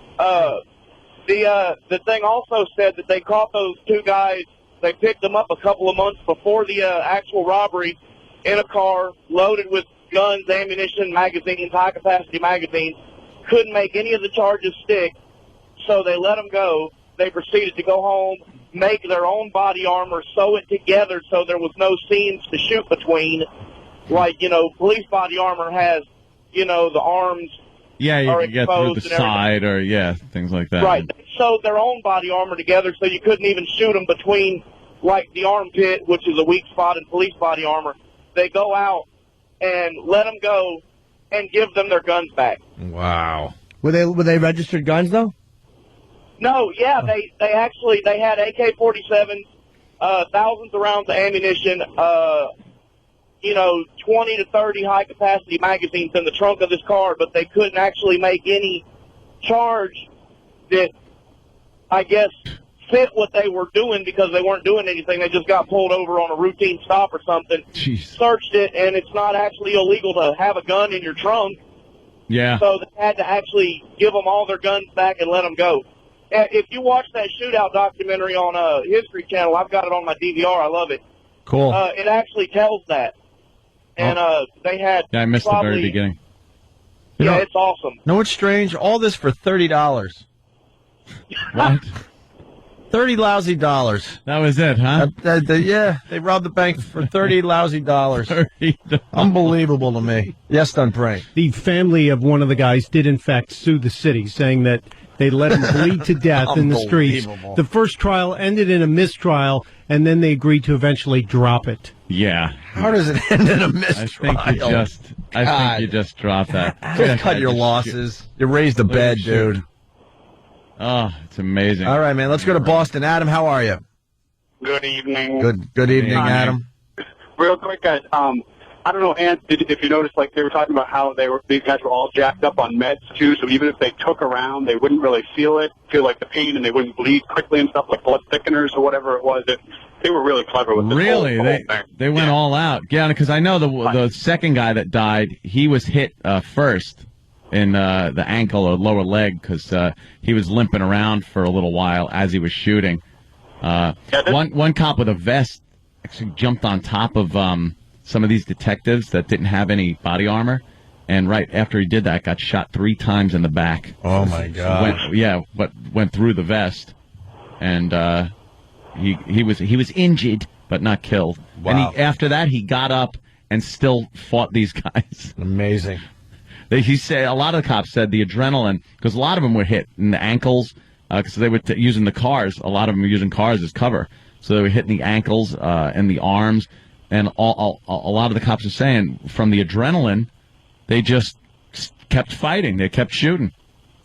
The thing also said that they caught those two guys. They picked them up a couple of months before the actual robbery in a car loaded with guns, ammunition, magazines, high-capacity magazines. Couldn't make any of the charges stick, so they let them go. They proceeded to go home, make their own body armor, sew it together so there was no seams to shoot between. Like, police body armor has, the arms. Yeah, you can get through the side or, things like that. Right. They sewed their own body armor together so you couldn't even shoot them between, like, the armpit, which is a weak spot in police body armor. They go out and let them go and give them their guns back. Wow. Were they registered guns, though? No, yeah, they had AK-47s, thousands of rounds of ammunition, 20 to 30 high-capacity magazines in the trunk of this car, but they couldn't actually make any charge that, I guess, fit what they were doing because they weren't doing anything. They just got pulled over on a routine stop or something. Jeez. Searched it, and it's not actually illegal to have a gun in your trunk. Yeah. So they had to actually give them all their guns back and let them go. If you watch that shootout documentary on History Channel, I've got it on my DVR. I love it. Cool. It actually tells that. And they had Yeah, I missed the very beginning. Yeah, it's awesome. Know what's strange? All this for $30. What? $30 lousy dollars. That was it, huh? Yeah, they robbed the bank for $30 lousy dollars. Unbelievable to me. Yes, done praying. The family of one of the guys did, in fact, sue the city, saying that they let him bleed to death in the streets. Unbelievable. The first trial ended in a mistrial, and then they agreed to eventually drop it. Yeah. How does it end in a mistrial? I think you just dropped that. Just cut your losses. You raised the bed, dude. Oh, it's amazing. All right, man. Let's go to Boston. Adam, how are you? Good evening. Good evening, Adam. Real quick, guys. I don't know, Ant, if you noticed, like they were talking about how these guys were all jacked up on meds too. So even if they took around, they wouldn't really feel like the pain, and they wouldn't bleed quickly and stuff, like blood thickeners or whatever it was. They were really clever with this whole thing. They went all out. Yeah, because I know the second guy that died, he was hit first in the ankle or lower leg because he was limping around for a little while as he was shooting. One cop with a vest actually jumped on top of some of these detectives that didn't have any body armor, and right after he did that, got shot 3 times in the back. Oh my God! Went through the vest, and he was injured but not killed. Wow. And after that, he got up and still fought these guys. Amazing. He said a lot of the cops said the adrenaline, because a lot of them were hit in the ankles because they were using the cars. A lot of them were using cars as cover, so they were hitting the ankles and the arms. And a lot of the cops are saying from the adrenaline, they just kept fighting. They kept shooting.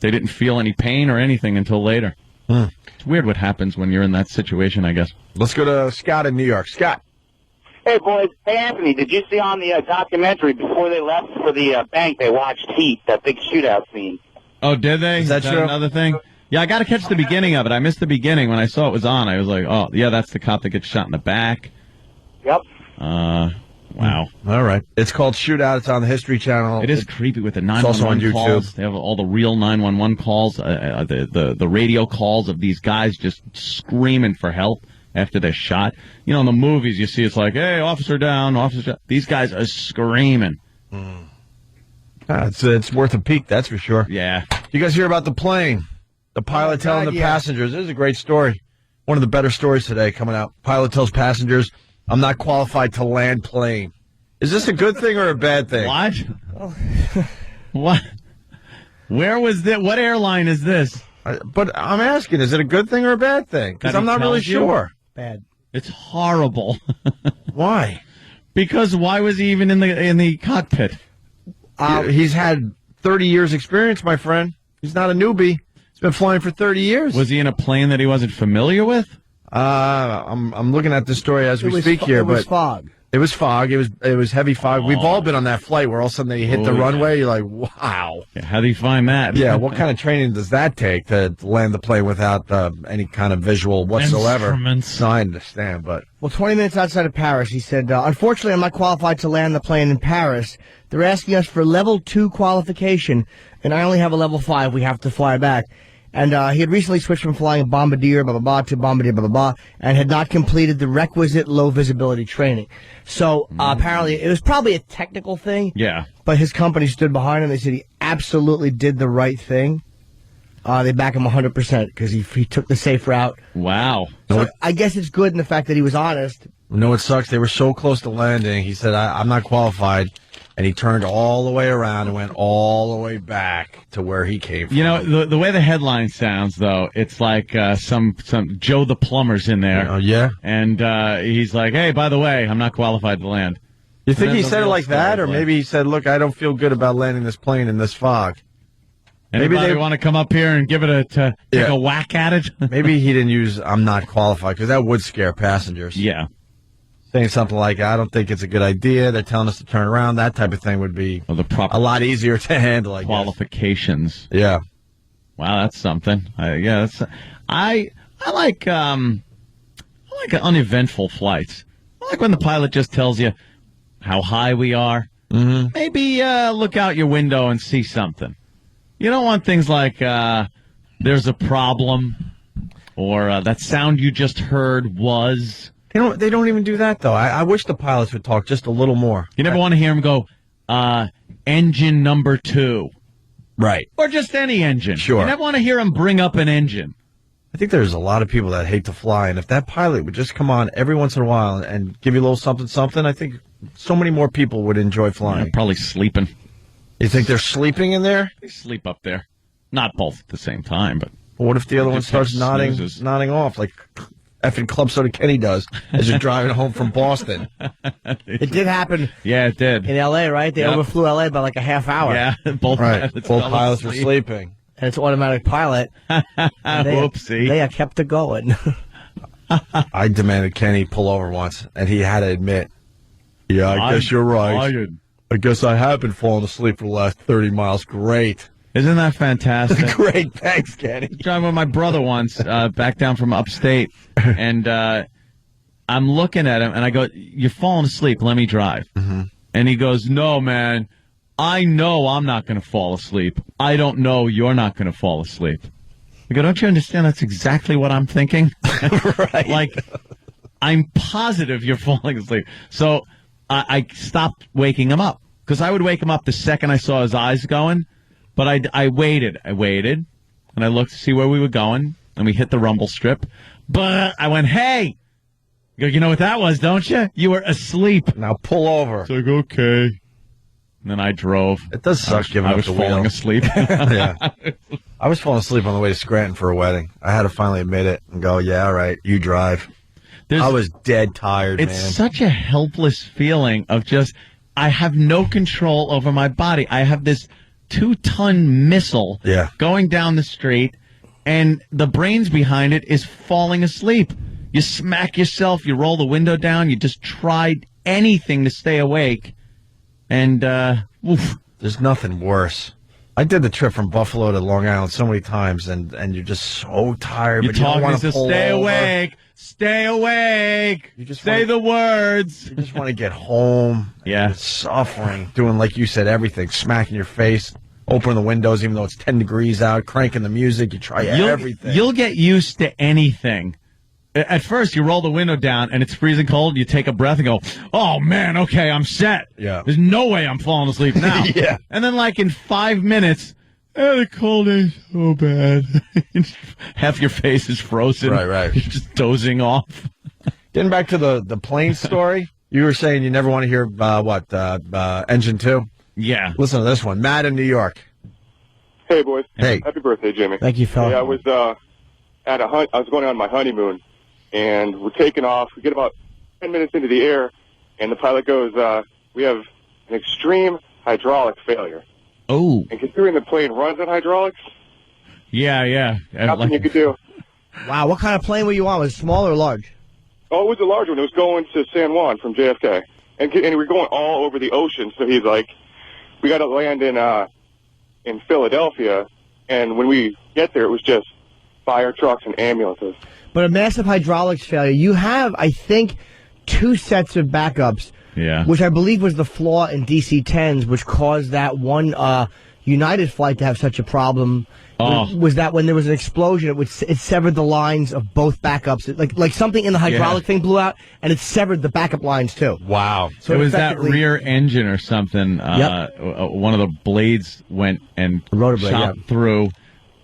They didn't feel any pain or anything until later. It's weird what happens when you're in that situation, I guess. Let's go to Scott in New York. Scott. Hey, boys. Hey, Anthony, did you see on the documentary before they left for the bank, they watched Heat, that big shootout scene? Oh, did they? Is that true? Another thing? Yeah, I got to catch the beginning of it. I missed the beginning. When I saw it was on, I was like, oh, yeah, that's the cop that gets shot in the back. Yep. Wow. All right. It's called Shootout. It's on the History Channel. It is creepy with the It's also on 911 calls. YouTube. They have all the real 911 calls, the radio calls of these guys just screaming for help after they're shot. You know, in the movies, you see it's like, hey, officer down, officer down. These guys are screaming. It's worth a peek, that's for sure. Yeah. You guys hear about the plane? The pilot telling the passengers. This is a great story. One of the better stories today coming out. Pilot tells passengers, I'm not qualified to land plane. Is this a good thing or a bad thing? What? What? Where was that? What airline is this? But I'm asking, is it a good thing or a bad thing? Because I'm not really sure. Bad. It's horrible. Why? Because why was he even in the cockpit? He's had 30 years experience, my friend. He's not a newbie. He's been flying for 30 years. Was he in a plane that he wasn't familiar with? I'm looking at this story as we speak here. It was fog. It was fog. It was heavy fog. We've all been on that flight where all of a sudden they hit the runway. You're like, wow. Yeah, how do you find that? Yeah, what kind of training does that take to land the plane without any kind of visual whatsoever? Instruments. No, I understand, but... Well, 20 minutes outside of Paris, he said, unfortunately, I'm not qualified to land the plane in Paris. They're asking us for level 2 qualification, and I only have a level 5. We have to fly back. And he had recently switched from flying a Bombardier, blah, blah, blah, to Bombardier, blah, blah, blah, and had not completed the requisite low-visibility training. So apparently, it was probably a technical thing. Yeah. But his company stood behind him. They said he absolutely did the right thing. They back him 100% because he took the safe route. Wow. So I guess it's good in the fact that he was honest. You know what sucks? They were so close to landing. He said, I'm not qualified. And he turned all the way around and went all the way back to where he came from. You know, the way the headline sounds, though, it's like some Joe the Plumber's in there. Oh, yeah? And he's like, hey, by the way, I'm not qualified to land. You think he said it like that? Or maybe he said, look, I don't feel good about landing this plane in this fog. Maybe they want to come up here and give it take a whack at it. Maybe he didn't use I'm not qualified, because that would scare passengers. Yeah. Saying something like, I don't think it's a good idea. They're telling us to turn around. That type of thing would be a lot easier to handle, I guess. Qualifications. Yeah. Wow, that's something. I I like uneventful flights. I like when the pilot just tells you how high we are. Mm-hmm. Maybe look out your window and see something. You don't want things like there's a problem or that sound you just heard was. They don't even do that, though. I wish the pilots would talk just a little more. You never want to hear them go, engine number 2. Right. Or just any engine. Sure. You never want to hear them bring up an engine. I think there's a lot of people that hate to fly, and if that pilot would just come on every once in a while and give you a little something, I think so many more people would enjoy flying. Yeah, probably sleeping. You think they're sleeping in there? They sleep up there. Not both at the same time, but... Well, what if the other one starts nodding off like effing Club Soda Kenny does as you're driving home from Boston? It did happen. Yeah, it did. In L.A., right? They overflew L.A. by like a half hour. Yeah, both pilots were sleeping. And it's automatic pilot. Whoopsie. They kept it going. I demanded Kenny pull over once, and he had to admit, yeah, I guess you're right. I guess I have been falling asleep for the last 30 miles. Great. Isn't that fantastic? Great. Thanks, Kenny. Driving with my brother once, back down from upstate, and I'm looking at him, and I go, you're falling asleep. Let me drive. Mm-hmm. And he goes, no, man. I know I'm not going to fall asleep. I don't know you're not going to fall asleep. I go, don't you understand that's exactly what I'm thinking? Right. Like, I'm positive you're falling asleep. So I stopped waking him up because I would wake him up the second I saw his eyes going. But I waited, and I looked to see where we were going, and we hit the rumble strip. But I went, hey! You know what that was, don't you? You were asleep. Now pull over. It's like, okay. And then I drove. It does suck giving up the wheel. I was falling asleep. Yeah. I was falling asleep on the way to Scranton for a wedding. I had to finally admit it and go, yeah, all right, you drive. I was dead tired, man. It's such a helpless feeling of just, I have no control over my body. I have this 2-ton missile going down the street, and the brains behind it is falling asleep. You smack yourself, you roll the window down, you just tried anything to stay awake. And, there's nothing worse. I did the trip from Buffalo to Long Island so many times, and you're just so tired. You're talking to stay awake. Stay awake. You just say the words. You just want to get home. Yeah. You're suffering. Doing, like you said, everything. Smacking your face. Opening the windows even though it's 10 degrees out. Cranking the music. You try everything. You'll get used to anything. At first, you roll the window down, and it's freezing cold. You take a breath and go, oh, man, okay, I'm set. Yeah. There's no way I'm falling asleep now. Yeah. And then, like, in 5 minutes, the cold ain't so bad. Half your face is frozen. Right. You're just dozing off. Getting back to the plane story, you were saying you never want to hear, Engine 2? Yeah. Listen to this one. Matt in New York. Hey, boys. Hey. Happy birthday, Jimmy. Thank you, Phil. Hey, I was I was going on my honeymoon, and we're taking off. We get about 10 minutes into the air, and the pilot goes, we have an extreme hydraulic failure. Oh. And considering the plane runs on hydraulics, yeah. nothing you could do. Wow, what kind of plane were you on? Was it small or large? Oh, it was a large one. It was going to San Juan from JFK. And we're going all over the ocean, so he's like, we got to land in Philadelphia, and when we get there, it was just fire trucks and ambulances. But a massive hydraulics failure. You have, I think, 2 sets of backups. Yeah. Which I believe was the flaw in DC-10s, which caused that one United flight to have such a problem. Oh. Was that when there was an explosion, it severed the lines of both backups. Like something in the hydraulic thing blew out, and it severed the backup lines, too. Wow. So it was that rear engine or something. One of the blades went and shot through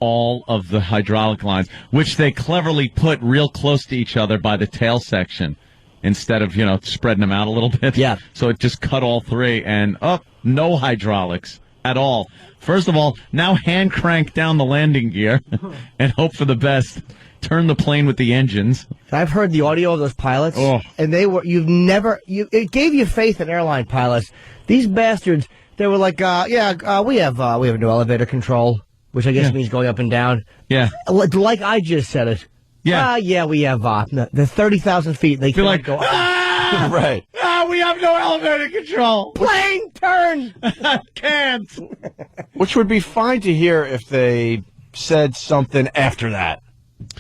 all of the hydraulic lines, which they cleverly put real close to each other by the tail section instead of, spreading them out a little bit. Yeah. So it just cut all 3, and no hydraulics at all. First of all, now hand crank down the landing gear and hope for the best. Turn the plane with the engines. I've heard the audio of those pilots, and it gave you faith in airline pilots. These bastards, they were like, we have no elevator control, which I guess means going up and down. Yeah. Like I just said it. Yeah. We have, the 30,000 feet, they can't go up. Right. We have no elevator control. Plane turn. Can't. Which would be fine to hear if they said something after that.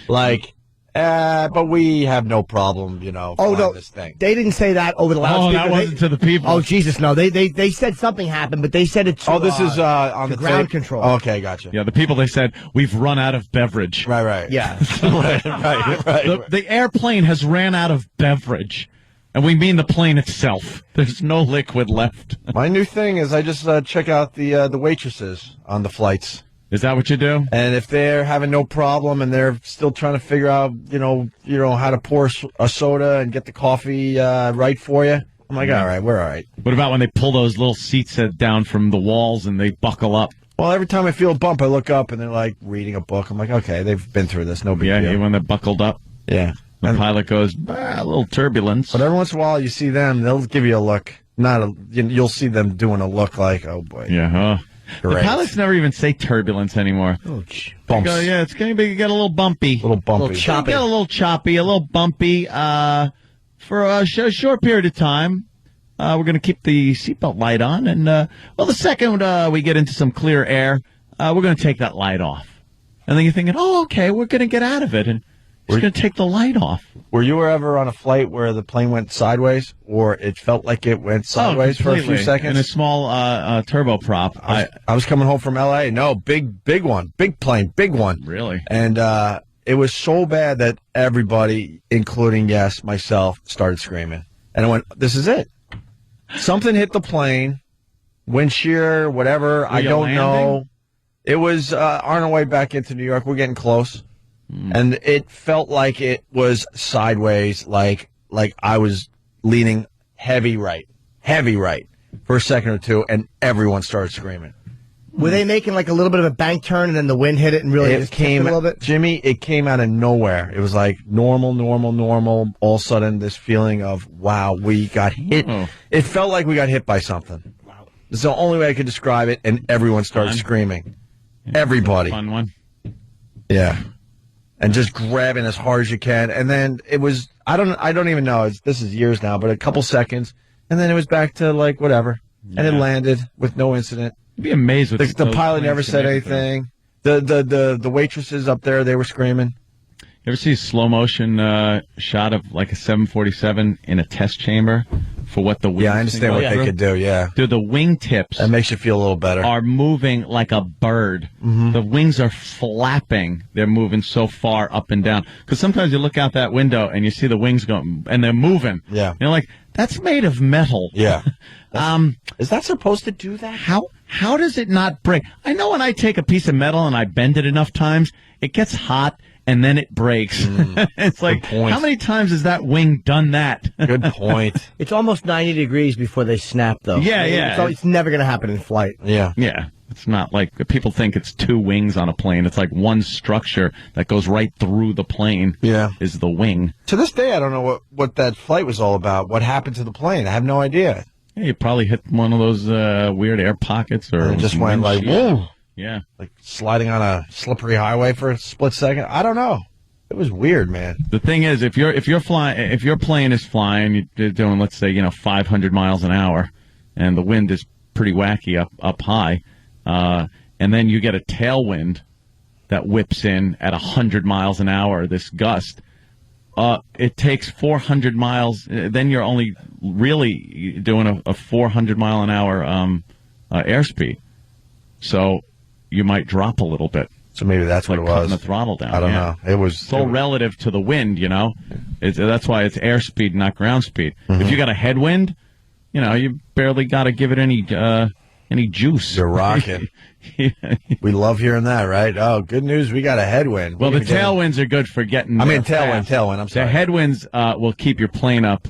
Like, But we have no problem, Oh, no, this thing. they didn't say that over the loudspeaker. that wasn't to the people. Oh, Jesus, no. They said something happened, but they said it to this is on the ground tape? control. Oh, okay, gotcha. Yeah, the people, they said, we've run out of beverage. Right. Yeah. right. The airplane has ran out of beverage. And we mean the plane itself. There's no liquid left. My new thing is I just check out the waitresses on the flights. Is that what you do? And if they're having no problem and they're still trying to figure out, how to pour a soda and get the coffee right for you, I'm like, all right, we're all right. What about when they pull those little seats down from the walls and they buckle up? Well, every time I feel a bump, I look up and they're like reading a book. I'm like, okay, they've been through this. No big deal. Yeah, when they're buckled up. Yeah. The pilot goes, a little turbulence. But every once in a while, you see them, they'll give you a look. You'll see them doing a look like, oh boy. Yeah, Great. The pilots never even say turbulence anymore. Oh, bumps. Go, yeah, it's going to get a little bumpy. A little bumpy. A little choppy. Get a little choppy, a little bumpy. For a short period of time, we're going to keep the seatbelt light on. And, the second we get into some clear air, we're going to take that light off. And then you're thinking, oh, okay, we're going to get out of it. And we're going to take the light off. Were you ever on a flight where the plane went sideways, or it felt like it went sideways for a few seconds? In a small turboprop. I was coming home from L.A. No, big one. Big plane, big one. Really? And it was so bad that everybody, including, myself, started screaming. And I went, this is it. Something hit the plane, wind shear, whatever, I don't know. It was on our way back into New York. We're getting close. And it felt like it was sideways, like I was leaning heavy right for a second or two, and everyone started screaming. Were they making like a little bit of a bank turn, and then the wind hit it and really just came a little bit? Jimmy, it came out of nowhere. It was like normal. All of a sudden, this feeling of, wow, we got hit. It felt like we got hit by something. Wow. It's the only way I could describe it, and everyone started screaming. Yeah, everybody. Fun one. Yeah. And just grabbing as hard as you can. And then it was, I don't even know, this is years now, but a couple seconds. And then it was back to like whatever. Yeah. And it landed with no incident. You'd be amazed with the pilot never said anything. The waitresses up there, they were screaming. You ever see a slow motion shot of like a 747 in a test chamber for what the wings? Yeah, I understand what they could do. Yeah, dude, the wingtips that makes you feel a little better. Are moving like a bird. Mm-hmm. The wings are flapping. They're moving so far up and down. Because sometimes you look out that window and you see the wings going and they're moving. Yeah, you're like, that's made of metal. Yeah. Is that supposed to do that? How does it not break? I know when I take a piece of metal and I bend it enough times, it gets hot. And then it breaks. It's like, how many times has that wing done that? Good point. It's almost 90 degrees before they snap, though. Yeah. It's never going to happen in flight. Yeah. It's not like people think it's two wings on a plane. It's like one structure that goes right through the plane. Yeah. Is the wing. To this day, I don't know what that flight was all about. What happened to the plane? I have no idea. Yeah, you probably hit one of those weird air pockets, or it just went like, whoa. Yeah. Like sliding on a slippery highway for a split second. I don't know. It was weird, man. The thing is, if your plane is flying, you're doing, let's say, 500 miles an hour, and the wind is pretty wacky up high, and then you get a tailwind that whips in at 100 miles an hour, this gust, it takes 400 miles. Then you're only really doing a 400 mile an hour airspeed. So you might drop a little bit. So maybe that's what it was. Cutting the throttle down. I don't know. It was so relative to the wind, that's why it's airspeed, not ground speed. Mm-hmm. If you got a headwind, you barely got to give it any juice. You're rocking. We love hearing that, right? Oh, good news. We got a headwind. Well, the tailwinds are good for getting. Tailwind. I'm sorry. The headwinds will keep your plane up.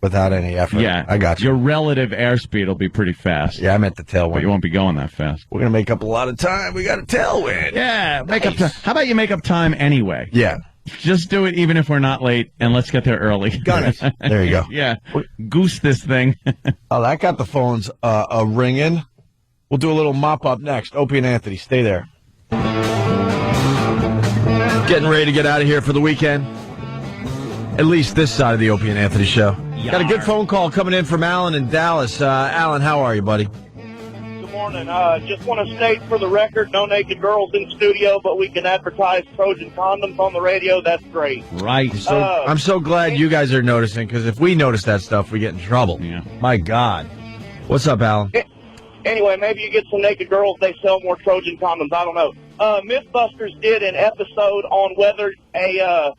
Without any effort. Yeah. I got you. Your relative airspeed will be pretty fast. Yeah, I meant the tailwind. But you won't be going that fast. We're going to make up a lot of time. We got a tailwind. Yeah, make up time. How about you make up time anyway? Yeah. Just do it even if we're not late, and let's get there early. Got it. There you go. Yeah. Goose this thing. Oh, that got the phones ringing. We'll do a little mop-up next. Opie and Anthony, stay there. Getting ready to get out of here for the weekend. At least this side of the Opie and Anthony show. Got a good phone call coming in from Alan in Dallas. Alan, how are you, buddy? Good morning. Just want to state for the record, no naked girls in studio, but we can advertise Trojan condoms on the radio. That's great. Right. So, I'm so glad you guys are noticing, because if we notice that stuff, we get in trouble. Yeah. My God. What's up, Alan? Anyway, maybe you get some naked girls, they sell more Trojan condoms. I don't know. Mythbusters did an episode on whether a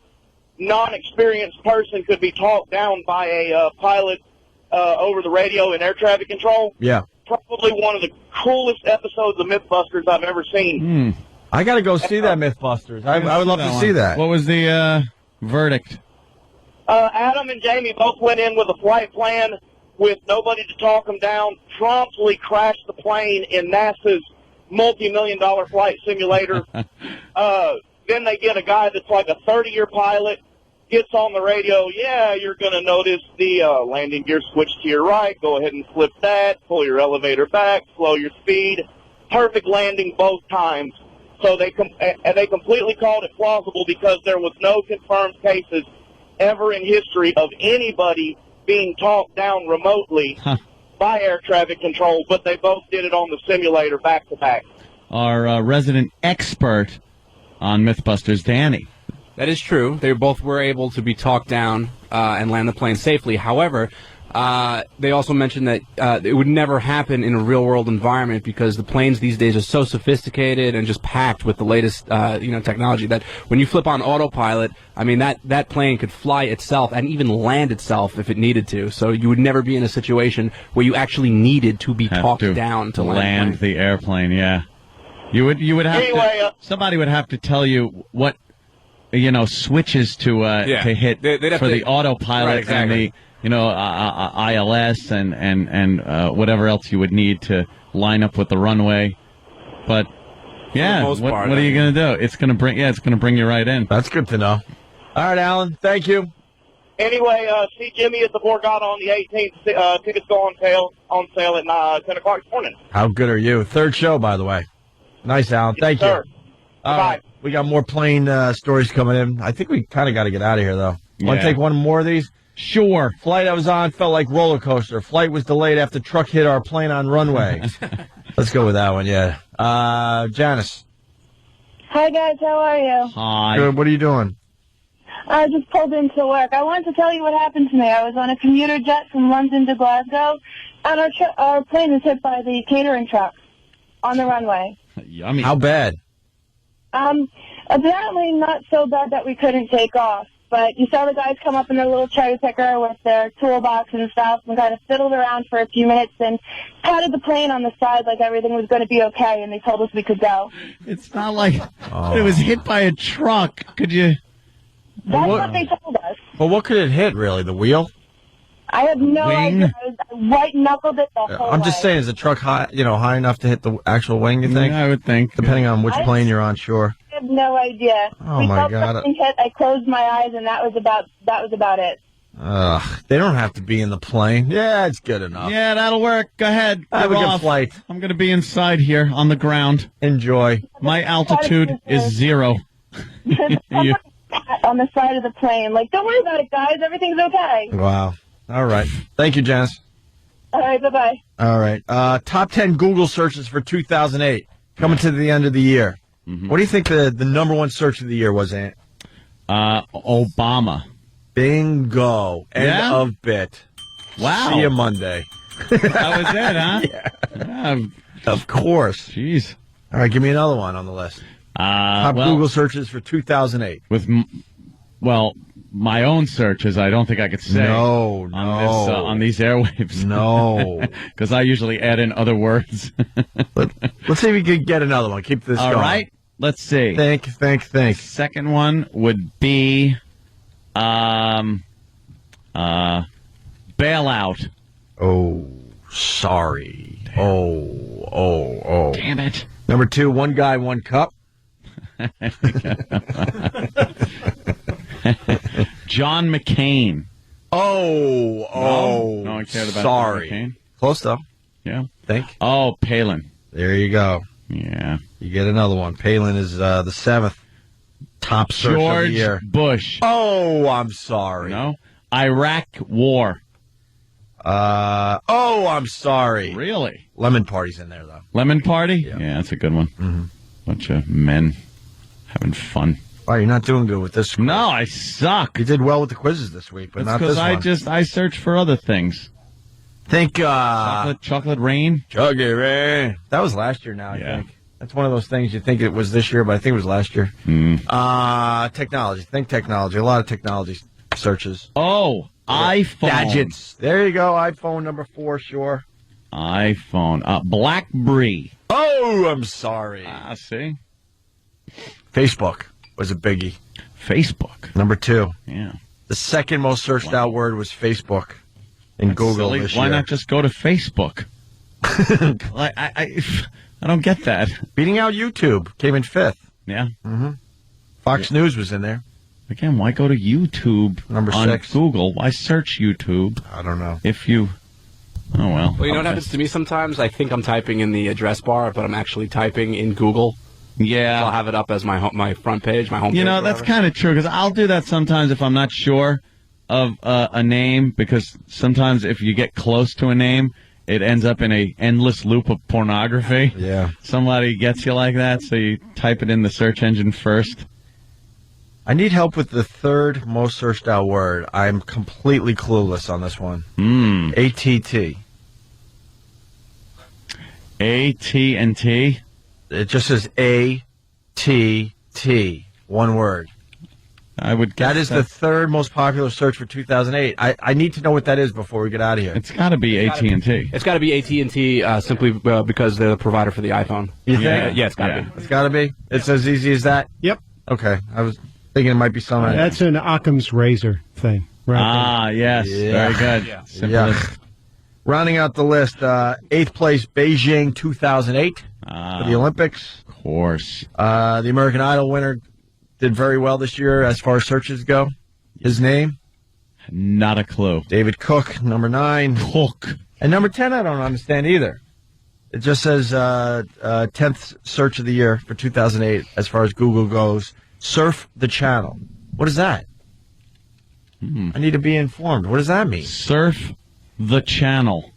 non-experienced person could be talked down by a pilot over the radio in air traffic control. Yeah. Probably one of the coolest episodes of Mythbusters I've ever seen. I got to go see that Mythbusters. I would love to see that. What was the verdict? Adam and Jamie both went in with a flight plan with nobody to talk them down, promptly crashed the plane in NASA's multi-million-dollar flight simulator. Then they get a guy that's like a 30-year pilot, gets on the radio, yeah, you're going to notice the landing gear switch to your right. Go ahead and flip that. Pull your elevator back. Slow your speed. Perfect landing both times. So they completely called it plausible because there was no confirmed cases ever in history of anybody being talked down remotely by air traffic control, but they both did it on the simulator back to back. Our resident expert on Mythbusters, Danny. That is true. They both were able to be talked down and land the plane safely. However, they also mentioned that it would never happen in a real-world environment because the planes these days are so sophisticated and just packed with the latest technology that when you flip on autopilot, I mean, that plane could fly itself and even land itself if it needed to. So you would never be in a situation where you actually needed to be talked down to land the airplane. Yeah, you would have anyway, somebody would have to tell you what switches to hit they'd have for to, the autopilot right, exactly. and the ILS and whatever else you would need to line up with the runway. But yeah, what are you going to do? It's going to bring you right in. That's good to know. All right, Alan, thank you. Anyway, see Jimmy at the Borgata on the 18th. Tickets go on sale at 10 o'clock this morning. How good are you? Third show, by the way. Nice, Alan. Thank you. Sir. Bye. We got more plane stories coming in. I think we kind of got to get out of here, though. Want to take one more of these? Sure. Flight I was on felt like roller coaster. Flight was delayed after truck hit our plane on runway. Let's go with that one, yeah. Janice. Hi, guys. How are you? Hi. Good. What are you doing? I just pulled into work. I wanted to tell you what happened to me. I was on a commuter jet from London to Glasgow, and our plane was hit by the catering truck on the runway. Yummy. How bad? Apparently not so bad that we couldn't take off. But you saw the guys come up in their little cherry picker with their toolbox and stuff and kind of fiddled around for a few minutes and patted the plane on the side like everything was going to be okay, and they told us we could go. It's not like it was hit by a truck. Could you? That's what they told us. Well, what could it hit, really? The wheel? I have no idea. I white-knuckled it the whole I'm just saying, is the truck high enough to hit the actual wing, you think? Yeah, I would think. Depending on which plane you're on, sure. I have no idea. Oh, my God. Something hit, I closed my eyes, and that was about it. They don't have to be in the plane. Yeah, it's good enough. Yeah, that'll work. Go ahead. Have a good flight. I'm going to be inside here on the ground. Enjoy. My altitude is 0. On the side of the plane. Like, don't worry about it, guys. Everything's okay. Wow. All right. Thank you, Janice. All right, bye-bye. All right. Top 10 Google searches for 2008. Coming to the end of the year. Mm-hmm. What do you think the number one search of the year was, Ant? Obama. Bingo. End of bit. Wow. See you Monday. That was it, huh? Yeah. Of course. Jeez. All right, give me another one on the list. Top Google searches for 2008. My own searches, I don't think I could say. On these airwaves. No. Because I usually add in other words. Let's see if we can get another one. Keep this going. All right. Let's see. Think. Second one would be bailout. Oh, sorry. Oh. Damn it. Number 2, one guy, one cup. John McCain. No one cared about sorry. John McCain. Close though. Yeah. Think. Oh, Palin. There you go. Yeah. You get another one. Palin is the 7th top search of the year. Bush. Oh, I'm sorry. No. Iraq War. I'm sorry. Really? Lemon Party's in there, though. Lemon Party? Yeah, that's a good one. Mm-hmm. Bunch of men having fun. Wow, you're not doing good with this. No, I suck. You did well with the quizzes this week, but not this one. because I search for other things. Think chocolate rain. Chocolate rain. That was last year. Now I think that's one of those things you think it was this year, but I think it was last year. Technology. Think technology. A lot of technology searches. Oh, iPhone. Gadgets. There you go. iPhone number 4. Sure. iPhone. BlackBerry. Oh, I'm sorry. See. Facebook was a biggie. Facebook. Number 2. Yeah. The second most searched out word was Facebook in That's Google silly. this Why year. not just go to Facebook? I don't get that. Beating out YouTube came in 5th. Yeah. Mm-hmm. Fox News was in there. Again, why go to YouTube Number on 6. Google? Why search YouTube? I don't know. If you... Oh, well. Well, you know what happens to me sometimes? I think I'm typing in the address bar, but I'm actually typing in Google. Yeah. So I'll have it up as my front page, my home page. You know, that's kind of true, because I'll do that sometimes if I'm not sure of a name, because sometimes if you get close to a name, it ends up in a endless loop of pornography. Yeah. Somebody gets you like that, so you type it in the search engine first. I need help with the third most searched out word. I'm completely clueless on this one. ATT. AT&T? It just says ATT. One word. I would guess that is the third most popular search for 2008. I need to know what that is before we get out of here. It's got to be AT&T. It's got to be AT&T simply because they're the provider for the iPhone. You think? Yeah, it's got to be. It's got to be? It's as easy as that? Yep. Okay. I was thinking it might be something. That's an Occam's razor thing. Right there. Yes. Yeah. Very good. Yeah. Simplest. Rounding out the list, 8th place, Beijing 2008 for the Olympics. Of course. The American Idol winner did very well this year as far as searches go. His name? Not a clue. David Cook, number 9. Cook. And number 10, I don't understand either. It just says 10th search of the year for 2008 as far as Google goes. Surf the channel. What is that? I need to be informed. What does that mean? Surf the channel.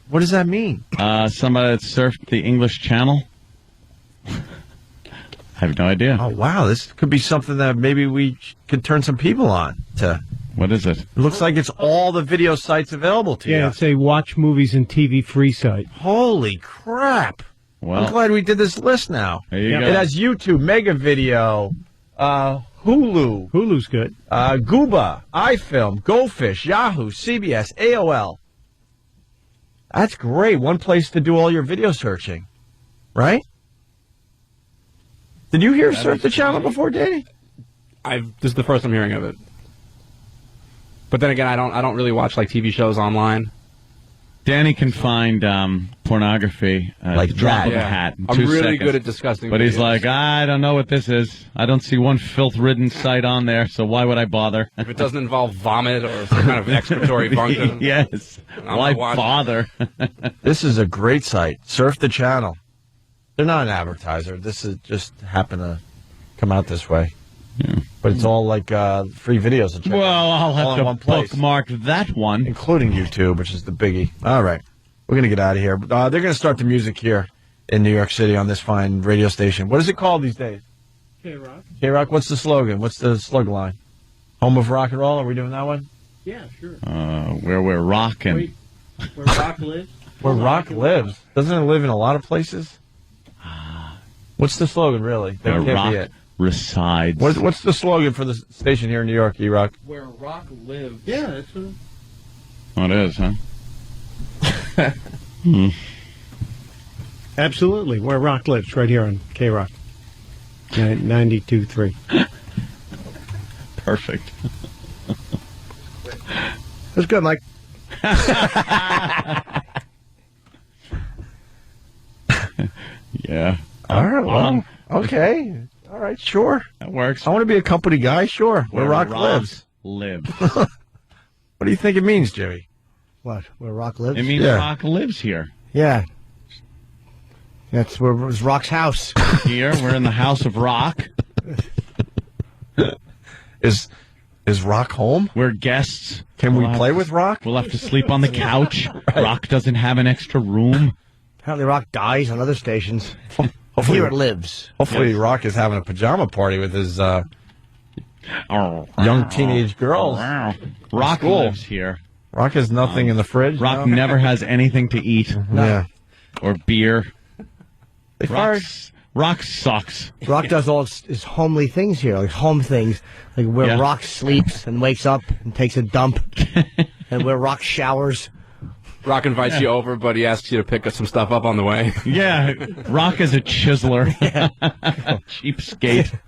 What does that mean? Somebody that surfed the English Channel? I have no idea. Oh, wow. This could be something that maybe we could turn some people on to. What is it? It looks like it's all the video sites available to you. Yeah, it's a watch movies and TV free site. Holy crap. Well, I'm glad we did this list now. There you go. It has YouTube, Mega Video, Hulu. Hulu's good. Gooba, iFilm, GoFish, Yahoo, CBS, AOL. That's great. One place to do all your video searching. Right? Did you hear Surf the Channel before, Danny? This is the first I'm hearing of it. But then again, I don't really watch like TV shows online. Danny can find pornography like the drop that. of a hat in I'm 2 really seconds. good at disgusting But he's videos. like, I don't know what this is. I don't see one filth-ridden site on there, so why would I bother? If it doesn't involve vomit or some kind of excretory function. Yes. I'm Why not watching. bother? This is a great site. Surf the Channel. They're not an advertiser. This is just happened to come out this way. Yeah. But it's all like free videos to check out. Well, I'll All have in to one place. bookmark that one. Including YouTube, which is the biggie. All right. We're going to get out of here. They're going to start the music here in New York City on this fine radio station. What is it called these days? K-Rock. K-Rock, what's the slogan? What's the slug line? Home of rock and roll? Are we doing that one? Yeah, sure. Where we're rocking. Where rock lives. Where rock lives. Doesn't it live in a lot of places? What's the slogan, really? That Where can't rock be it. resides. What's the slogan for the station here in New York, E-Rock? Where rock lives. Yeah, that's what. Oh, it is, huh? Absolutely. Where rock lives, right here on K-Rock. 92.3. Perfect. That's good, Mike. Yeah. All right, well, okay. All right, sure. That works. I want to be a company guy, sure. Where rock lives. Lives. What do you think it means, Jimmy? What? Where rock lives? It means Yeah. rock lives here. Yeah. That's where was Rock's house. Here, we're in the house of rock. Is Rock home? We're guests. Can we play with Rock? We'll have to sleep on the couch. Rock doesn't have an extra room. Apparently Rock dies on other stations. Hopefully, Here it lives. Hopefully Rock is having a pajama party with his young teenage girls. Rock lives here. Rock has nothing in the fridge. Rock never has anything to eat. Yeah. Or beer. They Rock sucks. Rock does all his homely things here, like home things, like where Rock sleeps and wakes up and takes a dump, and where Rock showers. Rock invites you over, but he asks you to pick up some stuff up on the way. Yeah, Rock is a chiseler. Cheapskate.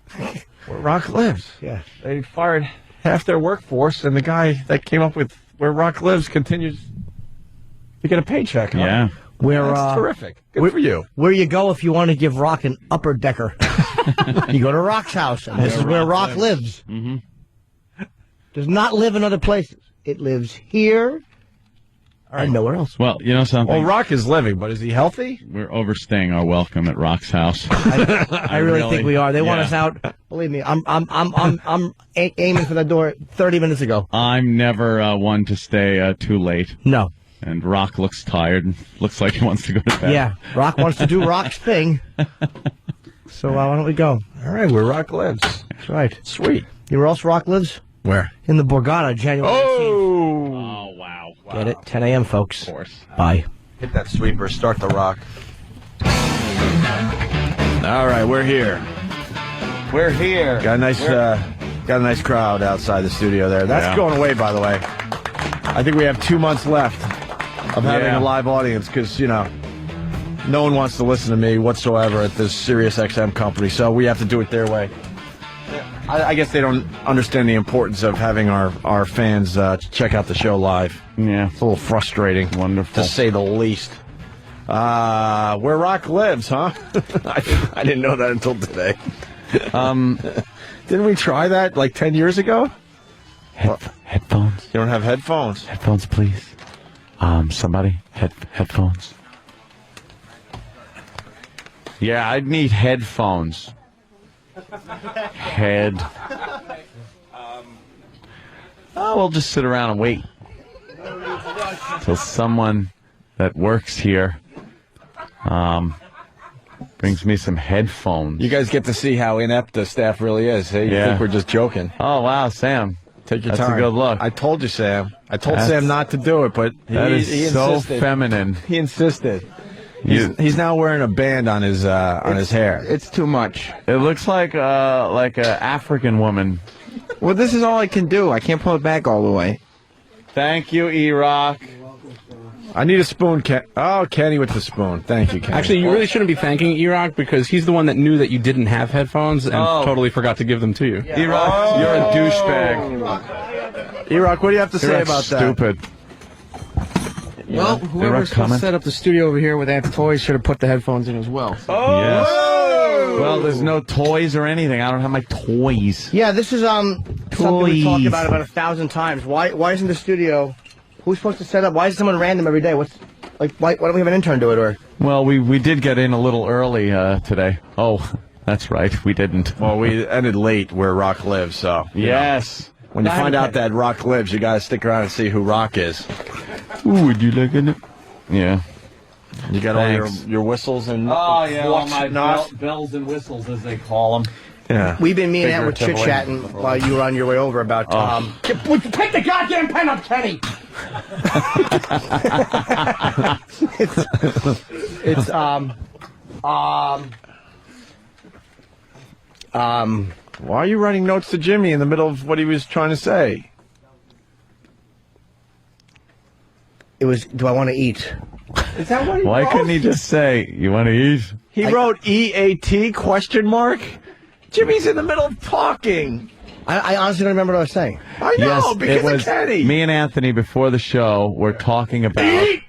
Where Rock lives. Yeah. They fired half their workforce, and the guy that came up with where Rock lives continues to get a paycheck. Huh? Yeah. That's terrific. Good for you. Where you go if you want to give Rock an upper decker. You go to Rock's house, and this is where Rock lives. Mm-hmm. Does not live in other places. It lives here and nowhere else. Well, you know something? Well, Rock is living, but is he healthy? We're overstaying our welcome at Rock's house. I really think we are. They want us out. Believe me, I'm aiming for that door 30 minutes ago. I'm never one to stay too late. No. And Rock looks tired and looks like he wants to go to bed. Yeah, Rock wants to do Rock's thing. So why don't we go? All right, where Rock lives. That's right. Sweet. You know where else Rock lives? Where? In the Borgata, January 18th. Oh, wow. Get it? 10 a.m., folks. Of course. Bye. Hit that sweeper. Start the Rock. All right, we're here. We're here. Got a nice crowd outside the studio there. That's going away, by the way. I think we have 2 months left of having a live audience because, no one wants to listen to me whatsoever at this Sirius XM company, so we have to do it their way. I guess they don't understand the importance of having our fans check out the show live. Yeah. It's a little frustrating. Wonderful. To say the least. Where Rock lives, huh? I didn't know that until today. Didn't we try that like 10 years ago? Headphones. You don't have headphones? Headphones, please. Somebody. Headphones. Yeah, I'd need headphones. We'll just sit around and wait till someone that works here brings me some headphones. You guys get to see how inept the staff really is. Hey? You think we're just joking. Oh, wow, Sam. Take your That's time. a good look. I told you, Sam. I told Sam not to do it, but he is so insisted. feminine. He insisted. He's now wearing a band on his hair. It's too much. It looks like a African woman. Well, this is all I can do. I can't pull it back all the way. Thank you, E-Rock. I need a spoon, Ken. Oh, Kenny with the spoon. Thank you, Kenny. Actually, you really shouldn't be thanking E-Rock because he's the one that knew that you didn't have headphones and totally forgot to give them to you. Yeah. E-Rock, you're a douchebag. E-Rock, what do you have to say about that? Stupid. Well, whoever's supposed to set up the studio over here with Aunt's toys should have put the headphones in as well. Yes. Well, there's no toys or anything. I don't have my toys. Yeah, this is something we talked about 1,000 times. Why isn't the studio? Who's supposed to set up? Why is someone random every day? Why don't we have an intern do it? Or well, we did get in a little early today. Oh, that's right, we didn't. Well, we ended late where Rock lives, so yes. When you find out that Rock lives, you got to stick around and see who Rock is. Ooh, would you like it? Yeah. You got all your whistles and all my bells and whistles, as they call them. Yeah. We've been me and Aunt were chit-chatting while you were on your way over about take the goddamn pen up, Kenny. it's why are you writing notes to Jimmy in the middle of what he was trying to say? It was, do I want to eat? Is that what he Why wrote? couldn't he just say, you want to eat? He wrote EAT question mark? Jimmy's in the middle of talking. I honestly don't remember what I was saying. I know, because it was of Kenny. me and Anthony before the show were talking about... Eat!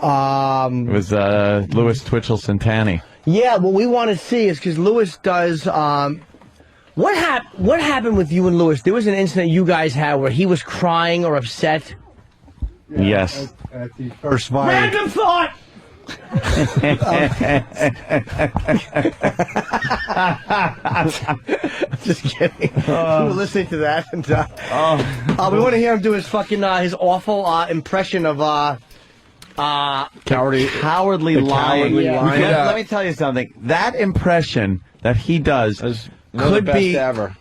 It was Louis Twitchell-Santani. Yeah, what we want to see is because Louis does. What happened with you and Louis? There was an incident you guys had where he was crying or upset. Yes. At the first fight. Random thought. Just kidding. We were listening to that, and we want to hear him do his fucking his awful impression of cowardly lying. Let me tell you something. That impression that he does could the best be ever.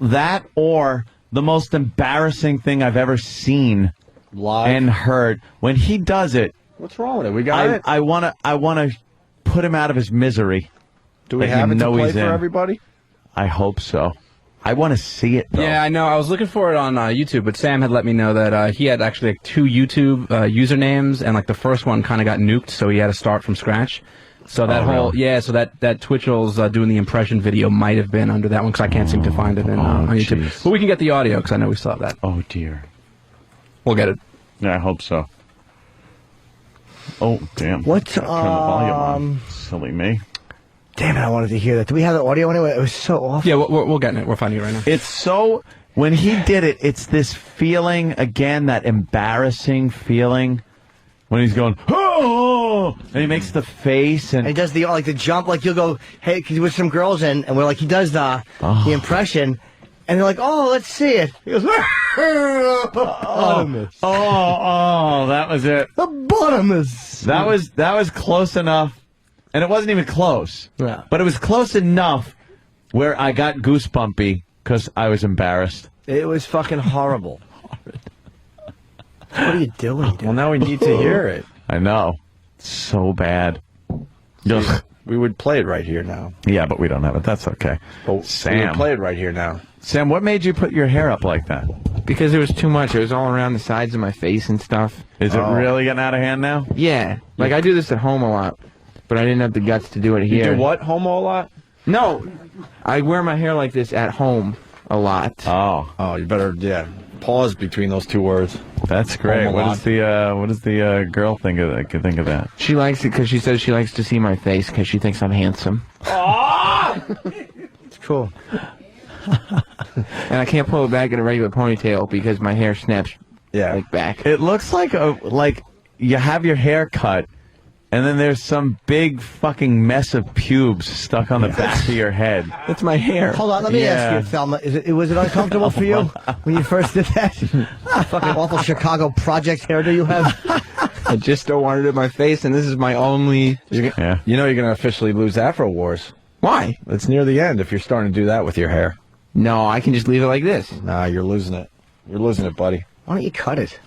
That or the most embarrassing thing I've ever seen live and heard. When he does it, what's wrong with it? We got it. I want to put him out of his misery. Do we have it to play for everybody? I hope so. I want to see it, though. Yeah, I know. I was looking for it on YouTube, but Sam had let me know that he had actually like 2 YouTube usernames, and like the first one kind of got nuked, so he had to start from scratch. So that so that Twitchell's doing the impression video might have been under that one, because I can't seem to find it on YouTube. Geez. But we can get the audio, because I know we saw that. Oh, dear. We'll get it. Yeah, I hope so. Oh, damn. What? Turn the volume on. Silly me. Damn it, I wanted to hear that. Do we have the audio anyway? It was so awful. Yeah, we're getting it. We're finding it right now. It's so... When he did it, it's this feeling, again, that embarrassing feeling when he's going, oh! And he makes the face, and he does the jump, like you'll go, hey, cause with some girls, and we're like, he does the impression, and they're like, oh, let's see it. He goes, bottomless. Oh, that was it. The bottomless. That was close enough, and it wasn't even close. Yeah. But it was close enough where I got goosebumpy because I was embarrassed. It was fucking horrible. What are you doing, dude? Well, now we need to hear it. I know. So bad. We would play it right here now. Yeah, but we don't have it. That's okay. But Sam. We would play it right here now. Sam, what made you put your hair up like that? Because it was too much. It was all around the sides of my face and stuff. Is it really getting out of hand now? Yeah. Like, I do this at home a lot, but I didn't have the guts to do it here. You do what, homo a lot? No. I wear my hair like this at home a lot. Oh, you better, pause between those 2 words. That's great. What does the girl think of that? She likes it because she says she likes to see my face because she thinks I'm handsome. It's cool. And I can't pull it back in a regular ponytail because my hair snaps back. It looks like you have your hair cut, and then there's some big fucking mess of pubes stuck on the back of your head. That's my hair. Hold on, let me ask you, Thelma. Was it uncomfortable for you when you first did that? Fucking awful Chicago project hairdo you have. I just don't want it in my face, and this is my only... You know you're going to officially lose Afro Wars. Why? It's near the end if you're starting to do that with your hair. No, I can just leave it like this. Nah, you're losing it. You're losing it, buddy. Why don't you cut it?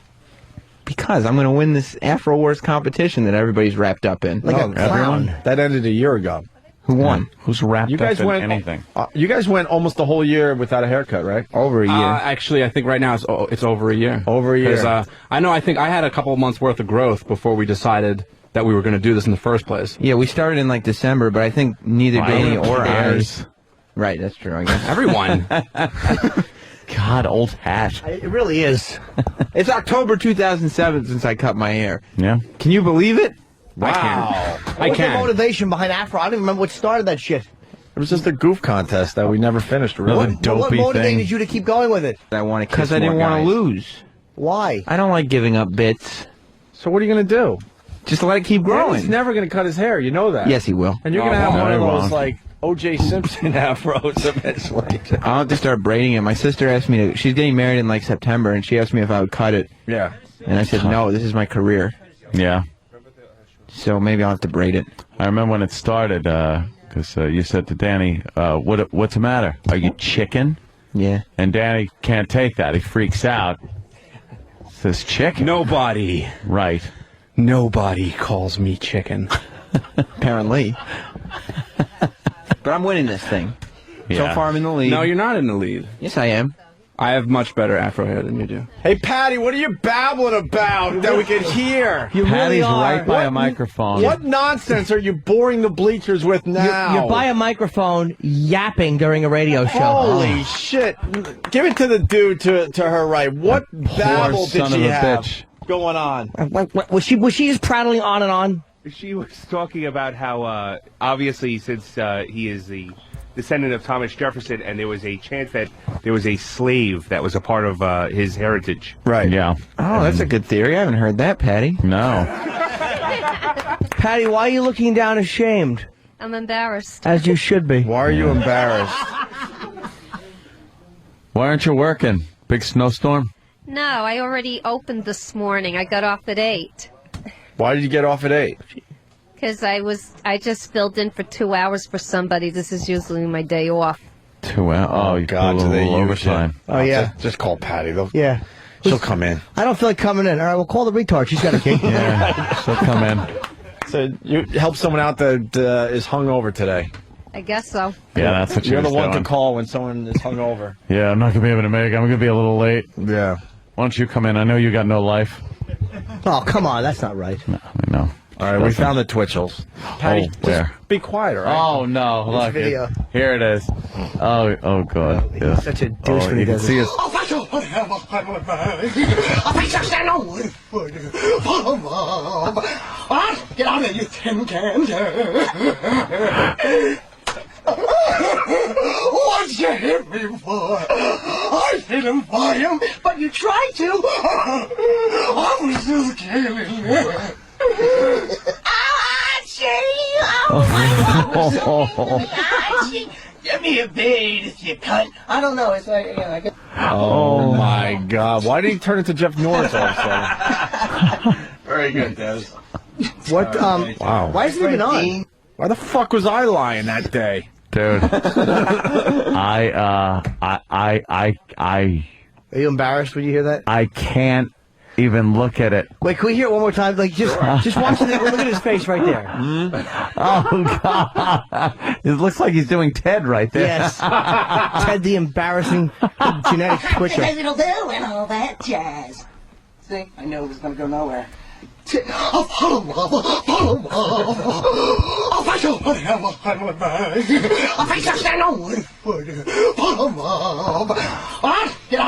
Because I'm going to win this Afro Wars competition that everybody's wrapped up in. Like a clown. That ended a year ago. Who won? Who's wrapped up in anything? You guys went almost the whole year without a haircut, right? Over a year. Actually, I think right now it's over a year. Over a year. I think I had a couple of months worth of growth before we decided that we were going to do this in the first place. Yeah, we started in like December, but I think neither Danny or I. Right, that's true, I guess. Everyone. God, old hat. It really is. It's October 2007 since I cut my hair. Yeah. Can you believe it? Wow. What was the motivation behind Afro? I don't even remember what started that shit. It was just a goof contest that we never finished, really. What motivated you to keep going with it? I want to because I didn't want to lose. Why? I don't like giving up bits. So what are you going to do? Just let it keep growing. He's never going to cut his hair. You know that. Yes, he will. And you're going to have one of those, like, O.J. Simpson afros eventually. I'll have to start braiding it. My sister asked me to... She's getting married in, like, September, and she asked me if I would cut it. Yeah. And I said, no, this is my career. Yeah. So maybe I'll have to braid it. I remember when it started, because you said to Danny, what's the matter? Are you chicken? Yeah. And Danny can't take that. He freaks out. Says chicken? Nobody. Right. Nobody calls me chicken. Apparently. But I'm winning this thing. Yeah. So far I'm in the lead. No, you're not in the lead. Yes, I am. I have much better afro hair than you do. Hey, Patty, what are you babbling about that we can hear? You Patty's right by a microphone. What nonsense are you boring the bleachers with now? You're by a microphone yapping during a radio show. Holy shit. Give it to the dude to her right. What babble did she have going on? Was she just prattling on and on? She was talking about how, obviously, since he is the descendant of Thomas Jefferson, and there was a chance that there was a slave that was a part of his heritage. Right. Yeah. Oh, that's a good theory. I haven't heard that, Patty. No. Patty, why are you looking down ashamed? I'm embarrassed. As you should be. Why are you embarrassed? Why aren't you working? Big snowstorm? No, I already opened this morning. I got off at 8. Why did you get off at 8? Because I just filled in for 2 hours for somebody. This is usually my day off. 2 hours? Oh, you God, put a do they little use overtime. you? Oh, yeah. Just call Patty. Yeah. She'll come in. I don't feel like coming in. All right, we'll call the retard. She's got a key. Yeah, she'll come in. So you help someone out that is hungover today. I guess so. Yeah, that's what you're the one doing. to call when someone is hungover. Yeah, I'm not going to be able to make it. I'm going to be a little late. Yeah. Why don't you come in? I know you got no life. Oh, come on. That's not right. No, I know. All right, we found the Twitchels. Patty, where? Be quiet, all right? Oh, no. It's Look, video. Here it is. Oh, God. He's Yeah. such a douche when he you can does see it. his... Get out of there, you tin cans. What'd you hit me for? I didn't buy him, but you tried to. I was just kidding. Give me a beat, you cunt. I don't know. It's like, I guess. Oh, my God. Why did he turn into Jeff Norris all of a sudden? Very good, Des. What, Wow. why isn't he even on? Why the fuck was I lying that day? Dude. Are you embarrassed when you hear that? I can't even look at it. Wait, can we hear it one more time? Like, just watch it. Look at his face right there. Oh, God. It looks like he's doing Ted right there. Yes. Ted, the embarrassing genetic twitcher. It'll do and all that jazz. See, I knew it was going to go nowhere. Get out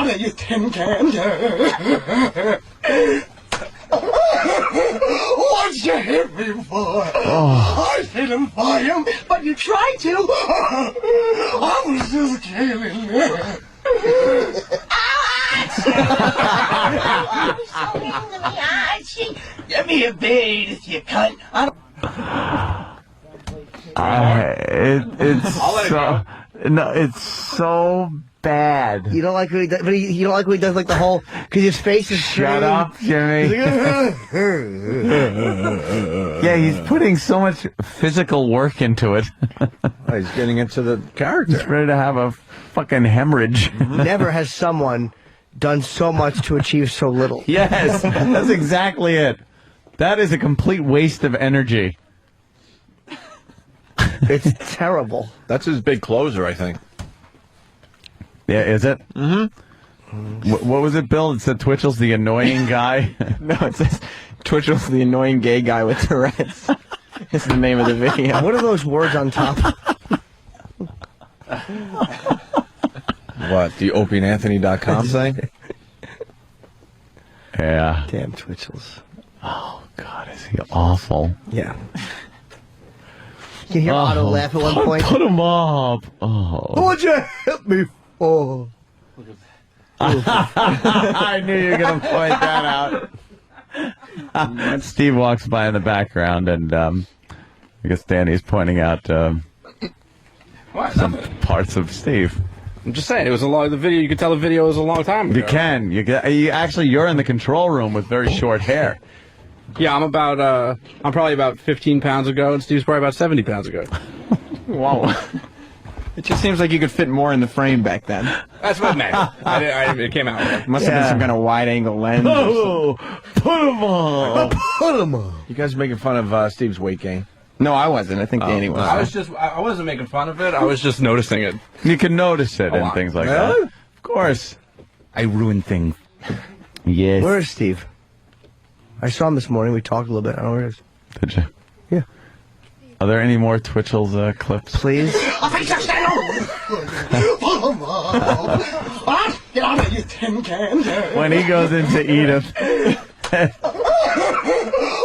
of there, you tin cans. What'd you hit me for? I didn't buy him, but you tried to. I was just kidding. Give me a beat, you cunt. It's so bad. You don't like when he does, but you don't like when he does like the whole, because his face is Shut up, Jimmy. Yeah, he's putting so much physical work into it. He's getting into the character. He's ready to have a fucking hemorrhage. Never has someone done so much to achieve so little. Yes, that's exactly it. That is a complete waste of energy. It's terrible. That's his big closer, I think. Yeah, is it? Mm-hmm. What was it, Bill? It said Twitchel's the annoying guy? No, it says Twitchel's the annoying gay guy with Tourette's. It's the name of the video. What are those words on top? What, the OpieandAnthony.com thing? Yeah. Damn Twitchels. Oh, God, is he awful? Yeah. You can hear Otto laugh at one point. Put him up. Oh. What'd you hit me for? I knew you were going to point that out. Steve walks by in the background, and I guess Danny's pointing out some parts of Steve. I'm just saying, it was a long. The video, you could tell the video was a long time ago. You can. You're in the control room with very short hair. Yeah, I'm probably about 15 pounds ago, and Steve's probably about 70 pounds ago. Wow. It just seems like you could fit more in the frame back then. That's what I meant. It came out. Right. Must have been some kind of wide-angle lens. Oh, put him on. Put him on. You guys are making fun of Steve's weight gain. No, I wasn't. I think Danny was. I wasn't making fun of it. I was just noticing it. You can notice it and things like that. Of course. I ruined things. Yes. Where is Steve? I saw him this morning. We talked a little bit. I don't know where he is. Did you? Yeah. Are there any more Twitchel's clips? Please. Get out of you tin cans. When he goes into Edith.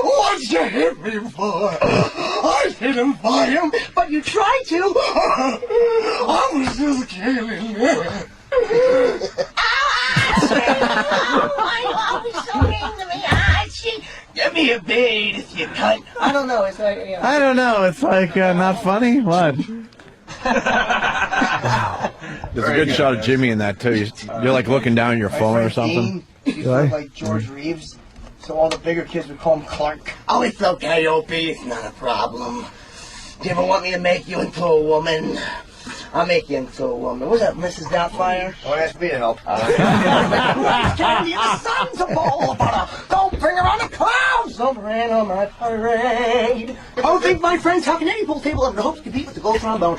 What'd you hit me for? I didn't buy him, but you tried to. I was just kidding. Give Give me a bead if you cut. I don't know. It's like, I don't know. It's like not funny. What? There's a good shot of Jimmy in that, too. You're like looking down at your phone or something. You look like George Reeves, so all the bigger kids would call him Clark. Oh, it's okay, Opie. It's not a problem. Do you ever want me to make you into a woman? I'll make you into a woman. What's that, Mrs. Doubtfire? Don't ask me to help. Candy, the sun's a bowl of butter. Don't bring her on the clouds. Don't rain on my parade. Oh, think my friends have an able table of hopes compete with the gold trombone.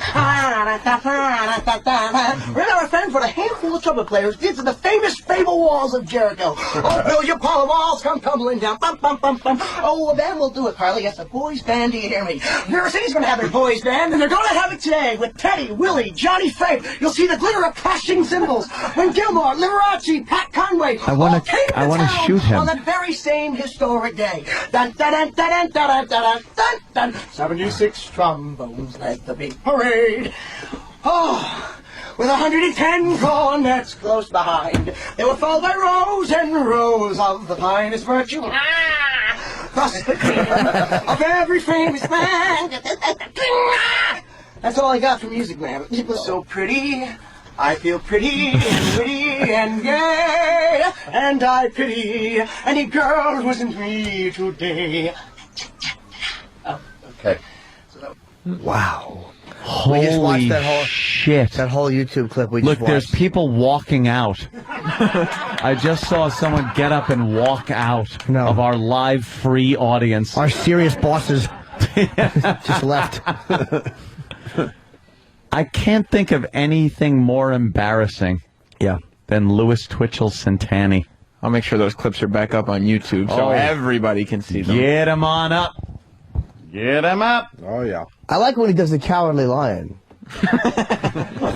We're our friends with a handful of trumpet players did to the famous Fable Walls of Jericho. Oh, Bill, your pile of walls come tumbling down. Bum, bum, bum, bum. Oh, a band will do it, Carly. Yes, a boys band. Do you hear me? New York City's going to have their boys band, and they're going to have it today with Teddy, Willie, Johnny Faye. You'll see the glitter of clashing cymbals when Gilmore, Liberace, Pat Conway I want to shoot him. on that very same historic day. Dun, dun, dun, dun, dun, dun, dun, dun, dun. 76 trombones led the big parade. Oh, with 110 cornets close behind, they were followed by rows and rows of the finest virtue. Thus the cream of every famous man. That's all I got for music, man. It was so pretty. I feel pretty and witty and gay, and I pity any girl who isn't me today. Oh, okay. Wow. Holy we just watched that whole shit. That whole YouTube clip we just Look, watched. there's people walking out. I just saw someone get up and walk out of our live free audience. Our serious bosses just left. I can't think of anything more embarrassing than Louis Twitchell Centani. I'll make sure those clips are back up on YouTube so everybody can see them. Get him on up. Get him up. Oh, yeah. I like when he does the Cowardly Lion.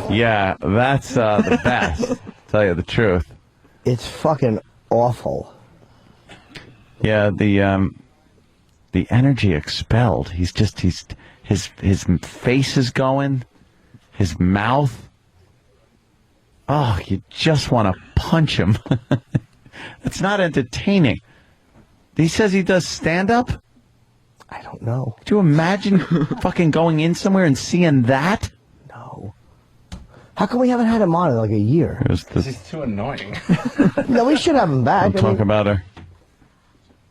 Yeah, that's the best. Tell you the truth. It's fucking awful. Yeah, the energy expelled. His face is going. His mouth. Oh, you just want to punch him. It's not entertaining. He says he does stand-up? I don't know. Could you imagine fucking going in somewhere and seeing that? No. How come we haven't had him on in like a year? He's too annoying. No, we should have him back. Don't talk about her.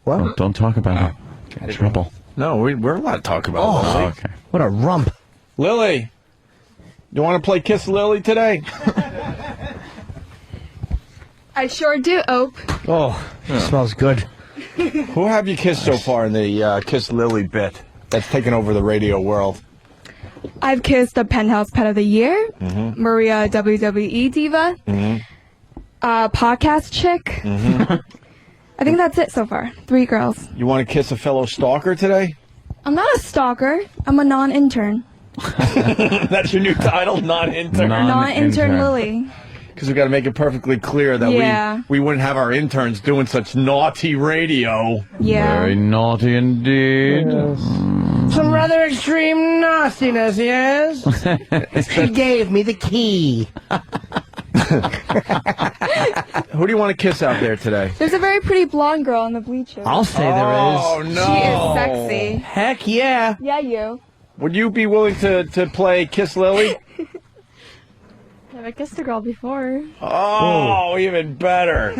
What? Don't talk about her. Get in trouble. No, we're allowed to talk about Lily. Okay. What a rump. Lily, you want to play Kiss Lily today? I sure do, Ope. Oh, smells good. Who have you kissed so far in the Kiss Lily bit that's taken over the radio world? I've kissed the Penthouse Pet of the Year, Maria WWE Diva, podcast chick. I think that's it so far. 3 girls. You want to kiss a fellow stalker today? I'm not a stalker. I'm a non-intern. That's your new title, non-intern? Non-intern Lily. Because we got to make it perfectly clear that we wouldn't have our interns doing such naughty radio. Yeah. Very naughty indeed. Yes. Some rather extreme nastiness, yes? She gave me the key. Who do you want to kiss out there today? There's a very pretty blonde girl on the bleachers. I'll say there is. Oh, no. She is sexy. Heck yeah. Yeah, you. Would you be willing to play Kiss Lily? I've kissed a girl before. Oh, even better.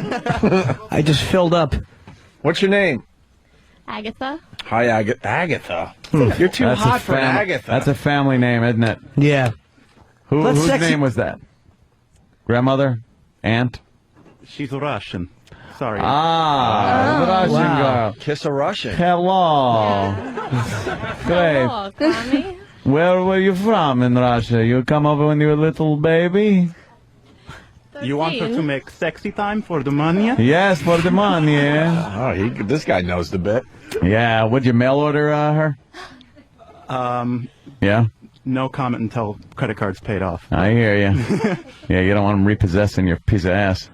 I just filled up. What's your name? Agatha. Hi, Agatha. You're too hot for Agatha. That's a family name, isn't it? Yeah. Whose name was that? Grandmother? Aunt? She's Russian. Sorry. The Russian girl. Kiss a Russian. Hello. Great. Hello, Connie. Where were you from in Russia? You come over when you were a little baby? You want her to make sexy time for the money? Yes, for the money. Yeah. Oh, this guy knows the bit. Yeah. Would you mail order her? Yeah. No comment until credit card's paid off. I hear you. Yeah, you don't want them repossessing your piece of ass.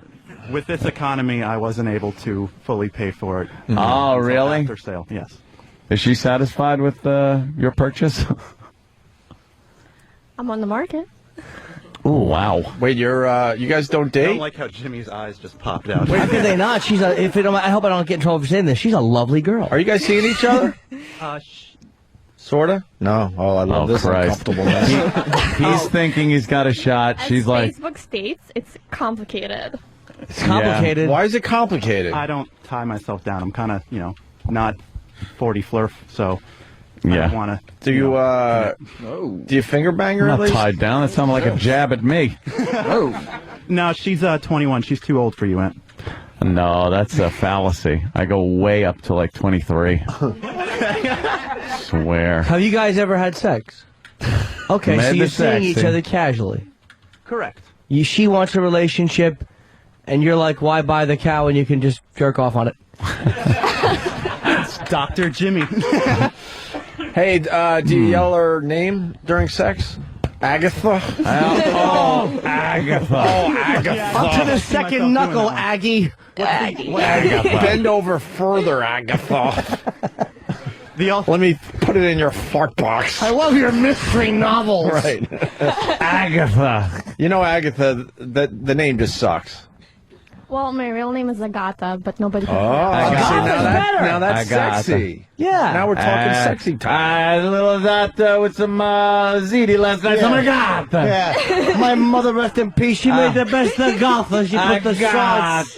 With this economy, I wasn't able to fully pay for it. Oh, really? After sale, yes. Is she satisfied with your purchase? I'm on the market. Oh, wow. Wait, you guys don't I date? don't like how Jimmy's eyes just popped out. How could they not? I hope I don't get in trouble for saying this. She's a lovely girl. Are you guys seeing each other? Sorta? No. Oh, I love this Christ. uncomfortableness. He's thinking he's got a shot. As She's like, Facebook states, it's complicated. It's complicated. Why is it complicated? I don't tie myself down. I'm kind of, not 40 flurf, so I don't want to. Do you finger bang her I'm at not least? tied down. That sounded like a jab at me. No, she's 21. She's too old for you, Aunt. No, that's a fallacy. I go way up to like 23. Swear. Have you guys ever had sex? Okay, so you're seeing each other casually. Correct. She wants a relationship, and you're like, why buy the cow when you can just jerk off on it? It's Dr. Jimmy. Hey, do you yell her name during sex? Agatha? Oh, Agatha. Oh, Agatha. Up to the second knuckle, Aggie. Agatha. Bend over further, Agatha. Let me put it in your fart box. I love your mystery novels. Right. Agatha. You know, Agatha, the name just sucks. Well, my real name is Agata, but nobody can now that's sexy. Yeah. Now we're talking sexy time. I had a little that with some ziti last night. Some Agata. Yeah. My mother, rest in peace, she made the best Agata. She put the sauce.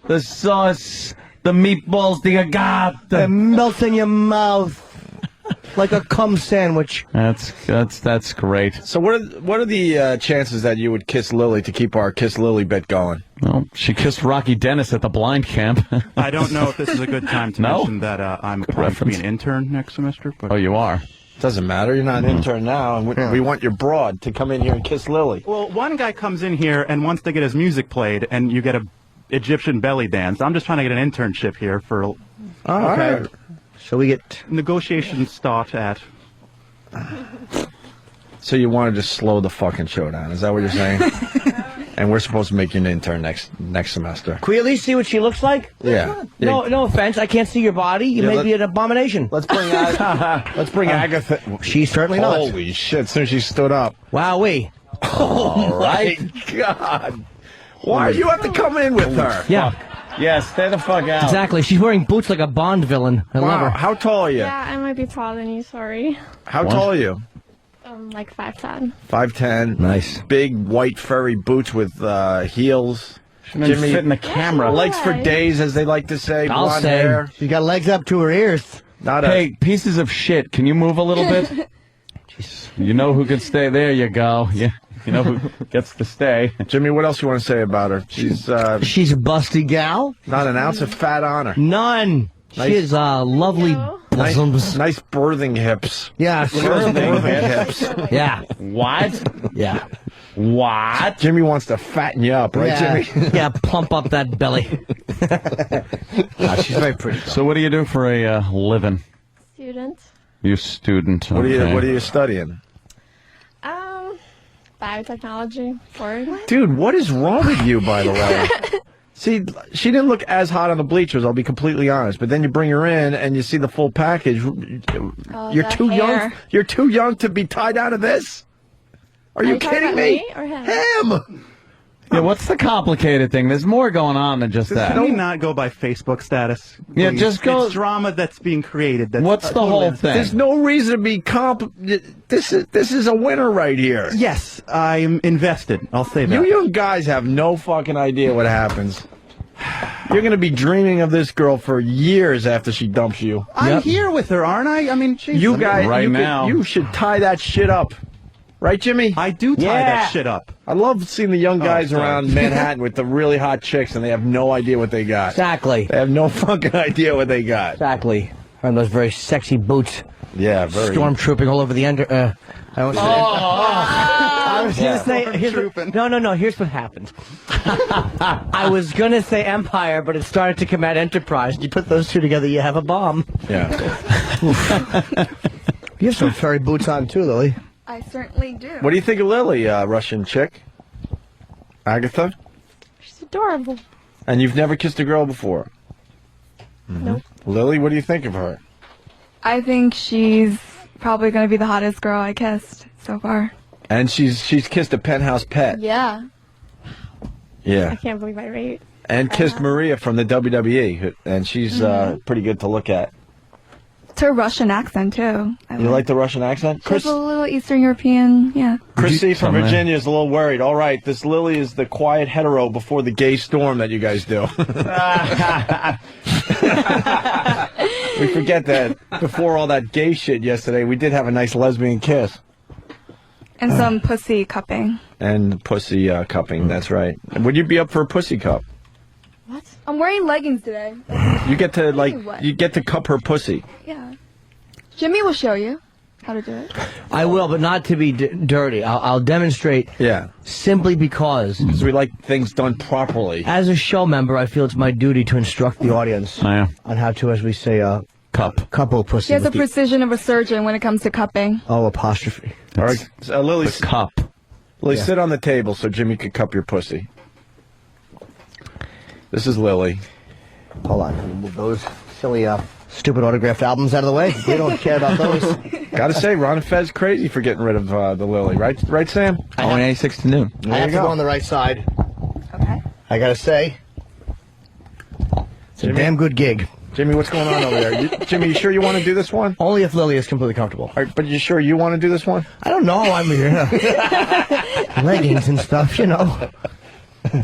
The sauce, the meatballs, the Agata. It melts in your mouth like a cum sandwich. That's great. So what are the chances that you would kiss Lily to keep our Kiss Lily bit going? Well, she kissed Rocky Dennis at the blind camp. I don't know if this is a good time to mention that I'm applying to be an intern next semester. But Oh, you are? Doesn't matter. You're not an intern now, and we want your broad to come in here and kiss Lily. Well, one guy comes in here and wants to get his music played, and you get a Egyptian belly dance. I'm just trying to get an internship here for. Oh, okay. Right. So we get negotiations start at. So you want to just slow the fucking show down? Is that what you're saying? And we're supposed to make you an intern next semester. Can we at least see what she looks like? Yeah. No offense. I can't see your body. You may be an abomination. Let's bring Agatha. She's certainly not. Holy shit! As soon as she stood up. Wowee. Oh my God! Why do you have to come in with her? Yeah. Yeah, stay the fuck out. Exactly. She's wearing boots like a Bond villain. I love her. How tall are you? Yeah, I might be taller than you, sorry. How tall are you? Like 5'10". 5'10". Nice. Big white furry boots with heels. Shouldn't fit in the camera. Legs for days, as they like to say. I'll Blonde say. hair. She's got legs up to her ears. Hey, pieces of shit. Can you move a little bit? You know who can stay? There you go. Yeah. You know who gets to stay. Jimmy, what else you want to say about her? She's a busty gal. Not an ounce of fat on her. None. Nice. She has lovely bosoms. Nice birthing hips. Yeah. Birthing hips. Yeah. What? Yeah. What? Jimmy wants to fatten you up, right, Jimmy? Yeah, plump up that belly. She's very pretty. So what do you do for a living? Student. You student. What okay. are you studying? Biotechnology. Dude, what is wrong with you, by the way? See, she didn't look as hot on the bleachers, I'll be completely honest. But then you bring her in and you see the full package. You're too young. You're too young to be tied out of this. Are you kidding me? Or him? Him. Yeah, what's the complicated thing? There's more going on than just that. Can we not go by Facebook status? Yeah, please? just go. It's drama that's being created. That's What's the whole thing? There's no reason to be This is a winner right here. Yes, I'm invested. I'll say that. You young guys have no fucking idea what happens. You're going to be dreaming of this girl for years after she dumps you. I'm here with her, aren't I? I mean, geez, you guys, now. you should tie that shit up. Right, Jimmy? I do tie that shit up. I love seeing the young guys around Manhattan with the really hot chicks, and they have no idea what they got. Exactly. They have no fucking idea what they got. Exactly. And those very sexy boots. Yeah, very. Stormtrooping all over the I was going to say... No. Here's what happened. I was going to say Empire, but it started to come out Enterprise. You put those two together, you have a bomb. Yeah. You have some furry boots on, too, Lily. I certainly do. What do you think of Lily, Russian chick? Agatha? She's adorable. And you've never kissed a girl before? Nope. Lily, what do you think of her? I think she's probably going to be the hottest girl I kissed so far. And she's kissed a penthouse pet. Yeah. Yeah. I can't believe I rate. And kissed Maria from the WWE, and she's pretty good to look at. It's her Russian accent, too. You like the Russian accent? She's a little Eastern European, yeah. Chrissy from Virginia is a little worried. All right, this Lily is the quiet hetero before the gay storm that you guys do. We forget that before all that gay shit yesterday, we did have a nice lesbian kiss. And some pussy cupping. And pussy cupping, that's right. Would you be up for a pussy cup? What? I'm wearing leggings today. You get to, What? you get to cup her pussy. Yeah. Jimmy will show you how to do it. I will, but not to be dirty. I'll demonstrate. Yeah. Simply because we like things done properly. As a show member, I feel it's my duty to instruct the audience on how to, as we say, couple pussy. She has the with precision of a surgeon when it comes to cupping. Oh, apostrophe. All right, Lily's cup. Lily, Yeah. sit on the table so Jimmy could cup your pussy. This is Lily. Hold on. Move those silly, stupid autographed albums out of the way. We don't care about those. Gotta say, Ron and Fed's crazy for getting rid of the Lily, right, Sam? Only 86 to noon. I have to go on the right side. Okay. I gotta say, it's a damn good gig. Jimmy, what's going on over there? Jimmy, you sure you want to do this one? Only if Lily is completely comfortable. All right, but you sure you want to do this one? I don't know. I'm leggings and stuff, you know.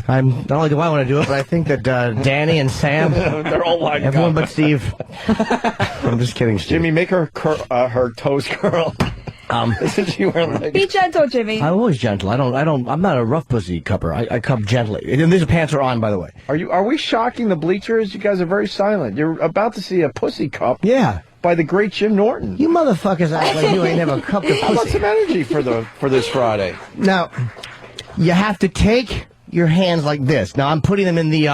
Not only do I want to do it, but I think that Danny and Sam, they're all lined everyone up. but Steve. I'm just kidding, Steve. Jimmy, make her her toes curl. Isn't she wearing leggings? Be gentle, Jimmy. I'm always gentle. I'm not a rough pussy cupper. I cup gently. And these pants are on, by the way. Are we shocking the bleachers? You guys are very silent. You're about to see a pussy cup. Yeah. By the great Jim Norton. You motherfuckers act like you ain't never cupped a pussy. How about some energy for this Friday? Now, you have to take your hands like this. Now, I'm putting them in the,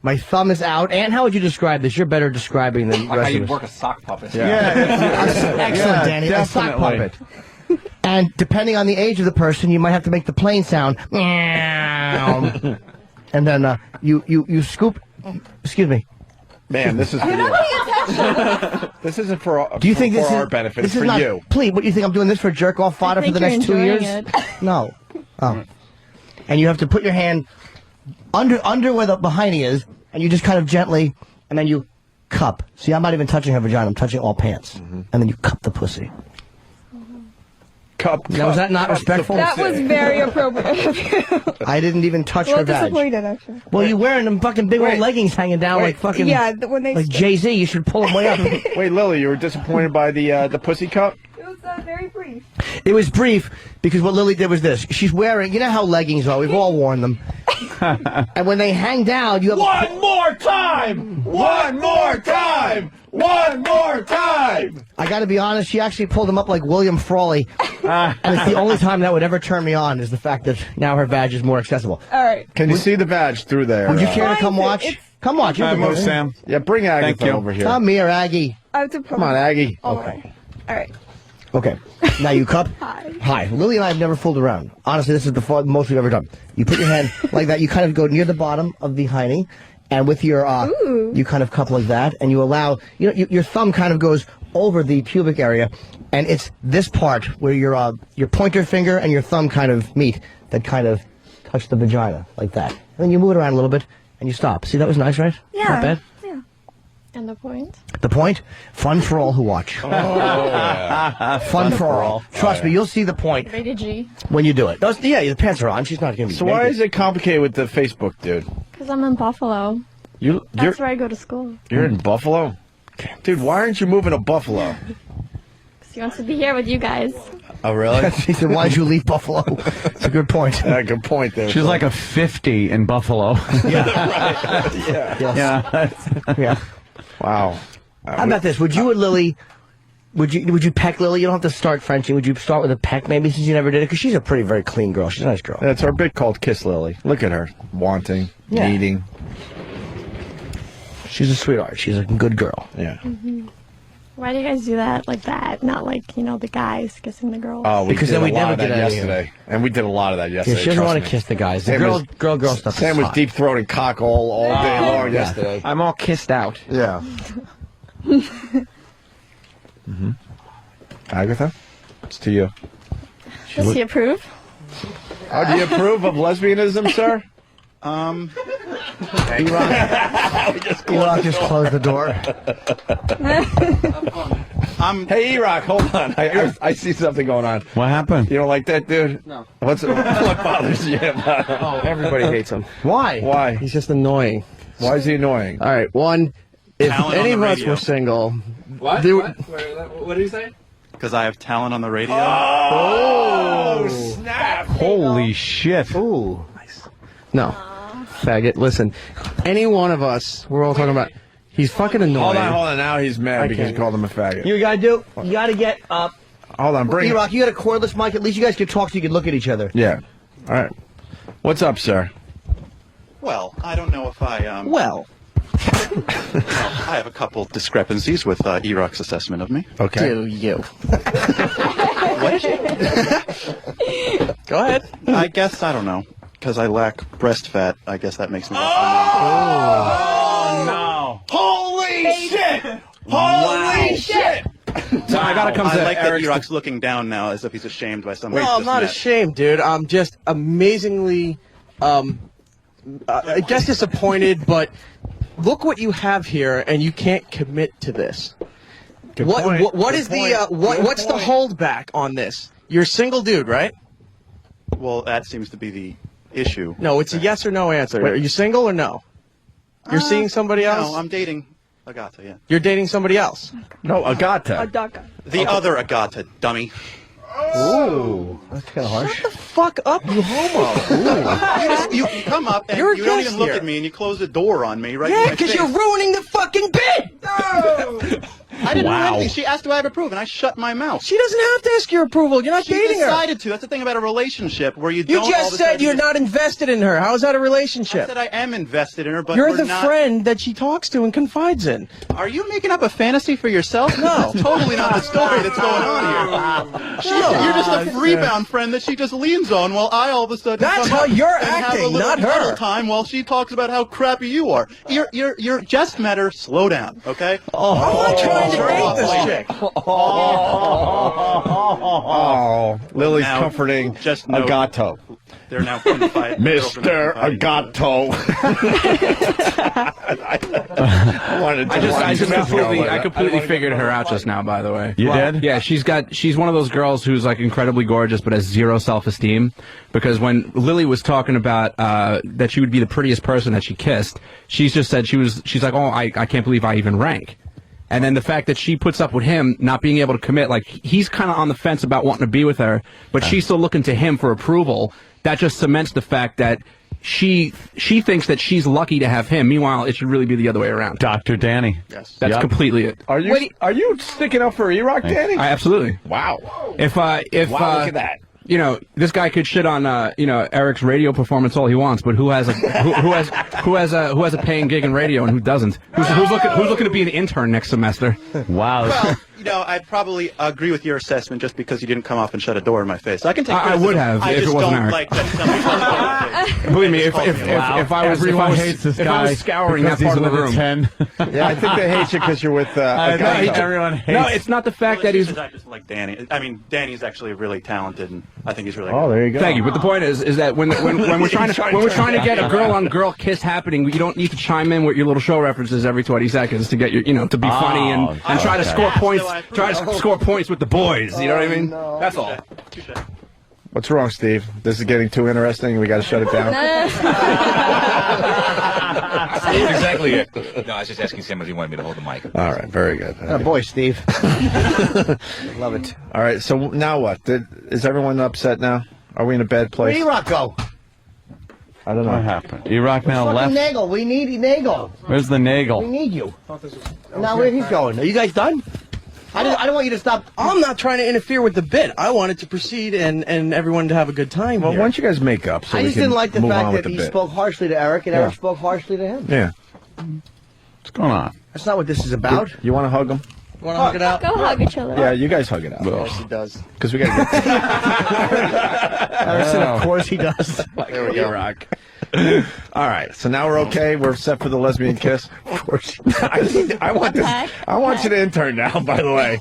my thumb is out. And how would you describe this? You're better describing than the Like rest how of you'd us. work a sock puppet. Excellent, Danny. A sock puppet. And depending on the age of the person, you might have to make the plain sound. And then you scoop. Excuse me. Man, this is for you. This isn't for Do you think for this our is benefit. This It's is for not, you. Please, what do you think I'm doing this for jerk off fodder for the next 2 years? No. Oh. And you have to put your hand under where the hiney is, and you just kind of gently, and then you cup. See, I'm not even touching her vagina. I'm touching all pants. And then you cup the pussy. Cup. Now, was that not respectful? That was very appropriate of you. I didn't even touch Well her vag. disappointed, actually. Well, you're wearing them fucking big old leggings hanging down like fucking Yeah, when they like Jay-Z. You should pull them way up. Wait, Lily, you were disappointed by the pussy cup? It was very brief. It was brief because what Lily did was this. She's wearing, you know how leggings are. We've all worn them. And when they hang down, you have One more time! One more time! One more time! I got to be honest, she actually pulled them up like William Frawley. And it's the only time that would ever turn me on is the fact that now her badge is more accessible. All right. Can you see the badge through there? Would you care to come watch? Come watch. You can Go, go, Sam. Yeah, bring Agatha over here. Come here, Aggie. I have to Come on, Aggie. Okay. All right. Okay. Now you cup. Hi. Hi. Lily and I have never fooled around. Honestly, this is the most we've ever done. You put your hand like that. You kind of go near the bottom of the hiney, and with your you kind of cup like that, and you allow your thumb kind of goes over the pubic area, and it's this part where your pointer finger and your thumb kind of meet that kind of touch the vagina like that. And then you move it around a little bit, and you stop. See, that was nice, right? Yeah. Not bad. Yeah. And the point? The point? Fun for all who watch. Fun for all. Trust me, you'll see the point Rated G. when you do it. Yeah, the pants are on. She's not going to be So why naked. is it complicated with the Facebook, dude? Because I'm in Buffalo. You're That's where I go to school. you're in Buffalo? Dude, why aren't you moving to Buffalo? Because he wants to be here with you guys. Oh, really? He said, why did you leave Buffalo? It's a good point. Yeah, good point there. She's like a 50 in Buffalo. Yeah. Wow. How about this? Would you and Lily, would you peck Lily? You don't have to start Frenching. Would you start with a peck maybe since you never did it? Because she's a very clean girl. She's a nice girl. That's our bit called Kiss Lily. Look at her. Wanting, Yeah. needing. She's a sweetheart. She's a good girl. Yeah. Why do you guys do that like that? Not like, the guys kissing the girls. Oh, we Because did then a we'd lot never of that get out of here. yesterday. And we did a lot of that Yeah, yesterday. she doesn't trust want me. to kiss the guys. The Sam was- girl stuff Sam is was hot. deep throating cock all day long yesterday. I'm all kissed out. Yeah. Agatha, it's to you. Does he approve? Oh, do you approve of lesbianism, sir? E-Rock just closed the door. Hey, E-Rock, hold on. I see something going on. What happened? You don't like that, dude? No. What bothers you about him? Oh, everybody hates him. Why? Why? He's just annoying. Why is he annoying? All right, one, if Talent any on of the us radio. were single... What? What did he say? Because I have talent on the radio. Oh, snap! Holy shit. Ooh. Nice. No. Faggot, listen. Any one of us, we're all talking about... He's fucking annoying. Hold on. Now he's mad because you called him a faggot. You gotta get up. Hold on, bring it. E-Rock, you got a cordless mic. At least you guys can talk so you can look at each other. Yeah. All right. What's up, sir? Well, I don't know if I, Well. I have a couple discrepancies with E-Rock's assessment of me. Okay. Do you? What? Go ahead. I guess, I don't know. Because I lack breast fat, I guess that makes me... Oh, no. Holy shit! Holy shit! So I gotta come to I like that Eric's E-Rock's looking down now as if he's ashamed by something. No, I'm not ashamed, dude. I'm just amazingly, I guess disappointed, but look what you have here, and you can't commit to this. What's the holdback on this? You're a single dude, right? Well, that seems to be the issue. No, it's a yes or no answer. Are you single or no? You're seeing somebody else? No, I'm dating Agata, yeah. You're dating somebody else? No, Agata. The other Agata, dummy. Ooh. That's kind of harsh. Shut the fuck up, you homo. You come up and You're a you don't guest even look here. at me and you close the door on me, right? Yeah, because you're ruining the fucking bit! I didn't Wow. do anything. She asked do I have approve, and I shut my mouth. She doesn't have to ask your approval. You're not She dating her. decided to. That's the thing about a relationship where you You don't all of just a said sudden you're not invested in her. How is that a relationship? I said I am invested in her, but You're we're the not... friend that she talks to and confides in. Are you making up a fantasy for yourself? No. That's totally not the story that's going on here. You're just a rebound friend that she just leans on while I all of a sudden That's come how up you're and have a acting, little not her. cuddle time while she talks about how crappy you are. You're just met her. Slow down, okay? I'm not trying to date this chick. Oh, Lily's Now, comforting just know- Agato. They're now confided. Mr. Agato. I completely figured her out just now, by the way. You did? Yeah, she's one of those girls who's like incredibly gorgeous but has zero self-esteem. Because when Lily was talking about that she would be the prettiest person that she kissed, she's just said she's like, oh, I can't believe I even rank. And then the fact that she puts up with him not being able to commit, like he's kind of on the fence about wanting to be with her, but she's still looking to him for approval. That just cements the fact that she thinks that she's lucky to have him. Meanwhile, it should really be the other way around. Dr. Danny. Yes. That's completely it. Are you sticking up for E-Rock, Danny? Absolutely. Wow. If wow, look at that. You know, this guy could shit on Eric's radio performance all he wants, but who has a paying gig in radio and who doesn't? Who's looking to be an intern next semester? Wow. Well, I'd probably agree with your assessment just because you didn't come up and shut a door in my face. I can take I would have I if just it wasn't don't Eric. like that somebody shut the door. Believe me, if I was scouring that part of the room. 10. Yeah, I think they hate you because you're with Agato. Everyone hates. No, it's not the fact that he's. I just like Danny. I mean, Danny's actually really talented, and I think he's really. Oh, there you go. Thank you. But the point is that when we're trying to get a girl-on-girl kiss happening, you don't need to chime in with your little show references every 20 seconds to get your to be funny and try to score points. Try to score points with the boys. You know what I mean? That's all. What's wrong, Steve? This is getting too interesting. We got to shut it down. That's exactly it. No, I was just asking Sam if he wanted me to hold the mic. All right, very good. Boy, Steve. Love it. All right, so now what? Is everyone upset now? Are we in a bad place? Where'd E-Rock go? I don't know. What happened? E-Rock now left. Nagel. We need Nagel. Where's the Nagel? We need you. Now where's he going? Are you guys done? I don't want you to stop. I'm not trying to interfere with the bit. I wanted to proceed and everyone to have a good time Well, here. why don't you guys make up? So I we just can didn't like the move on fact with that the he bit. spoke harshly to Eric and Eric spoke harshly to him. Yeah. What's going on? That's not what this is about. You want to hug him? You want to hug it out? Go hug each other. Yeah, you guys hug it out. Yes, he does. Because we got to get. Eric said, of course he does. There we go. Rock. All right, so now we're okay. We're set for the lesbian kiss. Of course. I want this. I want you to intern now. By the way.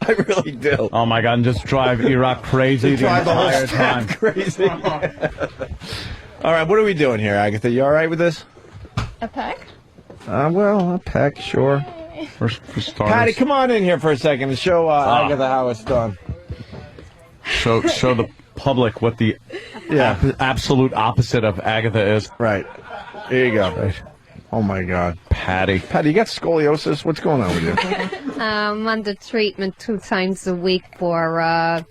I really do. Oh my God, and just drive Iraq crazy the Drive the whole entire staff time. crazy. All right, what are we doing here, Agatha? You all right with this? A peck? Well, a peck, sure. For starters. Patty, come on in here for a second and show Agatha how it's done. Show the public what the absolute opposite of Agatha is. Right. There you go. Right. Oh my God, Patty, you got scoliosis? What's going on with you? I'm under treatment 2 times a week for a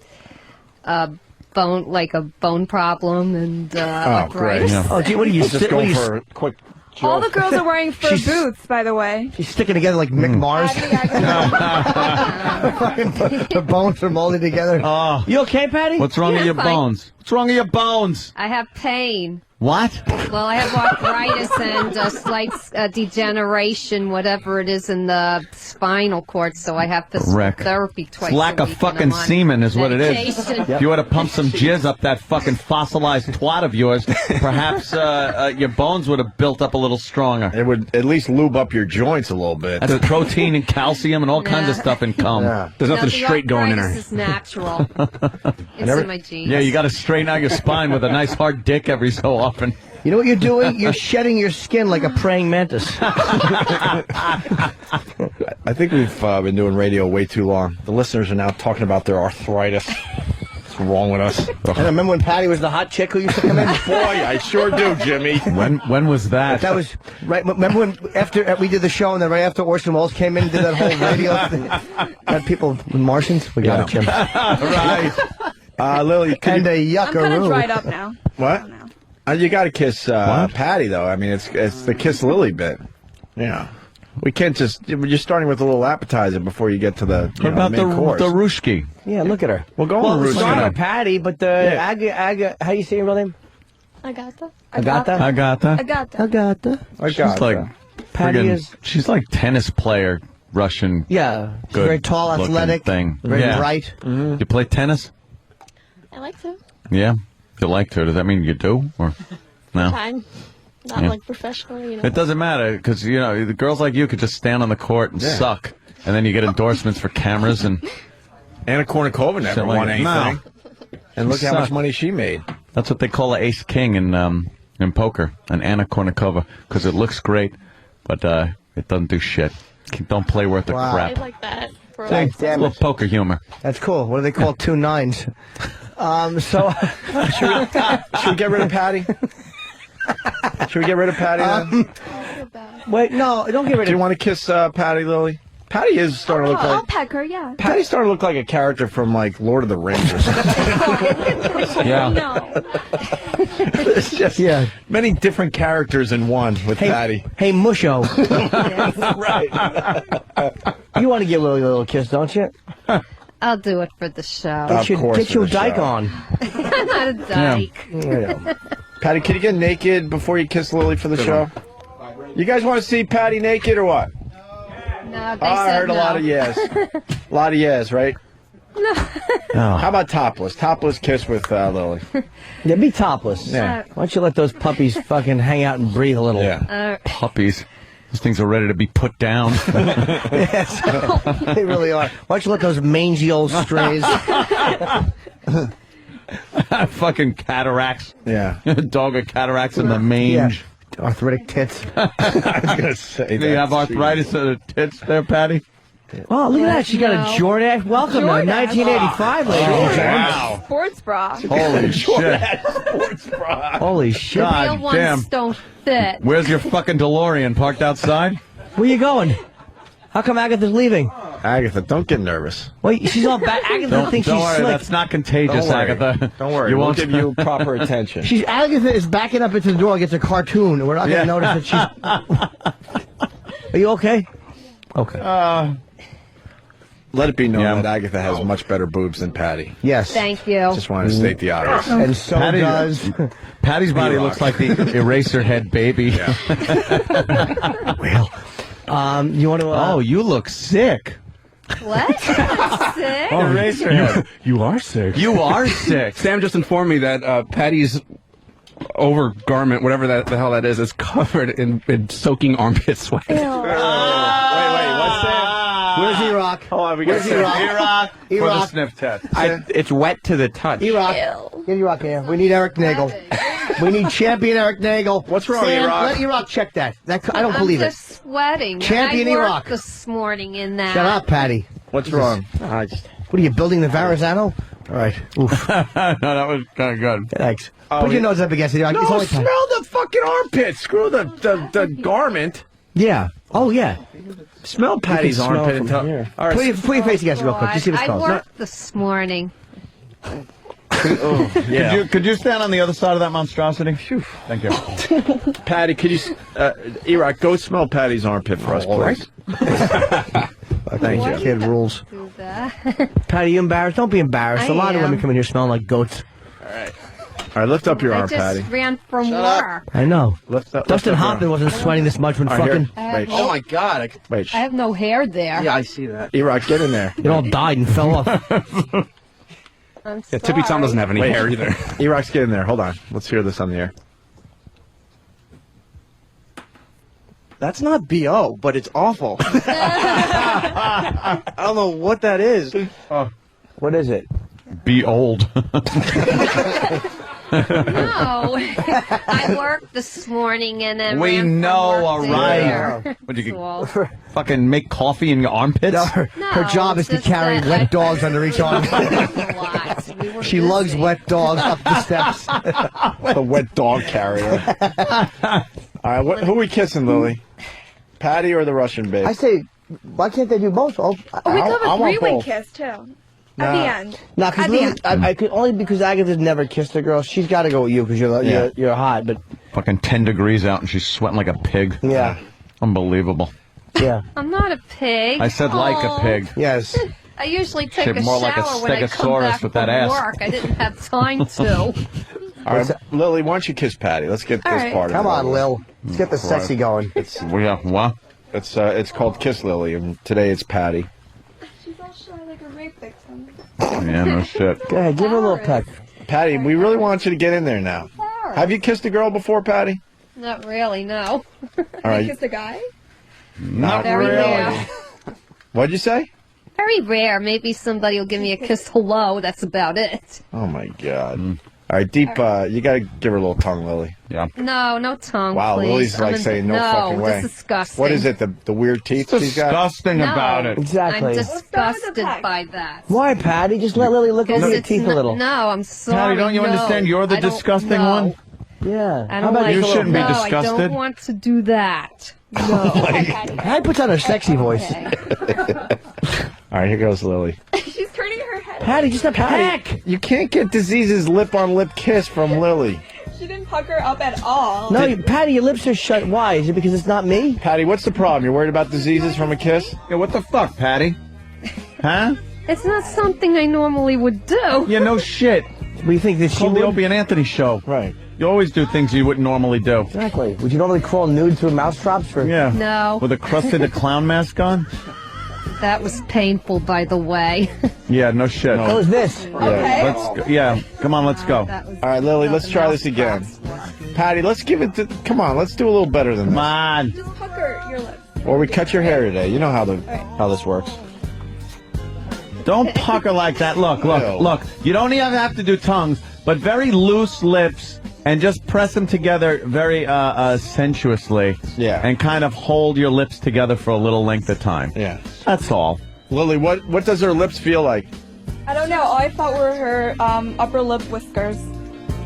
bone problem and arthritis. Yeah. Oh, gee, what are you just going for a quick? All the girls are wearing fur boots, by the way. She's sticking together like Mick Mars. The bones are molded together. Oh. You okay, Patty? What's wrong with your bones? What's wrong with your bones? I have pain. What? Well, I have arthritis and slight degeneration, whatever it is, in the spinal cord, so I have physical therapy twice It's lack a of week. fucking semen is what it is. medication. If you ought to pump some jizz up that fucking fossilized twat of yours, perhaps your bones would have built up a little stronger. It would at least lube up your joints a little bit. That's protein and calcium and all kinds of stuff in cum. Yeah. There's nothing straight going in her. This is natural. It's in my genes. Yeah, you got to straighten out your spine with a nice hard dick every so often. You know what you're doing? You're shedding your skin like a praying mantis. I think we've been doing radio way too long. The listeners are now talking about their arthritis. What's wrong with us? And I remember when Patty was the hot chick who used to come in? Boy, I sure do, Jimmy. When was that? That was right. Remember when after we did the show and then right after Orson Welles came in and did that whole radio thing? Had people with Martians? We got it, Jim. Right. Lily, and a I'm kind yuckaroo. of dried up now. What? You got to kiss Patty, though. I mean, it's the kiss Lily bit. Yeah. We can't just... You're starting with a little appetizer before you get to the What about main course. the Rushki? Yeah, look at her. Well, go on, It's not Rushki. a Patty, but the Aga, how you say your real name? Agata. Agata? Agata. She's like Patty friggin'- is... She's like tennis player, Russian. Yeah. She's good very tall, looking athletic, thing. very Yeah. bright. You play tennis? I like to. Yeah. If you like to, does that mean you do? Or no? Time. Not Yeah. like professionally, you know. It doesn't matter because the girls like you could just stand on the court and suck, and then you get endorsements for cameras and. Anna Kournikova never Shit like won it. anything. No. And look She how much sucked. money she made. That's what they call an ace king in poker, an Anna Kournikova, because it looks great, but it doesn't do shit. Don't play worth of Wow. crap. I like that. For a Thanks, long damn A it. little poker humor. That's cool. What do they call 2 9s? So Should we get rid of Patty? Should we get rid of Patty then? wait, no, don't get rid Do you of. want to kiss Patty, Lily? Patty is starting to look I'll like... peck her, yeah. Patty's starting to look like a character from, like, Lord of the Rings or something. Yeah. No. It's just many different characters in one with Patty. Hey, Musho. Right. You want to give Lily a little kiss, don't you? I'll do it for the show. Get your dyke on. I'm not a dyke. Yeah. Patty, can you get naked before you kiss Lily for the show? You guys want to see Patty naked or what? No, they I said heard a lot of yes. A lot of yes, right? No. How about topless? Topless kiss with Lily. Yeah, be topless. Yeah. Why don't you let those puppies fucking hang out and breathe a little? Yeah. Puppies. Those things are ready to be put down. Yes, they really are. Why don't you let those mangy old strays? Fucking cataracts. Yeah. Dog with cataracts in the mange. Arthritic tits. I was going to say that. Do you have arthritis in the tits there, Patty? Oh, look at that. She got a Jordache. Welcome to Jordache. 1985, ladies. Wow. Sports bra. Holy shit. Sports bra. Holy shit. God Real ones damn. don't fit. Where's your fucking DeLorean parked outside? Where you going? How come Agatha's leaving? Agatha, don't get nervous. Wait, she's all back. Agatha thinks Don't she's worry, slick. that's not contagious, Don't worry. Agatha. Don't worry. You We'll won't give you proper attention. Agatha is backing up into the door against a cartoon, and we're not going to notice that she's... Are you okay? Okay. Let it be known that Agatha has much better boobs than Patty. Yes. Thank you. Just wanted to state the obvious. And so does... Patty's body You looks rock. like the eraser head baby. Well, you want to... Oh, you look sick. What? Sick? Eraser head. You are sick. You are sick. Sam just informed me that Patty's overgarment, whatever the hell that is covered in soaking armpit sweat. Wait, what's that? Where's E-Rock? Hold on, we Where's E-Rock? for the E-Rock. sniff test. It's wet to the touch. E-Rock. Get E-Rock here. We need Eric Nagel. We need champion Eric Nagel. What's wrong, Sam, E-Rock? let E-Rock check that. I don't believe I'm it. just sweating. Champion I E-Rock. worked this morning in that. Shut up, Patty. What's wrong? What are you building the Verrazano? All right. Oof. No, that was kind of good. Thanks. Oh, Put your nose up against it. No, It's only smell the fucking armpit. Screw the garment. Yeah. Oh, yeah. Smell Patty's You can smell armpit. from And tell. here. All right. Put your face against it real quick. Just see what it I smells. worked this morning. Yeah. Could you stand on the other side of that monstrosity? Thank you. Patty, could you, E-Rock, go smell Patty's armpit for us, please. Thank you. Kid rules. Do that. Patty, you embarrassed? Don't be embarrassed. I A lot of am. women come in here smelling like goats. All right, lift up your I arm, just Patty. ran from work. I know. Lift up Dustin your Hoffman arm. wasn't sweating this much when All right, fucking... here. Wait. Oh my God. Wait. I have no hair there. I see that. E-Rock, get in there. It all died and fell off. I'm Yeah, Tippy Tom doesn't have any Wait. hair either. E-Rock's get in there. Hold on. Let's hear this on the air. That's not B.O., but it's awful. I don't know what that is. What is it? Be old. No, I worked this morning and then We ran from know, work all to right. here. What, you So, fucking make coffee in your armpits? No, her job is to just carry that wet I- dogs under each arm. We were She lugs busy. wet dogs up the steps. The wet dog carrier. All right, who are we kissing, Lily? Patty or the Russian babe? I say, why can't they do both? Oh, we could have a three-way kiss, too. At the end. No, At the because end. I could only because Agatha's never kissed a girl. She's got to go with you because you're hot. But Fucking 10 degrees out and she's sweating like a pig. Yeah. Unbelievable. Yeah. I'm not a pig. I said like a Oh. pig. Yes. I usually take Shaped a more shower like a when I come stegosaurus back with that from ass. work. I didn't have time to. All right, Lily, why don't you kiss Patty? Let's get All this right. part of Come it on, over with. Lil. Let's get the sexy going. What? It's called Kiss Lily, and today it's Patty. She's all shy like a rape victim. Yeah, no shit. Go ahead, give her a little peck. Patty, we really want you to get in there now. Have you kissed a girl before, Patty? Not really, no. All right. Kiss a guy? Not Very really. rare. What'd you say? Very rare. Maybe somebody will give me a kiss hello. That's about it. Oh my God. All right, deep. You gotta give her a little tongue, Lily. Yeah. No tongue, Wow, please. Lily's like saying no fucking way. This is disgusting. What is it? The weird teeth she's got? Disgusting No, about it. Exactly. I'm disgusted by that. Why, Patty? Just let Lily look over Because your it's teeth a little. No, I'm sorry. Patty, don't you no. understand you're the I don't- disgusting no. one? Yeah. I How don't about like You shouldn't be no, I disgusted. don't want to do that. No. Patty puts on her sexy voice. All right, here goes Lily. She's turning her head. Patty, just a peck. You can't get disease's lip-on-lip kiss from Lily. She didn't puck her up at all. No, Patty, your lips are shut. Why? Is it because it's not me? Patty, what's the problem? You're worried about diseases from a kiss? Yeah, what the fuck, Patty? Huh? It's not something I normally would do. Yeah, no shit. What do you think that It's she called the would? Opie and Anthony show. Right. You always do things you wouldn't normally do. Exactly. Would you normally crawl nude through mousetraps for? Yeah. No. With a crusted clown mask on? That was painful, by the way. Yeah, no shit. What was this? Okay. Let's go. Yeah, come on, let's go. That was All right, Lily, let's try this again. Patty, let's give it to... Come on, let's do a little better than Come this. on. Just pucker your lips. Or we cut your hair today. You know how this works. Don't pucker like that. Look. You don't even have to do tongues, but very loose lips, and just press them together very sensuously. Yeah. And kind of hold your lips together for a little length of time. Yeah. That's all. Lily, what does her lips feel like? I don't know. All I thought were her upper lip whiskers.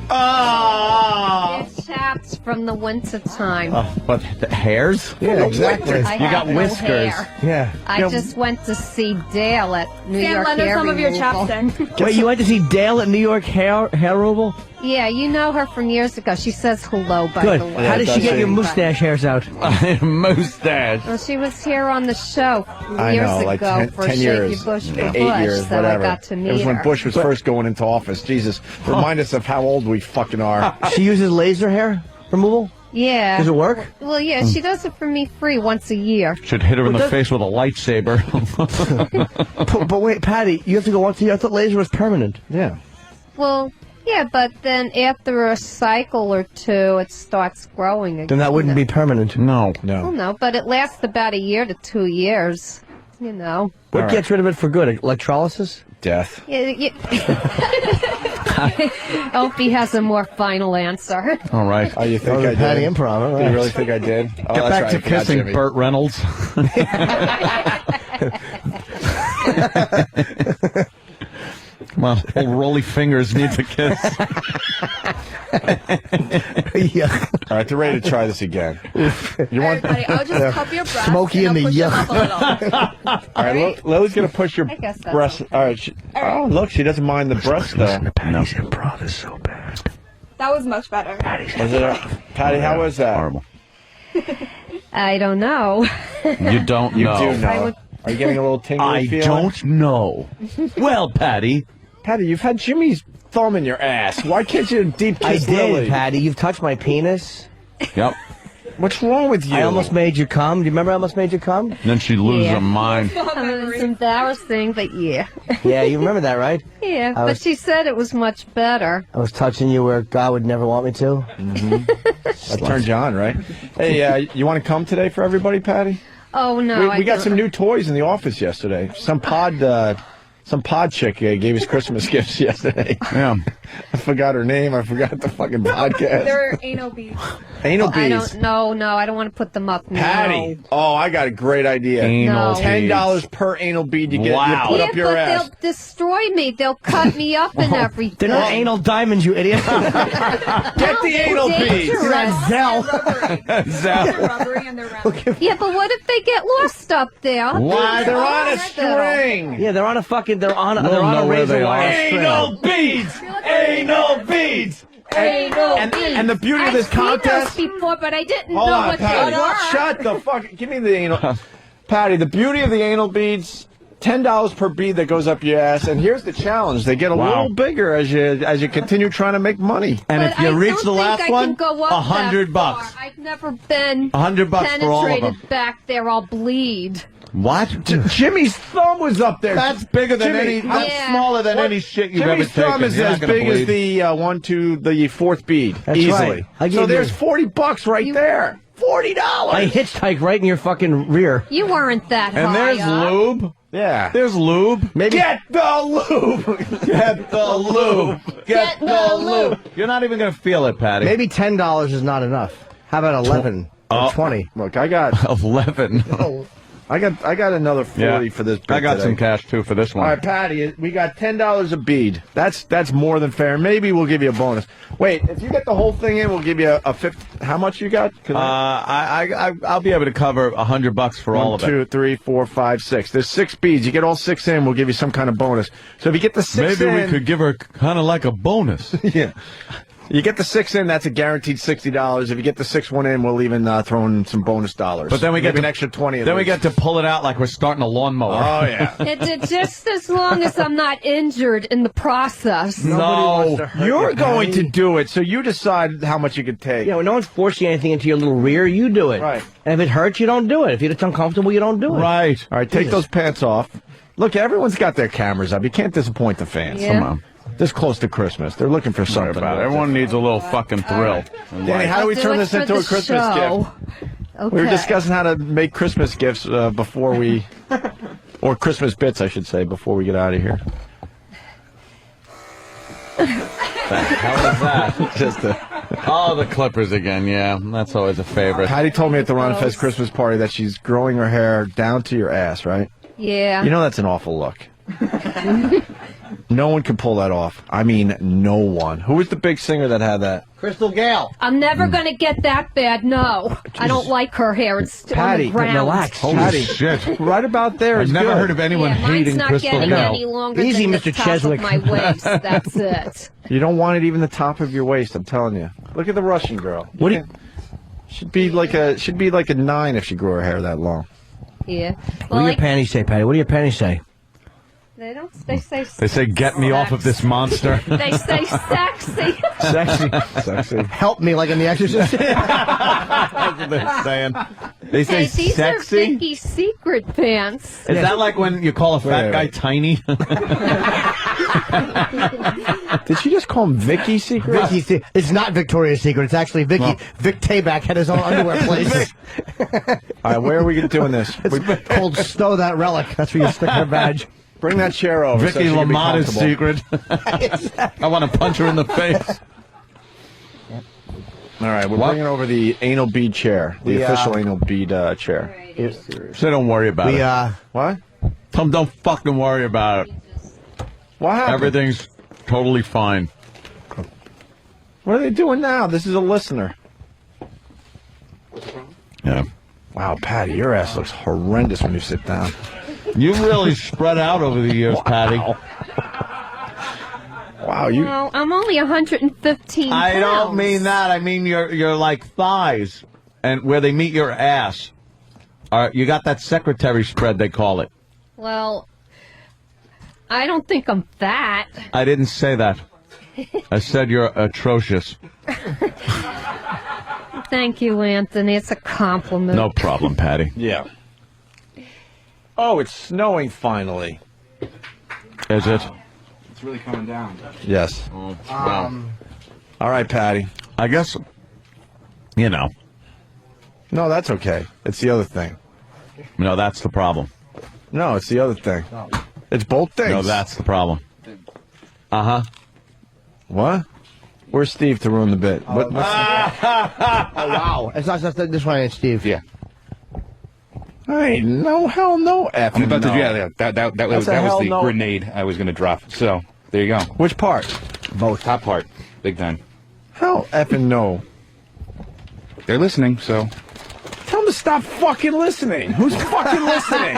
Oh. It's chaps from the winter time. But the hairs? Yeah, exactly. I You got have no whiskers. hair. Yeah. I just went to see Dale at New Sam, York lend us Hair some of your Removal. chapstick. Wait, you went to see Dale at New York Hair Removal? Yeah, you know her from years ago. She says hello, by Good. the way. How did she get your mustache hairs out? Mustache. Well, she was here on the show I years know, ago like 10 for 10 Shaky years, Bush for 8 Bush, years, so whatever. I got to meet It was when her. Bush was first going into office. Jesus, remind us of how old we fucking are. She uses laser hair removal? Yeah. Does it work? Well, yeah, she does it for me free once a year. Should hit her in the face with a lightsaber. But wait, Patty, you have to go once a year. I thought laser was permanent. Yeah. Well, yeah, but then after a cycle or two, it starts growing again. Then that wouldn't be permanent. No. Well, no, but it lasts about a year to 2 years. you know. What gets rid of it for good? Electrolysis? Death. Opie has a more final answer. All right. Oh, you think I did? Patty Improv. All right. Do you really think I did? Oh, Get back to kissing Jimmy. Burt Reynolds. Come on, old Rolly Fingers needs a kiss. Yeah. All right, they're ready to try this again. You want? Everybody, I'll just cup your breast. Smoky in and the I'll push them up a little. All right, Lily's gonna push your I guess that's breast. All right. Oh, look, she doesn't mind the breast. Patty's Improv is so bad. That was much better. Patty, how was that? Horrible. I don't know. You don't You know. do know. Are you getting a little tingly I feeling? don't know. Well, Patty. Patty, you've had Jimmy's thumb in your ass. Why can't you deep I kiss did, Lily? Patty. You've touched my penis. Yep. What's wrong with you? I almost made you come. Do you remember I almost made you come? Then she'd lose Yeah. her mind. It's embarrassing, but yeah. Yeah, you remember that, right? Yeah, I but was- she said it was much better. I was touching you where God would never want me to. That turned you on, right? Hey, you want to come today for everybody, Patty? Oh, no. We got some new toys in the office yesterday. Some pod chick gave us Christmas gifts yesterday. Yeah. I forgot her name. I forgot the fucking podcast. They're anal beads. Anal I beads. don't know. I don't want to put them up now. Patty. Oh, I got a great idea. Anal No. $10 per anal bead you get. Wow. You put Yeah, up your but ass. they'll destroy me. They'll cut me up and everything. They're not anal diamonds, you idiot. Get the anal beads. You're not Zell. They're rubbery and they're round. Yeah, but what if they get lost up there? Why? They're on a string. Yeah, they're on a fucking. They're on We'll a know where razor they wire are. string. Anal beads. Anal beads. And the beauty of this contest. I've seen those before, but I didn't Hold know on, what Patty. they were. Shut the fuck. Give me the anal. Patty, the beauty of the anal beads. $10 per bead that goes up your ass, and here's the challenge: they get a little bigger as you continue trying to make money. And But if you I reach don't the think last I one, can go up that $100. far. I've never been $100 for all of penetrated them. back there. I'll bleed. What? Jimmy's thumb was up there. That's bigger than Jimmy, any. That's Yeah. smaller than any shit you've Jimmy's ever taken. thumb is You're not as gonna big as bleed. the fourth bead. That's easily. right. I So gave there's you- $40 right there. $40. I hitchhiked right in your fucking rear. You weren't that And high there's up. lube. Yeah. There's lube. Maybe. Get the lube. Get the lube. Get the lube. You're not even gonna feel it, Patty. Maybe $10 is not enough. How about 11 or 20? Look, I got 11. I got another 40 for this. I got today. some cash too for this one. All right, Patty, we got $10 a bead. That's more than fair. Maybe we'll give you a bonus. Wait, if you get the whole thing in, we'll give you a 50. How much you got? I'll be able to cover $100 for all of it. 1, 2, 3, 4, 5, 6. There's 6 beads. You get all 6 in, we'll give you some kind of bonus. So if you get the 6 in, Maybe we could give her kind of like a bonus. yeah. You get the 6 in, that's a guaranteed $60. If you get the 6th one in, we'll even throw in some bonus dollars. But then we get Maybe to- an extra 20. Then we get to pull it out like we're starting a lawnmower. Oh yeah. It's just as long as I'm not injured in the process. No, you're going to do it. So you decide how much you can take. Yeah, well, no one's forcing anything into your little rear. You do it. Right. And if it hurts, you don't do it. If it's uncomfortable, you don't do it. Right. All right, take Jesus. those pants off. Look, everyone's got their cameras up. You can't disappoint the fans. Yeah. Come on. This close to Christmas. They're looking for Sorry something. about it. Everyone needs a little fucking thrill. Danny, how do we I'll turn it this for into the a Christmas show. gift? Okay. We were discussing how to make Christmas gifts before we, or Christmas bits, I should say, before we get out of here. How was that? Just Oh, the Clippers again. Yeah, that's always a favorite. Patty told me at the Ron Fest Christmas party that she's growing her hair down to your ass, right? Yeah. You know that's an awful look. No one can pull that off. I mean, no one. Who was the big singer that had that? Crystal Gale. I'm never going to get that bad. No. I don't like her hair. It's still Patty, on the ground. relax. Holy Patty, shit. right about there I've is never good. heard of anyone Yeah, mine's hating not Crystal getting Gale. any longer Easy, than Mr. the top Cheswick. of my waist. That's it. You don't want it even the top of your waist. I'm telling you. Look at the Russian girl. What do you- Should be like a 9 if she grew her hair that long. Yeah. What Well, do your like, panties say, Patty? What do your panties say? they don't. They say. They say, "Get me off of this monster." They say sexy. Sexy. Help me, like in The Exorcist. That's what they're saying. They say Hey, these sexy. are Vicky's secret pants. Is that like when you call a fat Wait. guy tiny? Did she just call him Vicky's Secret? It's not Victoria's Secret. It's actually Vicky. Well. Vic Tayback had his own underwear place. All right, where are we doing this? It's called Stow That Relic. That's where you stick her badge. Bring that chair over. Vicky LaMotta's secret. I want to punch her in the face. All right, we're bringing over the anal bead chair, the official anal bead chair. So don't worry about it. What? Tom, don't fucking worry about it. What happened? Everything's totally fine. What are they doing now? This is a listener. Yeah. Wow, Patty, your ass looks horrendous when you sit down. You really spread out over the years, Patty. Wow, you. Well, I'm only 115 pounds. I don't mean that. I mean your like thighs and where they meet your ass. You got that secretary spread, they call it. Well, I don't think I'm fat. I didn't say that. I said you're atrocious. Thank you, Anthony. It's a compliment. No problem, Patty. Yeah. Oh, it's snowing finally. Is it? It's really coming down. Yes. Oh, wow. All right, Patty. I guess, you know. No, that's okay. It's the other thing. No, that's the problem. No, it's the other thing. It's both things. No, that's the problem. Uh-huh. What? Where's Steve to ruin the bit? Oh, wow. It's not just this one, it's Steve. Yeah. Hey, no, hell no, F. I'm about no. to, yeah, that was the no. grenade I was going to drop. So, there you go. Which part? Both. Top part. Big time. Hell effing no. They're listening, so. Tell them to stop fucking listening. Who's fucking listening?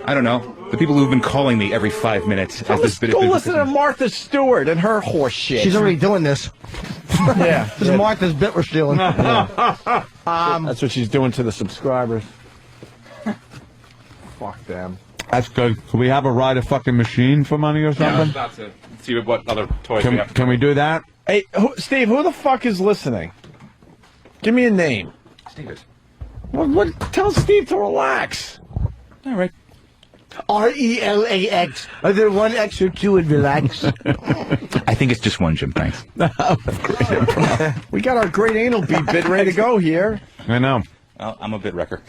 I don't know. The people who've been calling me every 5 minutes. As this bit Go of listen to Martha Stewart and her horse shit. She's already doing this. Yeah. This is Martha's bit we're stealing. That's what she's doing to the subscribers. Fuck them. That's good. Can we have a ride a fucking machine for money or Yeah, I was something? about to see what other toys we have. Can we do that? Hey, Steve, who the fuck is listening? Give me a name. Steve is. What? Tell Steve to relax. All right. RELAX. Are there one X or two in relax? I think it's just one, Jim. Thanks. We got our great anal beat bit ready to go here. I know. I'm a bit wrecker.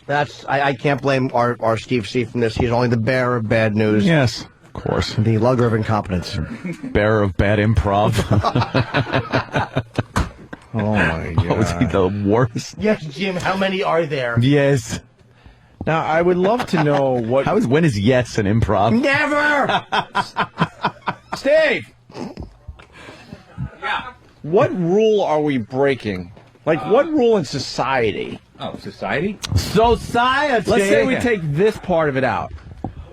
I can't blame our Steve C from this. He's only the bearer of bad news. Yes, of course. The lugger of incompetence. Bearer of bad improv. Oh, my God. Was he the worst? Yes, Jim, how many are there? Yes. Now, I would love to know what... When is yes an improv? Never! Steve! Yeah. What rule are we breaking? Like, what rule in society? Oh, society? Society! Let's say we take this part of it out.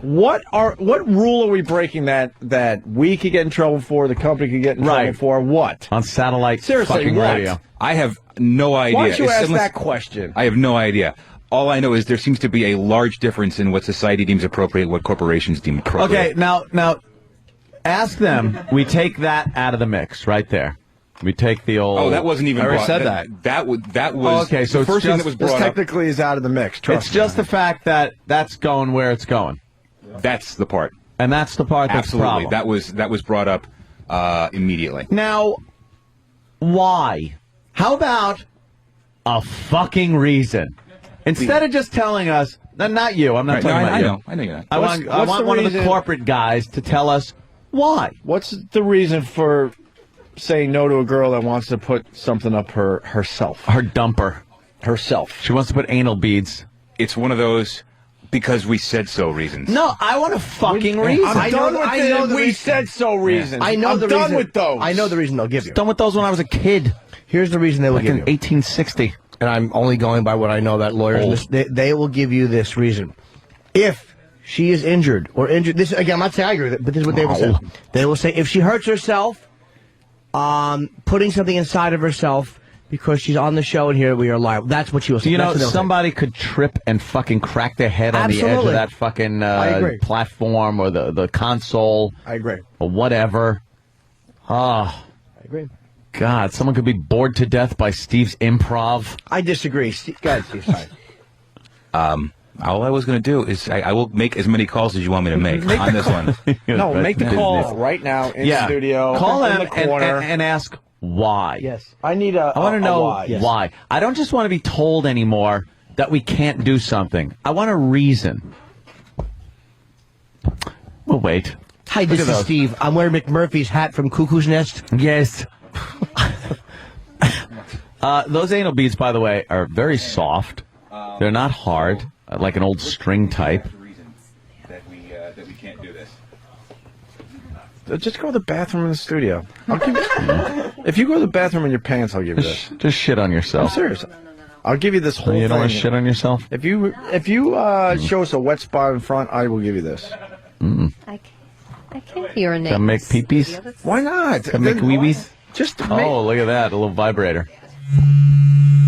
What rule are we breaking that we could get in trouble for, the company could get in trouble for? What? On satellite Seriously, fucking what? radio. I have no idea. Why don't you ask that question? I have no idea. All I know is there seems to be a large difference in what society deems appropriate, what corporations deem appropriate. Okay, now, ask them. We take that out of the mix right there. We take the old... Oh, that wasn't even I already brought. said that. That was okay, so the it's first thing just- that was This brought up. technically is out of the mix. Trust It's me. just the fact that that's going where it's going. That's the part. And that's the part that's the Absolutely. problem. That was brought up immediately. Now, why? How about a fucking reason? Instead of just telling us, not you, I'm not Right, talking no, about I you. know. I know you're not. I want one of the corporate guys to tell us why. What's the reason for saying no to a girl that wants to put something up herself? Her dumper. Herself. She wants to put anal beads. It's one of those because we said so reasons. No, I want a fucking reason. I'm done with the we said so reasons. I know I'm the done reason. with those. I know the reason they'll give you. Done with those when I was a kid. Here's the reason they will Like give in you. 1860. And I'm only going by what I know about lawyers. They will give you this reason. If she is injured, this again, I'm not saying I agree with it, but this is what they will say. They will say if she hurts herself, putting something inside of herself because she's on the show and here we are live. That's what she will say. You know, That's what they'll somebody could trip and fucking crack their head on the edge of Absolutely. that fucking I agree. platform or the console. I agree. Or whatever. Oh, I agree. God, someone could be bored to death by Steve's improv. I disagree. Go ahead, Steve. Sorry. All I was going to do is I will make as many calls as you want me to make on this one. No, make the call right now in studio. Call in them the corner. and ask why. Yes. I need I want to know why. Yes. why. I don't just want to be told anymore that we can't do something. I want a reason. We'll wait. Hi, this is Steve. I'm wearing McMurphy's hat from Cuckoo's Nest. Yes. Those anal beads, by the way, are very soft. They're not hard, like an old string type. That we can't do this. Just go to the bathroom in the studio. I'll give you, if you go to the bathroom in your pants, I'll give you this. Just shit on yourself. I'm serious. I'll give you this whole thing. You don't want to shit on yourself? If you show us a wet spot in front, I will give you this. I can't urinate. Can I make peepees? Why not? Can I make wee-wees? Just to Oh, look at that. A little vibrator.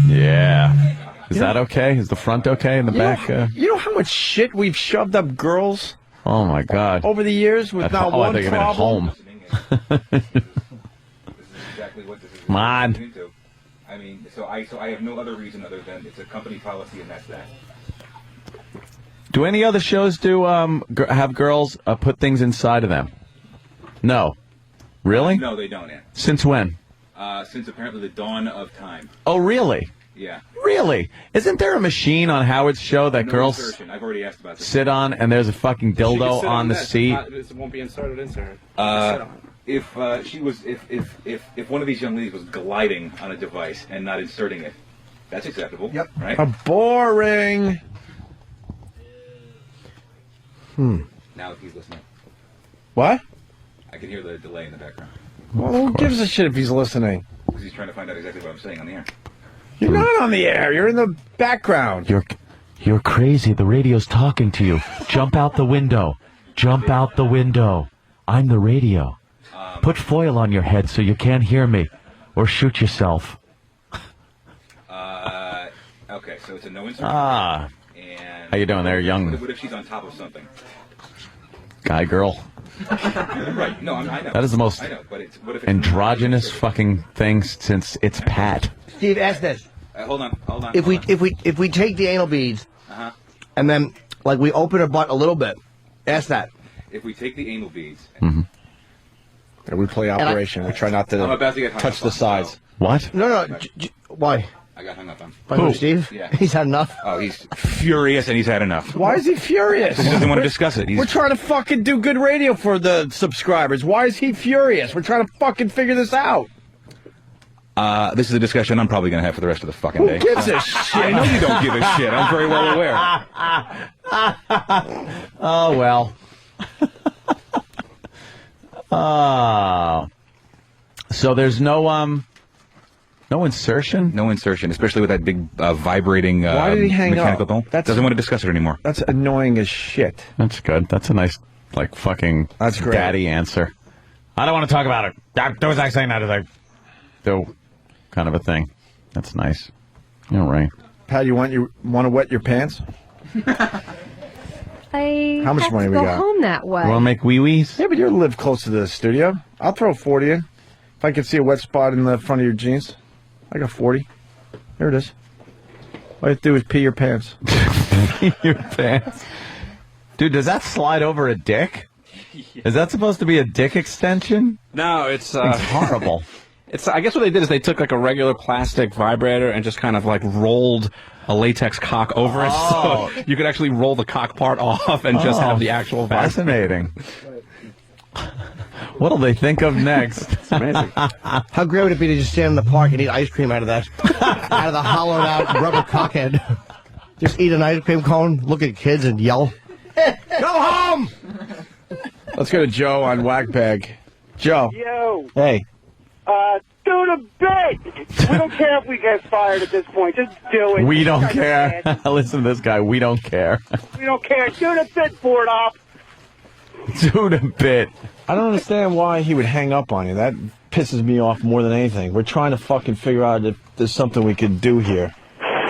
Yeah. Is that okay? Is the front okay in the back? You know how much shit we've shoved up girls Oh, my God. over the years with not one I thought you meant at problem? home. Come on. I mean, so I have no other reason other than it's a company policy and that's that. Do any other shows have girls put things inside of them? No. Really? No, they don't. Since when? Since apparently the dawn of time. Oh, really? Yeah. Really? Isn't there a machine on Howard's show that No girls insertion. I've already asked about this. sit on and there's a fucking dildo on the seat? It won't be inserted. If one of these young ladies was gliding on a device and not inserting it, that's acceptable. Yep. Right. Boring. Now if he's listening, What? I can hear the delay in the background Well, who gives a shit if he's listening? because he's trying to find out exactly what I'm saying on the air. You're not on the air. You're in the background. You're crazy. The radio's talking to you. Jump out the window. Jump out the window. I'm the radio. Put foil on your head so you can't hear me. Or shoot yourself. Okay, so it's a no insertion. Ah. And How you doing there, young What if she's on top of something? guy girl? Right. No, I know. That is the most I know, but it's what if it's androgynous fucking thing since it's Pat. Steve, ask this. Hold on. If we take the anal beads and then like we open her butt a little bit, ask that. If we take the anal beads, And we play Operation. We try not I'm to about to get hung touch up the on, sides. What? No. Why? I got hung up on. By who, Steve? Yeah. He's had enough. Oh, he's furious and he's had enough. Why is he furious? He doesn't want to discuss it. We're trying to fucking do good radio for the subscribers. Why is he furious? We're trying to fucking figure this out. This is a discussion I'm probably going to have for the rest of the fucking day. Who gives a shit? I know you don't give a shit. I'm very well aware. Oh, well. So there's no insertion? No insertion, especially with that big vibrating Why did he hang mechanical up? bone. Doesn't want to discuss it anymore. That's annoying as shit. That's good. That's a nice, like, fucking That's great. daddy answer. I don't want to talk about it. Do as I say, not as I do. Kind of a thing. That's nice. All right. Pat, you want to wet your pants? I How much have money to we go got? home that way. You want to make wee-wees? Yeah, but you live close to the studio. I'll throw 40 in. If I can see a wet spot in the front of your jeans, I got 40. There it is. All you have to do is pee your pants. Your pants. Dude, does that slide over a dick? Is that supposed to be a dick extension? No, it's It's horrible. I guess what they did is they took like a regular plastic vibrator and just kind of like rolled a latex cock over it, so you could actually roll the cock part off and just have the actual vibrator. Fascinating. What'll they think of next? It's amazing. How great would it be to just stand in the park and eat ice cream out of that? Out of the hollowed out rubber cockhead. Just eat an ice cream cone, look at kids and yell. Go home! Let's go to Joe on Wagbag. Joe. Yo. Hey. Do the bit. We don't care if we get fired at this point. Just do it. We don't care. Listen to this guy. We don't care. We don't care. Do the bit, Ford off. Do the bit. I don't understand why he would hang up on you. That pisses me off more than anything. We're trying to fucking figure out if there's something we could do here.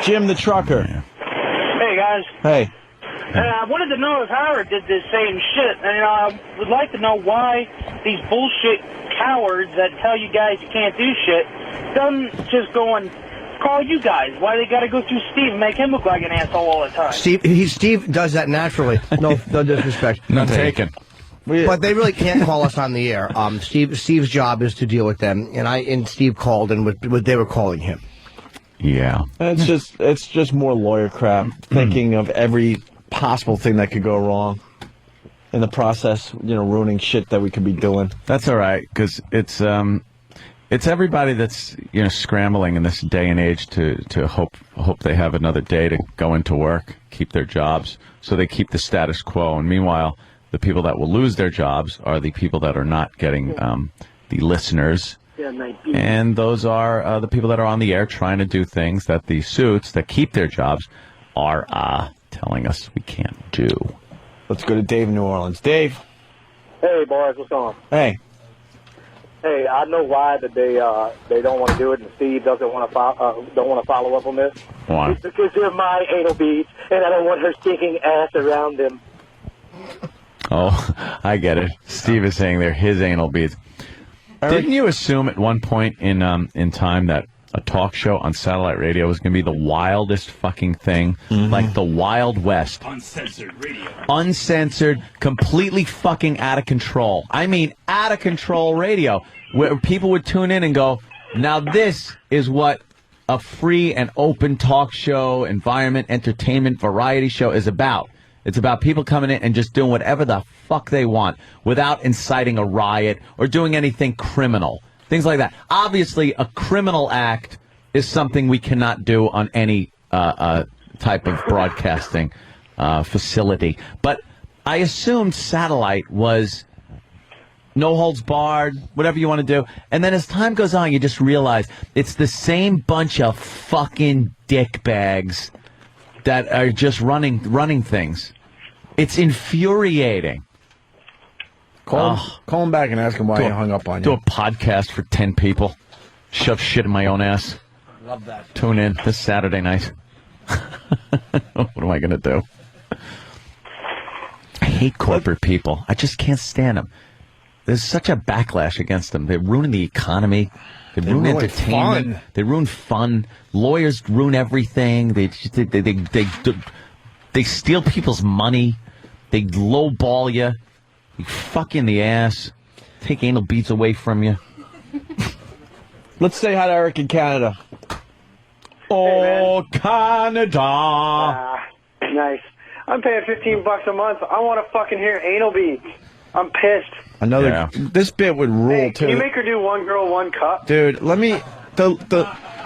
Jim the trucker. Hey, guys. Hey. I wanted to know if Howard did this same shit. And I would like to know why these bullshit cowards that tell you guys you can't do shit, them just going call you guys. Why they got to go through Steve and make him look like an asshole all the time? Steve does that naturally. No disrespect. None taken. But they really can't call us on the air. Steve's job is to deal with them, and Steve called, and they were calling him. Yeah. It's just more lawyer crap, thinking of every possible thing that could go wrong. In the process, ruining shit that we could be doing. That's all right, because it's everybody that's scrambling in this day and age to hope they have another day to go into work, keep their jobs, so they keep the status quo. And meanwhile, the people that will lose their jobs are the people that are not getting the listeners, and those are the people that are on the air trying to do things that the suits that keep their jobs are telling us we can't do. Let's go to Dave in New Orleans. Dave. Hey, boys, what's going on? Hey. Hey, I know why that they don't want to do it, and Steve doesn't want to follow up on this. Why? It's because they're my anal beads, and I don't want her stinking ass around them. Oh, I get it. Steve is saying they're his anal beads. Didn't you assume at one point in time that a talk show on satellite radio was going to be the wildest fucking thing, like the Wild West? Uncensored radio. Uncensored, completely fucking out of control. I mean, out of control radio, where people would tune in and go, now this is what a free and open talk show, environment, entertainment, variety show is about. It's about people coming in and just doing whatever the fuck they want without inciting a riot or doing anything criminal. Things like that. Obviously, a criminal act is something we cannot do on any type of broadcasting facility. But I assumed satellite was no holds barred, whatever you want to do. And then as time goes on, you just realize it's the same bunch of fucking dickbags that are just running things. It's infuriating. Call him back and ask him why he hung up on you. Do a podcast for 10 people. Shove shit in my own ass. Love that. Tune in this Saturday night. What am I going to do? I hate corporate people. I just can't stand them. There's such a backlash against them. They ruin the economy. They ruin entertainment. Fun. They ruin fun. Lawyers ruin everything. They steal people's money. They lowball you. They fuck you in the ass. Take anal beads away from you. Let's say hi to Eric in Canada. Oh, Canada. Nice. I'm paying $15 a month. I want to fucking hear anal beads. I'm pissed. This bit would rule too. Can you make her do one girl, one cup? Dude, let me the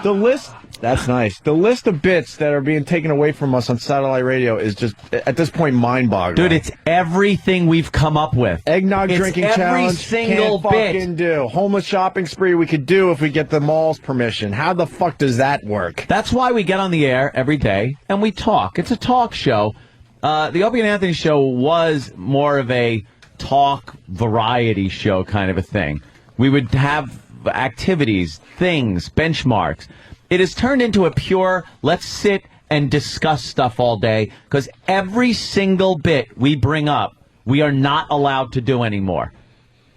list. That's nice. The list of bits that are being taken away from us on satellite radio is just at this point mind-boggling. Dude, it's everything we've come up with. Eggnog drinking challenge. Every single can't bit. Fucking do. Homeless shopping spree we could do if we get the mall's permission. How the fuck does that work? That's why we get on the air every day and we talk. It's a talk show. The Opie and Anthony show was more of a talk variety show kind of a thing. We would have activities, things, benchmarks. It has turned into a pure, let's sit and discuss stuff all day, because every single bit we bring up, we are not allowed to do anymore.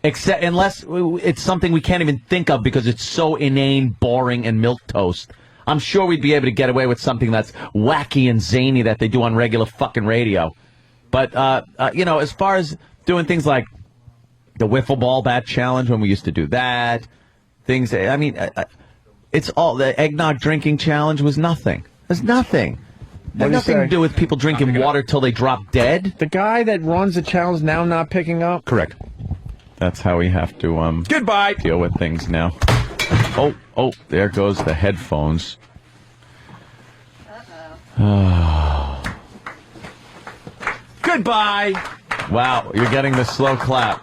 Except unless it's something we can't even think of because it's so inane, boring, and milquetoast. I'm sure we'd be able to get away with something that's wacky and zany that they do on regular fucking radio. But, as far as doing things like the wiffle ball bat challenge when we used to do that, things, it's all, the eggnog drinking challenge was nothing. There's nothing. It had nothing to do with people drinking water till they drop dead. The guy that runs the challenge now not picking up? Correct. That's how we have to goodbye deal with things now. Oh, there goes the headphones. Goodbye. Wow, you're getting the slow clap.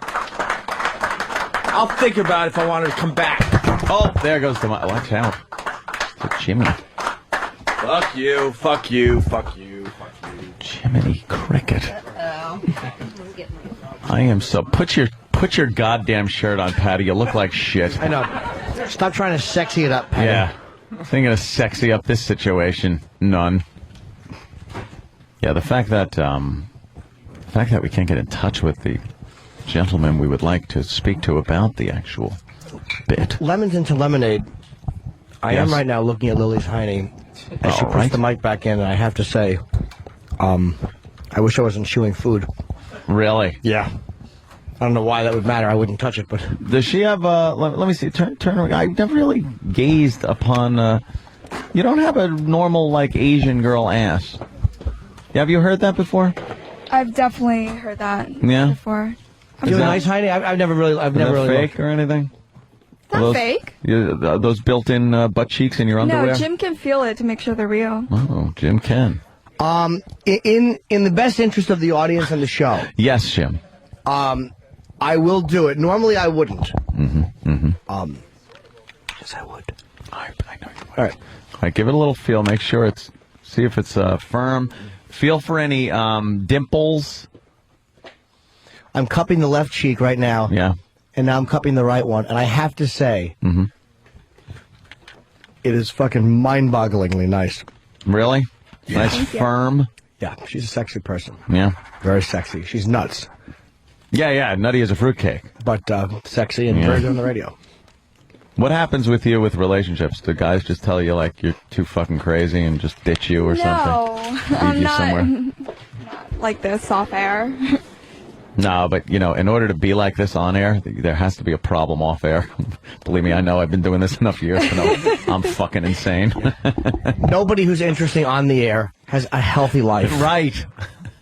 I'll think about it if I wanted to come back. Oh, there goes the mic. Watch out. It's a Jiminy. Fuck you, fuck you, fuck you, fuck you. Jiminy Cricket. I am so... Put your goddamn shirt on, Patty. You look like shit. I know. Stop trying to sexy it up, Patty. Yeah. Thinking of sexy up this situation. None. Yeah, the fact that we can't get in touch with the gentleman we would like to speak to about the actual bit. Lemons into lemonade. I am right now looking at Lily's hiney as she puts the mic back in, and I have to say, I wish I wasn't chewing food. Really? Yeah. I don't know why that would matter. I wouldn't touch it, but... Does she have, let me see, turn, I've never really gazed upon, you don't have a normal, like, Asian girl ass. Have you heard that before? I've definitely heard that before. Do you have a nice hiney? I've never really fake looked. or anything? Not fake. Those built-in butt cheeks in your underwear? No, Jim can feel it to make sure they're real. Oh, Jim can. In the best interest of the audience and the show. Yes, Jim. I will do it. Normally, I wouldn't. Yes, I would. I know. All right, give it a little feel. Make sure see if it's firm. Feel for any dimples. I'm cupping the left cheek right now. Yeah. And now I'm cupping the right one. And I have to say, it is fucking mind-bogglingly nice. Really? Yeah. Nice, firm. Yeah, she's a sexy person. Yeah. Very sexy. She's nuts. Yeah, nutty as a fruitcake. But sexy and very good on the radio. What happens with you with relationships? Do guys just tell you, like, you're too fucking crazy and just ditch you or something? No, I'm not like this off air. No, but, in order to be like this on air, there has to be a problem off air. Believe me, I know. I've been doing this enough years to know I'm fucking insane. Nobody who's interesting on the air has a healthy life. Right.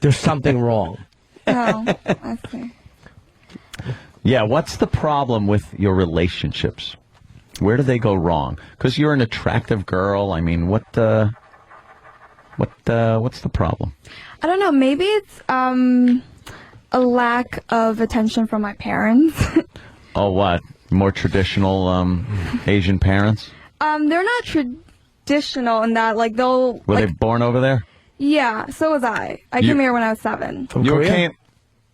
There's something wrong. Oh, I see. Yeah, what's the problem with your relationships? Where do they go wrong? Because you're an attractive girl. I mean, what's the problem? I don't know. Maybe it's a lack of attention from my parents. Oh, what? More traditional Asian parents? They're not traditional in that, like, they'll... Were they born over there? Yeah, so was I. I came here when I was 7. From Korea?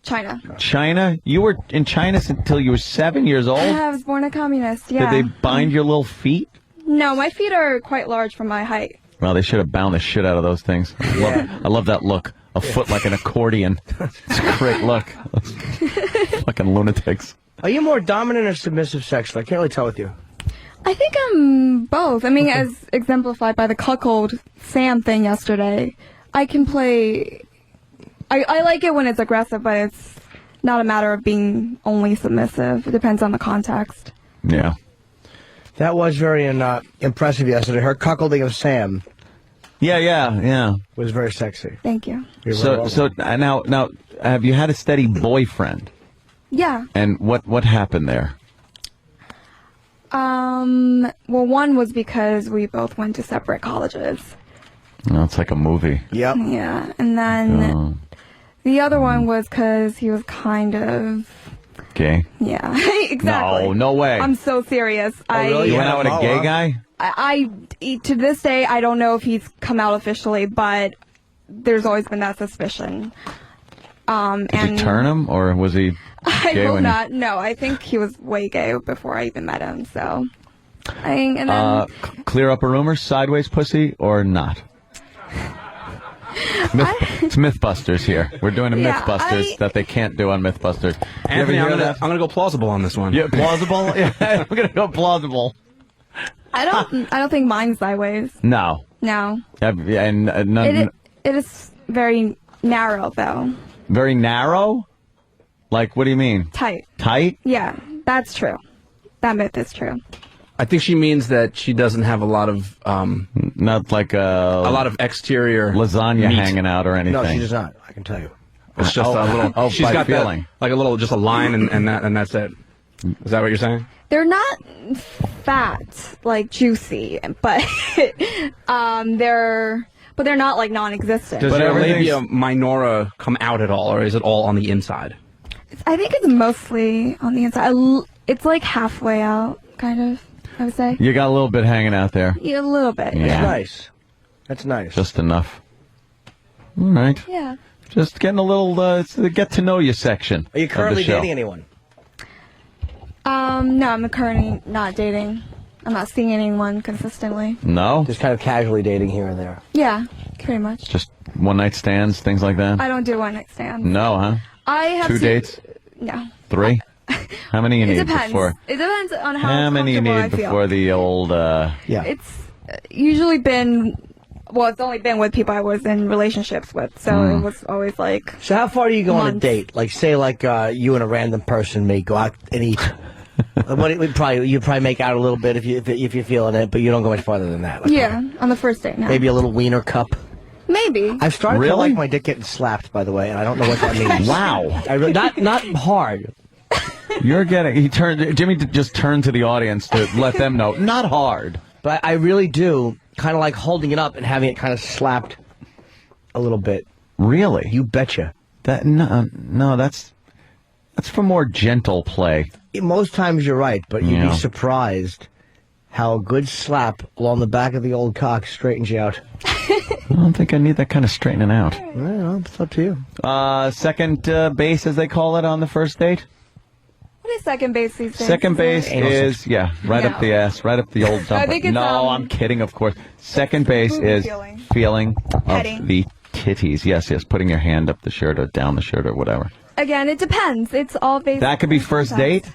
China. China? You were in China until you were 7 years old? Yeah, I was born a communist, yeah. Did they bind your little feet? No, my feet are quite large for my height. Well, they should have bound the shit out of those things. I love that look. A foot like an accordion. It's a great look. Fucking lunatics. Are you more dominant or submissive sexually? I can't really tell with you. I think I'm both. I mean, as exemplified by the cuckold Sam thing yesterday, I can play... I like it when it's aggressive, but it's not a matter of being only submissive. It depends on the context. Yeah. That was very impressive yesterday. Her cuckolding of Sam. Yeah. Was very sexy. Thank you. So now, have you had a steady boyfriend? Yeah. And what happened there? Well, one was because we both went to separate colleges. No, it's like a movie. Yep. Yeah, and then the other one was because he was kind of... Gay? Yeah, exactly. No way. I'm so serious. Really? You went out with a gay guy? I to this day, I don't know if he's come out officially, but there's always been that suspicion. Did you turn him, or was he I gay hope when not. No, I think he was way gay before I even met him, so... And then... Clear up a rumor, sideways pussy or not? It's Mythbusters here. We're doing a Mythbusters that they can't do on Mythbusters. Anthony, I'm gonna go plausible on this one. Yeah, plausible? Yeah, I'm gonna go plausible. I don't think mine's sideways. No. No. And none. It is very narrow, though. Very narrow? Like, what do you mean? Tight. Tight? Yeah, that's true. That myth is true. I think she means that she doesn't have a lot of not like a lot of exterior lasagna meat. hanging out or anything. No, she does not. I can tell you. It's just a little. Oh, she's by got feeling. that, like a little, just a line, and that's it. Is that what you're saying? They're not fat, like juicy, but they're not like non-existent. Does your labia minora come out at all, or is it all on the inside? I think it's mostly on the inside. It's like halfway out, kind of, I would say. You got a little bit hanging out there. Yeah, a little bit. Yeah. Yeah. Nice. That's nice. Just enough. All right. Yeah. Just getting a little, it's the get to know you section. Are you of the currently show. dating anyone? No, I'm currently not dating. I'm not seeing anyone consistently. No? Just kind of casually dating here and there. Yeah, pretty much. Just one night stands, things like that? I don't do one night stands. No, huh? I have 2 dates? No. 3? How many you It need depends. before? It depends on how How many you comfortable need I feel. before the old? It's usually been. Well, it's only been with people I was in relationships with, so it was always like. So how far do you go on a months. date? Like, say, you and a random person may go out and eat. You'd probably make out a little bit if you're feeling it, but you don't go much farther than that. Like, Yeah, on the first date. No. Maybe a little wiener cup. Maybe. I've started to Really? like my dick getting slapped, by the way, and I don't know what that means. Wow. I really, not hard. You're getting. Jimmy just turned to the audience to let them know. Not hard. But I really do kind of like holding it up and having it kind of slapped a little bit. Really? You betcha. No, that's for more gentle play. Most times you're right, but you'd Yeah. be surprised how a good slap along the back of the old cock straightens you out. I don't think I need that kind of straightening out. Well, it's up to you. Second base, as they call it on the first date. What is second base these days? Second base is right up the ass, right up the old dumper. I think it's, no, I'm kidding, of course. Second base is feeling Petting. of the titties. Yes, putting your hand up the shirt or down the shirt or whatever. Again, it depends. It's all based. That could be first date.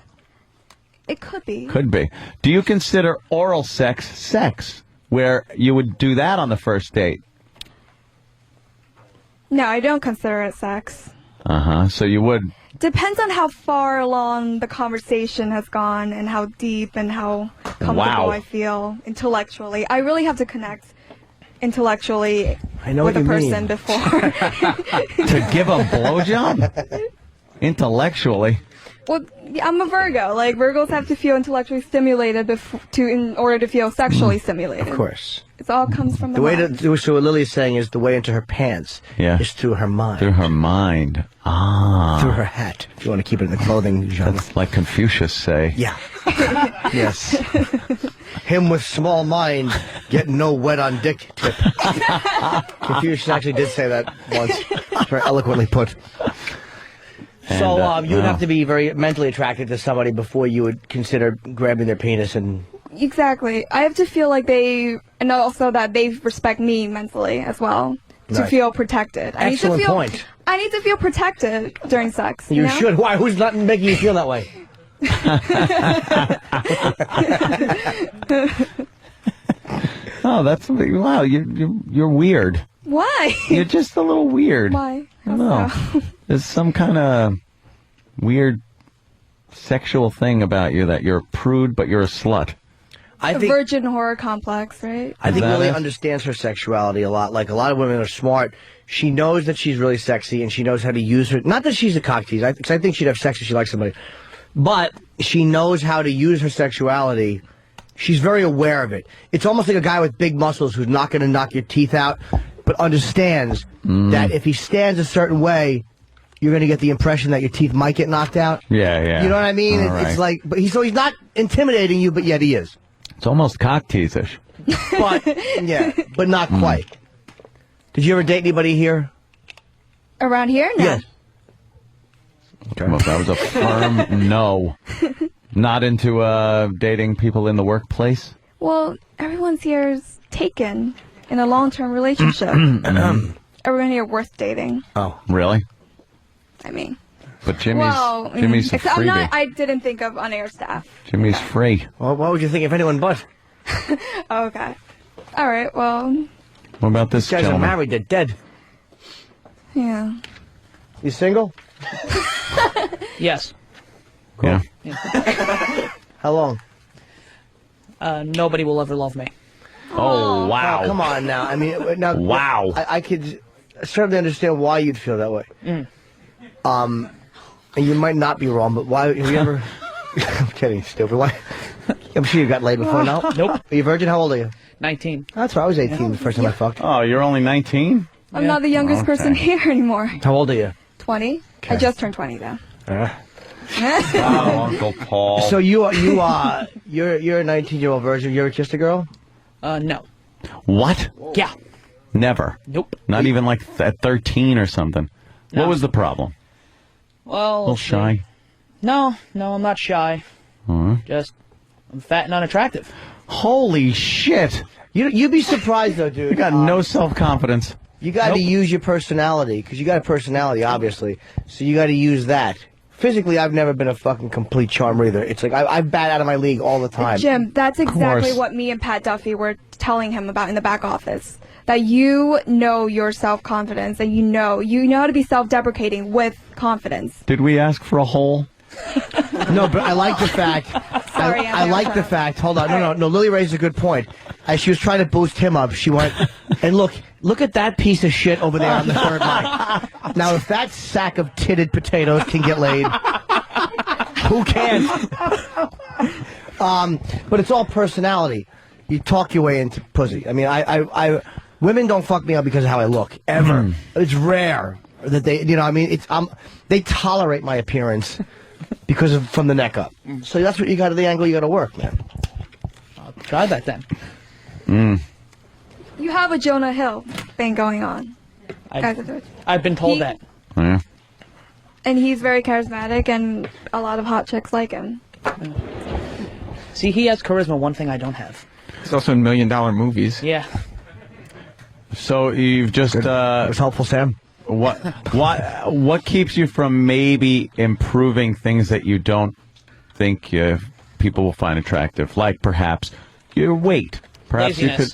It could be. Could be. Do you consider oral sex, where you would do that on the first date? No, I don't consider it sex. So you would. Depends on how far along the conversation has gone and how deep and how comfortable Wow. I feel intellectually. I really have to connect intellectually know with what a you person mean. before. To give a blowjob? Intellectually. Well, I'm a Virgo. Like, Virgos have to feel intellectually stimulated in order to feel sexually stimulated. Of course. It all comes from the The way mind. so what Lily's saying is the way into her pants is through her mind. Through her mind. Ah. Through her hat, if you want to keep it in the clothing genre. That's like Confucius say. Yeah. Yes. Him with small mind, getting no wet on dick tip. Confucius actually did say that once. Very eloquently put. So you would have to be very mentally attracted to somebody before you would consider grabbing their penis and... Exactly. I have to feel like and also that they respect me mentally as well, to Right. feel protected. Excellent point. I need to feel protected during sex. You know? should. Why? Who's not making you feel that way? Oh, that's wow. You're weird. Why? You're just a little weird. Why? I don't know. There's some kind of weird sexual thing about you that you're a prude, but you're a slut. A virgin horror complex, right? I think That Lily is- understands her sexuality a lot. Like, a lot of women are smart. She knows that she's really sexy, and she knows how to use her... Not that she's a cock tease, because I think she'd have sex if she likes somebody. But she knows how to use her sexuality. She's very aware of it. It's almost like a guy with big muscles who's not going to knock your teeth out, but understands that if he stands a certain way, you're going to get the impression that your teeth might get knocked out. Yeah. You know what I mean? All It's right. like... But he's not intimidating you, but yet he is. It's almost cock tease-ish. But, yeah, but not quite. Did you ever date anybody here? Around here? No. Yes. Okay. Well, that was a firm no. Not into dating people in the workplace? Well, everyone's here is taken in a long-term relationship. Everyone here worth dating. Oh, really? I mean, But Jimmy's well, a except freebie. I didn't think of on-air staff. Jimmy's free. Well, what would you think of anyone but? Oh, okay. All right. Well, What about this These guys gentleman? are married. They're dead. yeah. You single? Yes. Yeah. How long? Nobody will ever love me. Oh, wow. Oh, come on now. I mean, now, Wow. I could certainly understand why you'd feel that way. And you might not be wrong, but why? Have you ever? I'm kidding, stupid. Why? I'm sure you got laid before. No. Nope. Are you a virgin? How old are you? 19. That's right. I was 18 the first time I fucked. Oh, you're only 19? I'm not the youngest person here anymore. How old are you? 20. I just turned 20 though. Oh, Uncle Paul. So you're a 19-year-old virgin. You're just a girl? No. What? Yeah. Never. Nope. Not even like at 13 or something. No. What was the problem? Well, A little shy? No, I'm not shy. Just, I'm fat and unattractive. Holy shit. You'd be surprised though, dude. You got no self-confidence. You got to use your personality, because you got a personality, obviously. So you got to use that physically, I've never been a fucking complete charmer either. It's like I bat out of my league all the time. Jim, that's exactly what me and Pat Duffy were telling him about in the back office. That you know your self-confidence, and you know how to be self-deprecating with confidence. Did we ask for a hole? No, but I like the fact. Sorry, I like the fact. Hold on, no. Lily raised a good point. As she was trying to boost him up, she went and look at that piece of shit over there on the third mic. Now, if that sack of titted potatoes can get laid, who can't? But it's all personality. You talk your way into pussy. I mean, women don't fuck me up because of how I look ever. It's rare that they, you know, I mean, they tolerate my appearance because of from the neck up. So that's what you got to the angle you got to work, man. I'll try that then. You have a Jonah Hill thing going on. I've been told that. Yeah. And he's very charismatic, and a lot of hot chicks like him. See, he has charisma, one thing I don't have. He's also in $1 Million movies. Yeah. So you've just it was helpful, Sam. What keeps you from maybe improving things that you don't think people will find attractive, like perhaps your weight? Perhaps Laziness. you could.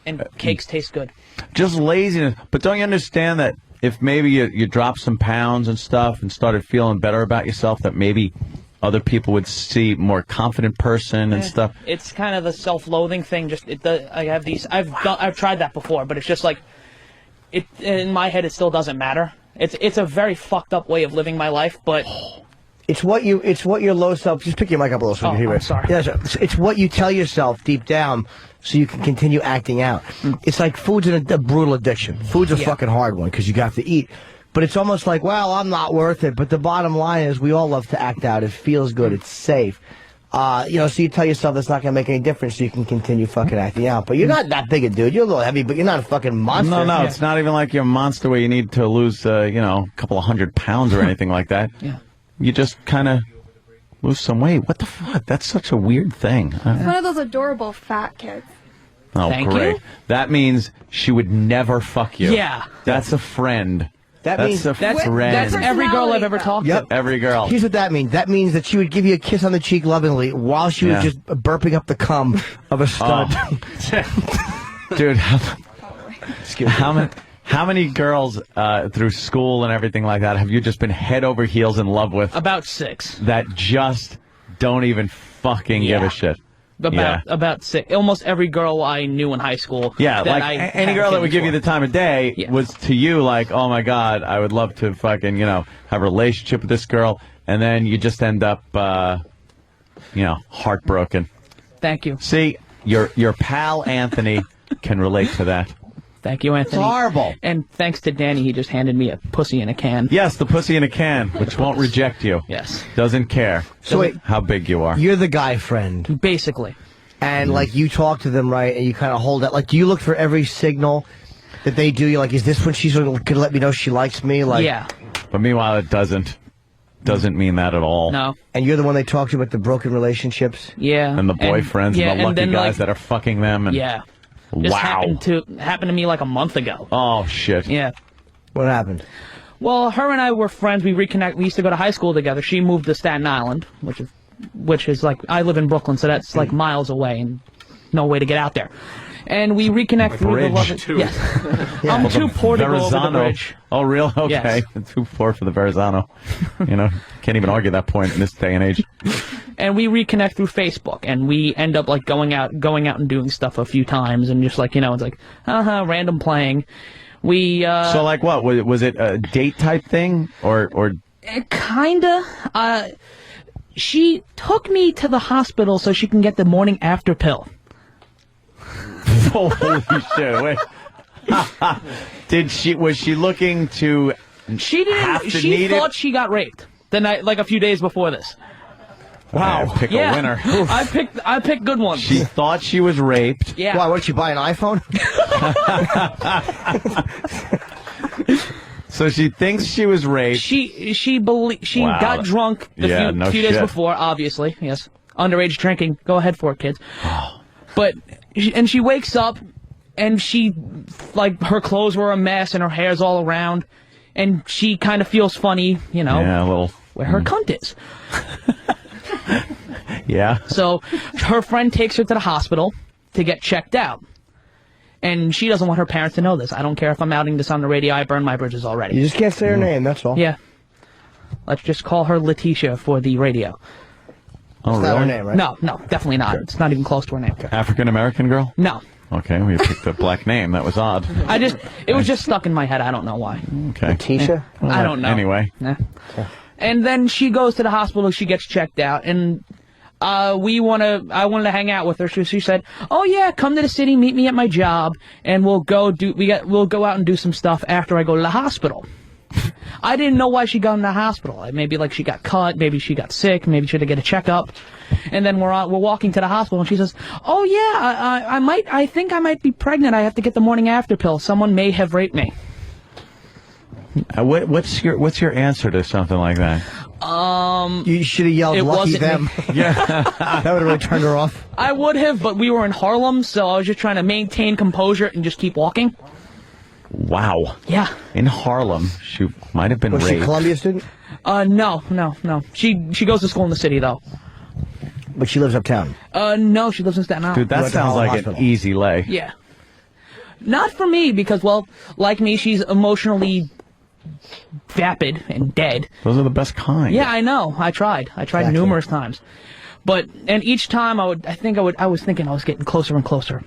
And cakes taste good. Just laziness. But don't you understand that if maybe you dropped some pounds and stuff and started feeling better about yourself, that maybe other people would see more confident person and stuff? It's kind of the self-loathing thing. I have these. I've tried that before, but it's just like in my head. It still doesn't matter. It's a very fucked up way of living my life, but. It's what your low self. Just pick your mic up a little so you can hear it. Sorry. Yeah, it's what you tell yourself deep down, so you can continue acting out. It's like food's a brutal addiction. Food's a fucking hard one because you got to eat. But it's almost like, well, I'm not worth it. But the bottom line is, we all love to act out. It feels good. It's safe. So you tell yourself that's not going to make any difference, so you can continue fucking acting out. But you're not that big a dude. You're a little heavy, but you're not a fucking monster. No, it's not even like you're a monster where you need to lose, a couple of 100 pounds or anything like that. Yeah. You just kind of lose some weight. What the fuck? That's such a weird thing. It's one of those adorable fat kids. Oh, Thank great. you. That means she would never fuck you. Yeah. That's a friend. That's a friend. That's every girl I've ever talked to. Every girl. Here's what that means. That means that she would give you a kiss on the cheek lovingly while she was just burping up the cum of a stud. Dude, how many girls through school and everything like that have you just been head over heels in love with? About 6. That just don't even fucking give a shit. About 6. Almost every girl I knew in high school. Yeah, like any girl that would give you the time of day was to you like, oh my God, I would love to fucking, have a relationship with this girl. And then you just end up, heartbroken. Thank you. See, your pal Anthony can relate to that. Thank you, Anthony. It's horrible. And thanks to Danny, he just handed me a pussy in a can. Yes, the pussy in a can, which won't reject you. Yes. Doesn't care how big you are. You're the guy friend. Basically. And, you talk to them, right, and you kind of hold that. Like, do you look for every signal that they do? You're like, is this when she's going to let me know she likes me? Like, yeah. But meanwhile, it doesn't mean that at all. No. And you're the one they talk to about the broken relationships? Yeah. And the boyfriends and the lucky guys that are fucking them. And yeah. Just wow. happened to me like a month ago. Oh, shit. Yeah. What happened? Well, her and I were friends. We reconnect. We used to go to high school together. She moved to Staten Island, which is like, I live in Brooklyn, so that's like miles away and no way to get out there. And we reconnect through the love. Yes. I'm too poor to go over the bridge. Oh, real? Okay. Yes. Too poor for the Verrazano. Can't even argue that point in this day and age. And we reconnect through Facebook, and we end up like going out and doing stuff a few times, and just like it's like random playing. We so like what was it a date type thing or kinda? She took me to the hospital so she can get the morning after pill. Holy shit! Wait. Was she looking to? She didn't. She thought she got raped the night, like a few days before this. Wow! Pick a winner. I picked good ones. She thought she was raped. Yeah. Why? What did she buy an iPhone? So she thinks she was raped. She got drunk a few days before. Obviously, yes. Underage drinking. Go ahead for it, kids. But she wakes up and she her clothes were a mess and her hair's all around and she kind of feels funny, Yeah, a little where her cunt is. Yeah. So her friend takes her to the hospital to get checked out. And she doesn't want her parents to know this. I don't care if I'm outing this on the radio. I burned my bridges already. You just can't say her name, that's all. Yeah. Let's just call her Letitia for the radio. Oh, It's really? not her name, right? No, definitely not. It's not even close to her name. African-American girl? No. Okay, well, you picked a black name. That was odd. It was just stuck in my head. I don't know why. Okay. Letitia? I don't know. Anyway. Nah. And then she goes to the hospital. She gets checked out, and I wanted to hang out with her. So she said, "Oh yeah, come to the city, meet me at my job, and we'll go out and do some stuff after I go to the hospital." I didn't know why she got in the hospital. Maybe like she got cut, maybe she got sick, maybe she had to get a checkup. And then we're walking to the hospital, and she says, "Oh yeah, I think I might be pregnant. I have to get the morning after pill. Someone may have raped me." What's your answer to something like that? You should have yelled, It "Lucky wasn't them." me. Yeah. That would have really turned her off. I would have, but we were in Harlem, so I was just trying to maintain composure and just keep walking. Wow. Yeah. In Harlem, she might have been Was she a raped. Columbia student? No. She goes to school in the city, though. But she lives uptown. No, she lives in Staten Island. Dude, that sounds like an easy lay. Yeah. Not for me, because, well, like me, she's emotionally vapid and dead. Those are the best kind. Yeah, I know. I tried numerous times. And each time I was thinking I was getting closer and closer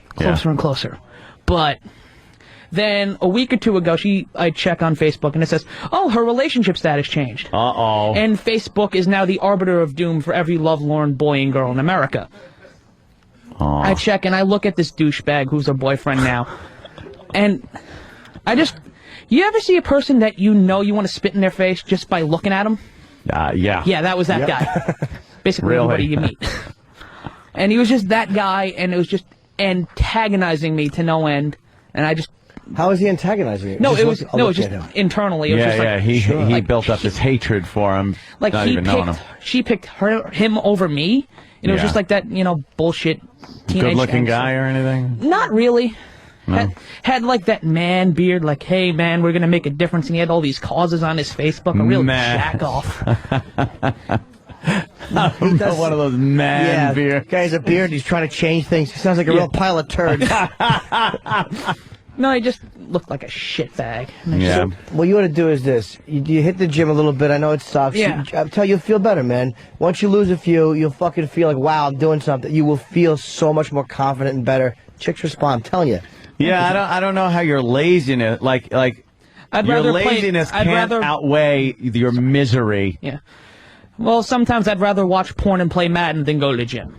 and closer. But then a week or two ago, I check on Facebook and it says, "Oh, her relationship status changed." Uh-oh. And Facebook is now the arbiter of doom for every lovelorn boy and girl in America. Aw. I check and I look at this douchebag who's her boyfriend now. And you ever see a person that you want to spit in their face just by looking at them? Yeah. Yeah, that was that guy. Basically, Really? everybody you meet. And he was just that guy, and it was just antagonizing me to no end. And I just... How was he antagonizing you? No, it was just internally. It was just like, he built up this hatred for him, like not even knowing him. she picked him over me, and it was Yeah. just like that, bullshit teenage Good-looking angst. guy or anything? Not really. No. Had like that man beard, like, "Hey man, we're gonna make a difference," and he had all these causes on his Facebook. A real Man. jack off. One of those man beard. Guy has a beard. He's trying to change things. He sounds like a real pile of turds. No, he just looked like a shitbag. So, what you want to do is this: you hit the gym a little bit. I know it sucks. Yeah. I'll tell you, you'll feel better, man. Once you lose a few, you'll fucking feel like, wow, I'm doing something. You will feel so much more confident and better. Chicks respond. I'm telling you. Yeah, I don't know how your laziness, like I'd your rather laziness can't outweigh your misery. Yeah. Well, sometimes I'd rather watch porn and play Madden than go to the gym.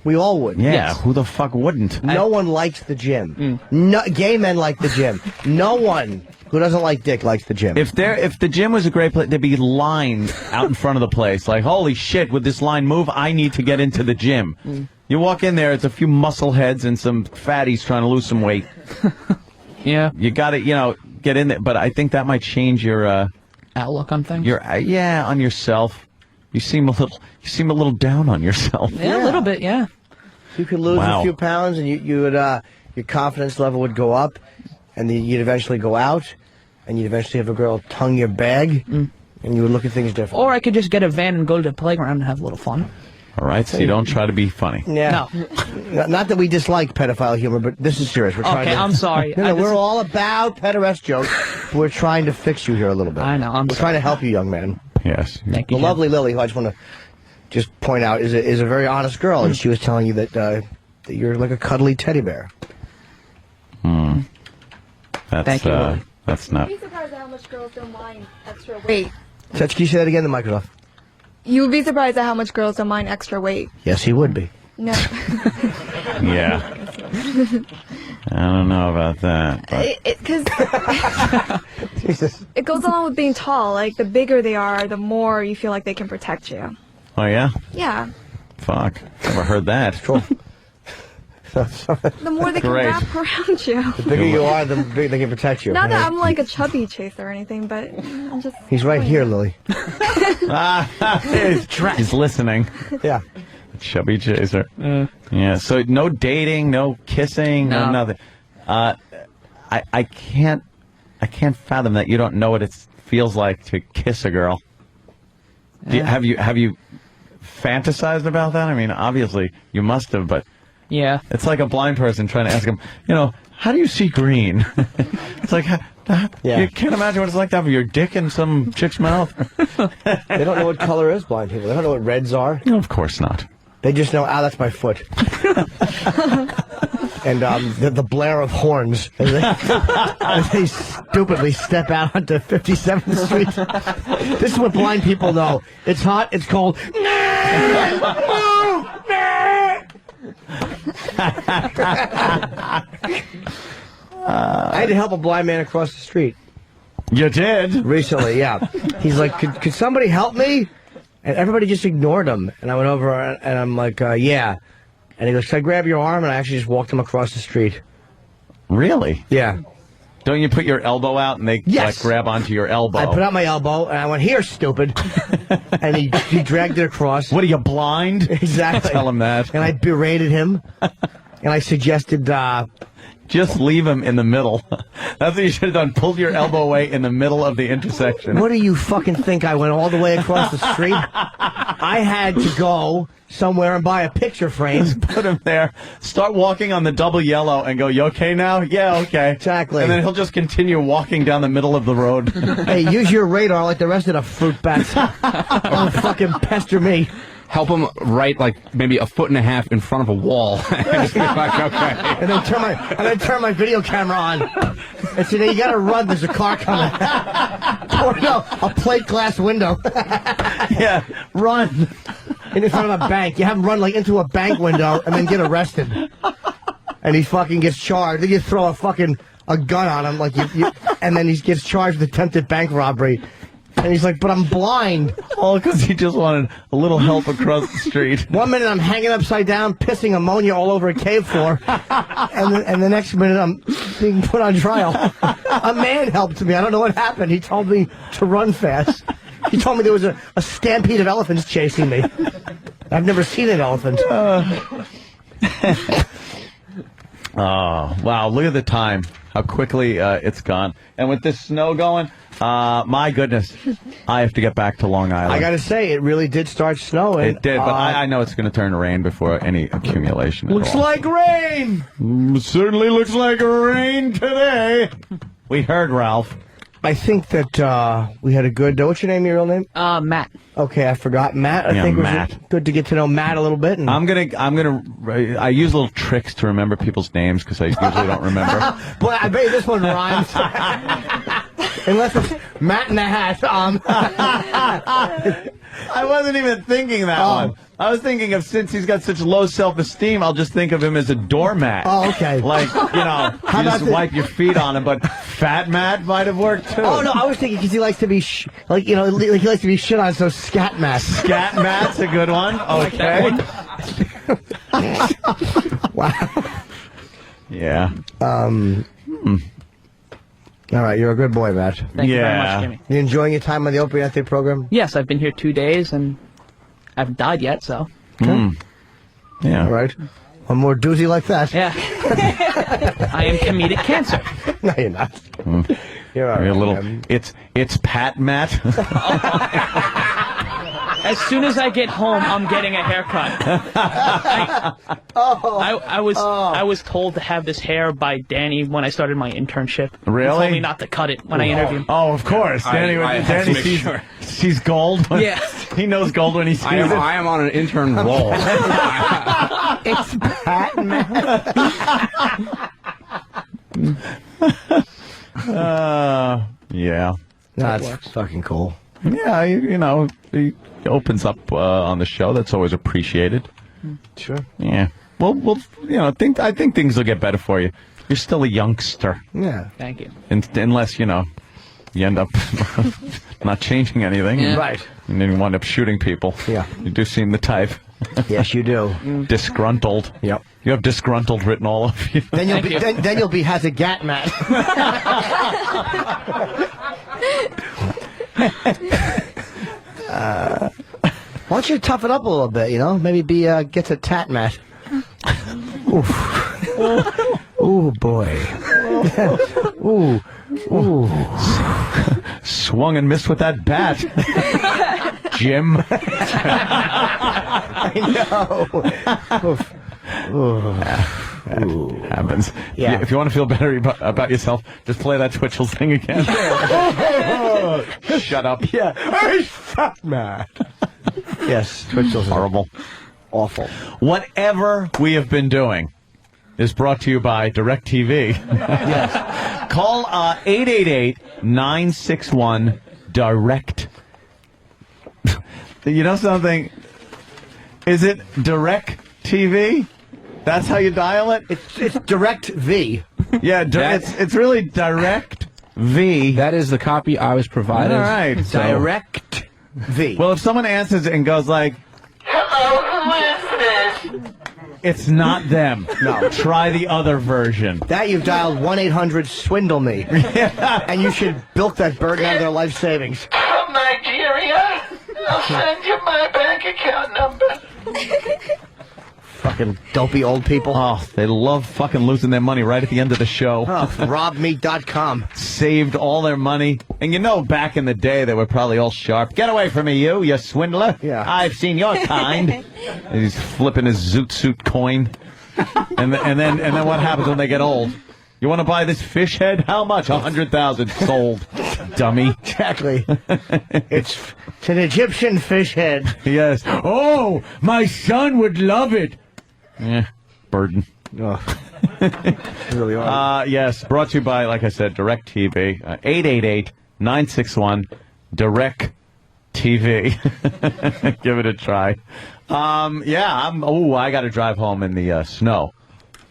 We all would. Yeah, Yes. who the fuck wouldn't? No one likes the gym. No, gay men like the gym. No one who doesn't like dick likes the gym. If the gym was a great place, there'd be lines out in front of the place. Like, holy shit, would this line move? I need to get into the gym. You walk in there, it's a few muscle heads and some fatties trying to lose some weight. Yeah. You got to, get in there. But I think that might change your outlook on things. On yourself. You seem a little down on yourself. Yeah, a little bit. Yeah. You could lose Wow. a few pounds, and you would your confidence level would go up, and then you'd eventually go out, and you'd eventually have a girl tongue your bag, and you would look at things differently. Or I could just get a van and go to the playground and have a little fun. All right, so you don't try to be funny. Yeah. No. Not that we dislike pedophile humor, but this is serious. We're trying Okay, to... I'm sorry. No, I we're just- all about pederast jokes. We're trying to fix you here a little bit. I know. We're trying to help you, young man. Yes. Thank The you. lovely Lily, who I just want to just point out, is a very honest girl, and she was telling you that you're like a cuddly teddy bear. That's Thank you, Lily. that's not. You'd be surprised at how much girls don't mind extra weight. Can you say that again? The mic is off. You would be surprised at how much girls don't mind extra weight. Yes, he would be. No. Yeah. I don't know about that. But Because it goes along with being tall. Like, the bigger they are, the more you feel like they can protect you. oh yeah. Yeah. Fuck. Never heard that. The more they can Great. wrap around you. The bigger you are, the bigger they can protect you. Not that I'm like a chubby chaser or anything, but I'm just... He's right here, Lily. He's listening. Yeah. Chubby chaser. Yeah. So no dating, no kissing, no nothing. I can't fathom that you don't know what it feels like to kiss a girl. Have you fantasized about that? I mean, obviously you must have, but yeah, it's like a blind person trying to ask him, how do you see green? It's like, you can't imagine what it's like to have your dick in some chick's mouth. They don't know what color is, blind people. They don't know what reds are. No, of course not. They just know, that's my foot. And the blare of horns as they stupidly step out onto 57th Street. This is what blind people know. It's hot, it's cold. I had to help a blind man across the street. You did? Recently, yeah. He's like, could somebody help me? And everybody just ignored him. And I went over and I'm like, yeah. And he goes, can I grab your arm? And I actually just walked him across the street. Really? Yeah. Don't you put your elbow out and they grab onto your elbow? I put out my elbow and I went, here, stupid. And he dragged it across. What, are you blind? Exactly. Tell him that. And I berated him. And I suggested... just leave him in the middle. That's what you should have done. Pulled your elbow away in the middle of the intersection. What do you fucking think? I went all the way across the street? I had to go somewhere and buy a picture frame. Just put him there. Start walking on the double yellow and go, you okay now? Yeah, okay. Exactly. And then he'll just continue walking down the middle of the road. Hey, use your radar like the rest of the fruit bats. Don't fucking pester me. Help him right, like, maybe a foot and a half in front of a wall. And then turn my video camera on. And say, you gotta run, there's a car coming. Or no, a plate glass window. Yeah, run. In front of a bank. You have him run, like, into a bank window and then get arrested. And he fucking gets charged. Then you throw a gun on him, like, and then he gets charged with attempted bank robbery. And he's like, but I'm blind. All because he just wanted a little help across the street. 1 minute I'm hanging upside down, pissing ammonia all over a cave floor. And the next minute I'm being put on trial. A man helped me. I don't know what happened. He told me to run fast. He told me there was a stampede of elephants chasing me. I've never seen an elephant. Oh, wow. Look at the time. How quickly it's gone. And with this snow going, my goodness, I have to get back to Long Island. I got to say, it really did start snowing. It did, but I know it's going to turn to rain before any accumulation. Looks like rain! Certainly looks like rain today. We heard, Ralph. I think that we had a good... what's your name, your real name? Matt. Okay, I forgot Matt. I think Matt. It was good to get to know Matt a little bit. And I use little tricks to remember people's names because I usually don't remember. Boy, I bet you this one rhymes. Unless it's Matt in the Hat. I wasn't even thinking that one. I was thinking of, since he's got such low self-esteem, I'll just think of him as a doormat. Oh, okay. Like, you just wipe your feet on him, but Fat Matt might have worked too. Oh, no, I was thinking because he likes to be, he likes to be shit on, so Scat Matt. Scat Matt's a good one. Okay. Wow. Yeah. All right, you're a good boy, Matt. Thank you very much, Jimmy. You enjoying your time on the Opie Anthony program? Yes, I've been here 2 days and I haven't died yet, so. Okay. Yeah. All right. One more doozy like that. Yeah. I am comedic cancer. No, you're not. You're all right. A little. It's Pat Matt. As soon as I get home, I'm getting a haircut. I was told to have this hair by Danny when I started my internship. Really? He told me not to cut it when I interview him. Oh, of course. Danny sees gold. Yeah. He knows gold when he sees it. I am on an intern roll. It's Pat Matt. Yeah. That's fucking cool. Yeah, he opens up on the show. That's always appreciated. Sure. Yeah. Well, I think things will get better for you. You're still a youngster. Yeah. Thank you. Unless, you end up not changing anything. Yeah. Right. And then you wind up shooting people. Yeah. You do seem the type. Yes, you do. Disgruntled. Yep. You have disgruntled written all over you. Then you'll be has a gat Matt. Why don't you tough it up a little bit, Maybe gets a tat Matt. Ooh, boy. Ooh. Swung and missed with that bat. Jim. I know. Happens. Yeah. If you want to feel better about yourself, just play that Twitchell's thing again. Shut up. Yeah. Hey, fat man. Yes, Twitchell's horrible. Awful. Whatever we have been doing is brought to you by DirecTV. Yes. Call 888-961-DIRECT. You know something? Is it DirecTV? That's how you dial it? It's Direct V. Yeah, it's really Direct V. That is the copy I was provided. All right. So. Direct V. Well, if someone answers it and goes like, Hello, who is this? it's not them. No. Try the other version. That you've dialed 1-800-SWINDLE ME. And you should bilk that burden out of their life savings. From Nigeria? I'll send you my bank account number. Fucking dopey old people. Oh, they love fucking losing their money right at the end of the show. Oh, robme.com. Saved all their money. And you know, back in the day, they were probably all sharp. Get away from me, you swindler. Yeah. I've seen your kind. And he's flipping his zoot suit coin. And then what happens when they get old? You want to buy this fish head? How much? 100,000 sold. Dummy. Exactly. It's an Egyptian fish head. Yes. Oh, my son would love it. Yeah, burden. Oh. Really are. Yes, brought to you by, like I said, DirecTV. 888-961-DIRECT-TV. Give it a try. I got to drive home in the snow.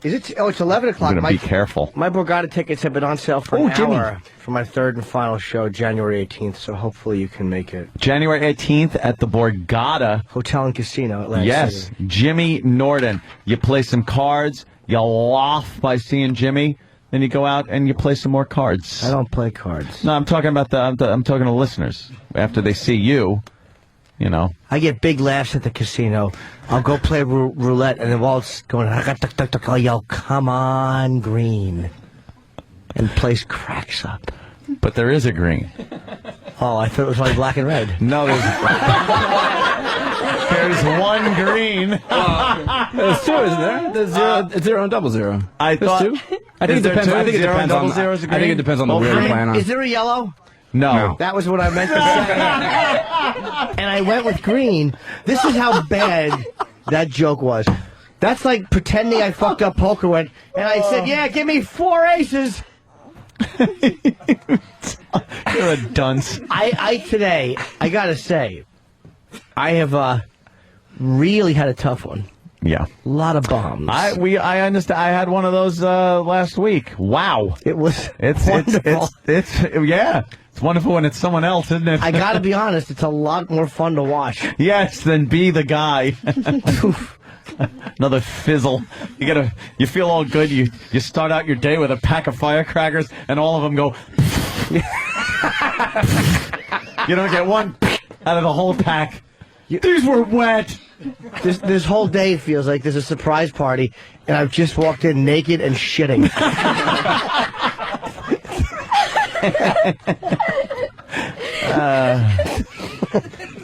Is it? Oh, it's 11 o'clock. I'm going to be careful. My Borgata tickets have been on sale for an hour for my third and final show, January 18th, so hopefully you can make it. January 18th at the Borgata Hotel and Casino, Atlantic Yes, City. Jimmy Norton. You play some cards, you laugh by seeing Jimmy, then you go out and you play some more cards. I don't play cards. No, I'm talking about I'm talking to listeners. After they see you, you know. I get big laughs at the casino. I'll go play roulette, and the ball's going, I'll yell, come on, green. And the place cracks up. But there is a green. Oh, I thought it was only black and red. No, there's one green. There's two, isn't there? There's it's 0 and 00. I thought two? I think it depends. I think it depends on. I think it depends on the wheel you're playing on. Is there a yellow? No. That was what I meant to say. And I went with green. This is how bad that joke was. That's like pretending I fucked up poker and I said, yeah, give me 4 aces. You're a dunce. Today, I gotta say, I have really had a tough one. Yeah. A lot of bombs. I understand. I had one of those last week. Wow. It's wonderful. It's wonderful when it's someone else, isn't it? I gotta be honest, it's a lot more fun to watch. Yes, than be the guy. Another fizzle. You feel all good. You start out your day with a pack of firecrackers, and all of them go. You don't get one out of the whole pack. These were wet. This whole day feels like there's a surprise party, and I've just walked in naked and shitting.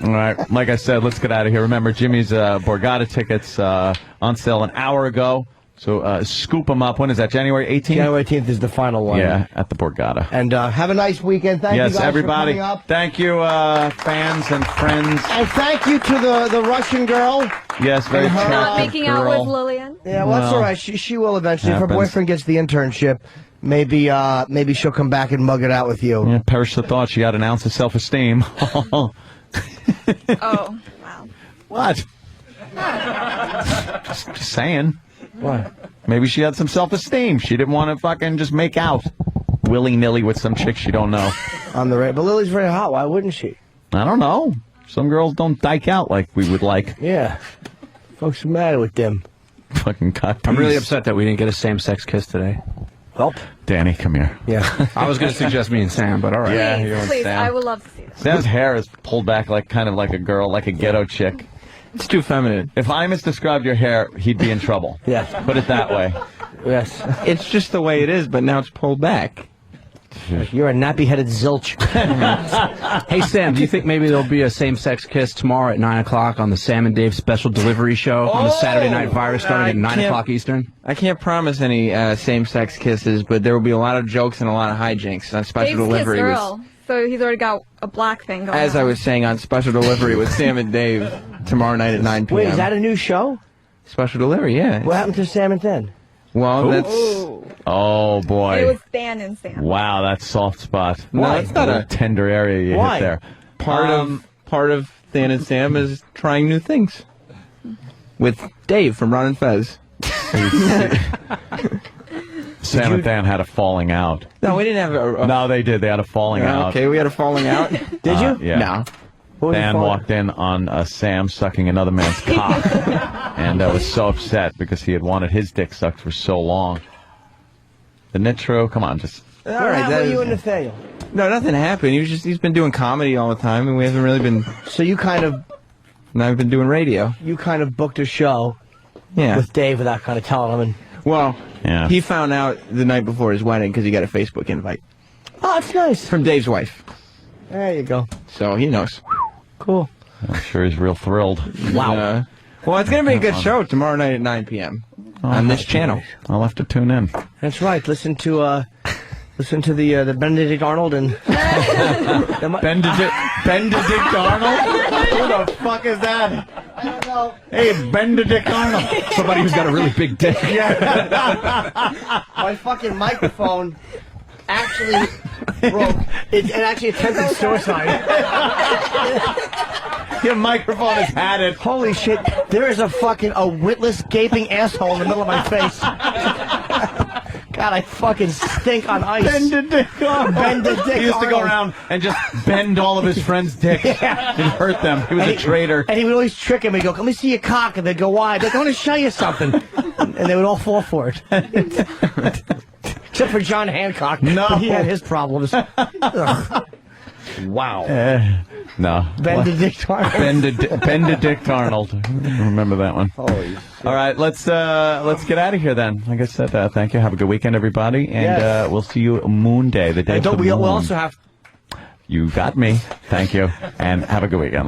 All right, like I said, let's get out of here. Remember, Jimmy's Borgata tickets on sale an hour ago. So scoop them up. When is that? January 18th? January 18th is the final one. Yeah, at the Borgata. And have a nice weekend. Thank you guys everybody. for coming up. Thank you, fans and friends. And thank you to the Russian girl. Yes, very attractive making out with Lillian. Yeah, well, that's all right. She will eventually. Happens. If her boyfriend gets the internship, maybe she'll come back and mug it out with you. Yeah, perish the thought she had an ounce of self-esteem. Oh, wow. What? just saying. What? Maybe she had some self-esteem. She didn't want to fucking just make out willy-nilly with some chick she don't know. On the but Lily's very hot. Why wouldn't she? I don't know. Some girls don't dyke out like we would like. Yeah. Folks are mad with them. Fucking cock. I'm really upset that we didn't get a same-sex kiss today. Well, Danny, come here. Yeah. I was going to suggest me and Sam, but all right. Yeah, you and Please, Sam. I would love to see that. Sam's hair is pulled back kind of like a girl, like a ghetto chick. It's too feminine. If Imus described your hair, he'd be in trouble. Yes. Put it that way. Yes. It's just the way it is, but now it's pulled back. You're a nappy-headed zilch. Hey, Sam, do you think maybe there'll be a same-sex kiss tomorrow at 9 o'clock on the Sam and Dave special delivery show on the Saturday Night Virus starting at 9 o'clock Eastern? I can't promise any same-sex kisses, but there will be a lot of jokes and a lot of hijinks on special Dave's delivery. kissed Earl, so he's already got a black thing going As on. I was saying, on special delivery with Sam and Dave tomorrow night at 9 p.m. Wait, is that a new show? Special delivery? Yeah. What happened to Sam and Thin? Well, that's. Oh, boy. It was Stan and Sam. Wow, that's soft spot. No, it's not a tender area you Why? hit there. Part of Than and Sam is trying new things with Dave from Ron and Fez. Sam and Dan had a falling out. No, we didn't have a No, they did. They had a falling out. Okay, we had a falling out. Did you? Yeah. No. Dan walked in on Sam sucking another man's cock and was so upset because he had wanted his dick sucked for so long. Isn't it true? Come on, just... All What right, happened that to you is- and Nathaniel? No, nothing happened. He's been doing comedy all the time, and we haven't really been. So you kind of... And I've been doing radio. You kind of booked a show Yeah. with Dave without kind of telling him. And Well, Yeah. he found out the night before his wedding because he got a Facebook invite oh, that's nice. from Dave's wife. There you go. So he knows. Cool. I'm sure he's real thrilled. Wow. Well, it's going to be a good show tomorrow night at 9 p.m. on this channel. I'll have to tune in. That's right. Listen to the Benedict Arnold and Benedict Arnold? Who the fuck is that? I don't know. Hey, it's Benedict Arnold. Somebody who's got a really big dick. My fucking microphone actually broke. It actually attempted suicide. Your microphone has had it. Holy shit! There is a witless, gaping asshole in the middle of my face. God, I fucking stink on ice. Benedict Arnold. Benedict He used to go Arnold. around and just bend all of his friends' dicks and hurt them. He was a traitor. And he would always trick him. He'd go, "Let me see your cock," and they'd go, "Why?" They'd go, "I want to show you something," and they would all fall for it. Except for John Hancock. No. He had his problems. Ugh. Wow. No. Benedict Arnold. Benedict Arnold. Remember that one. Holy shit. All right, let's get out of here then. Like I said, thank you. Have a good weekend, everybody, and Yes. we'll see you Moon Day, the day And of the we'll moon. also have You got me. Thank you, and have a good weekend.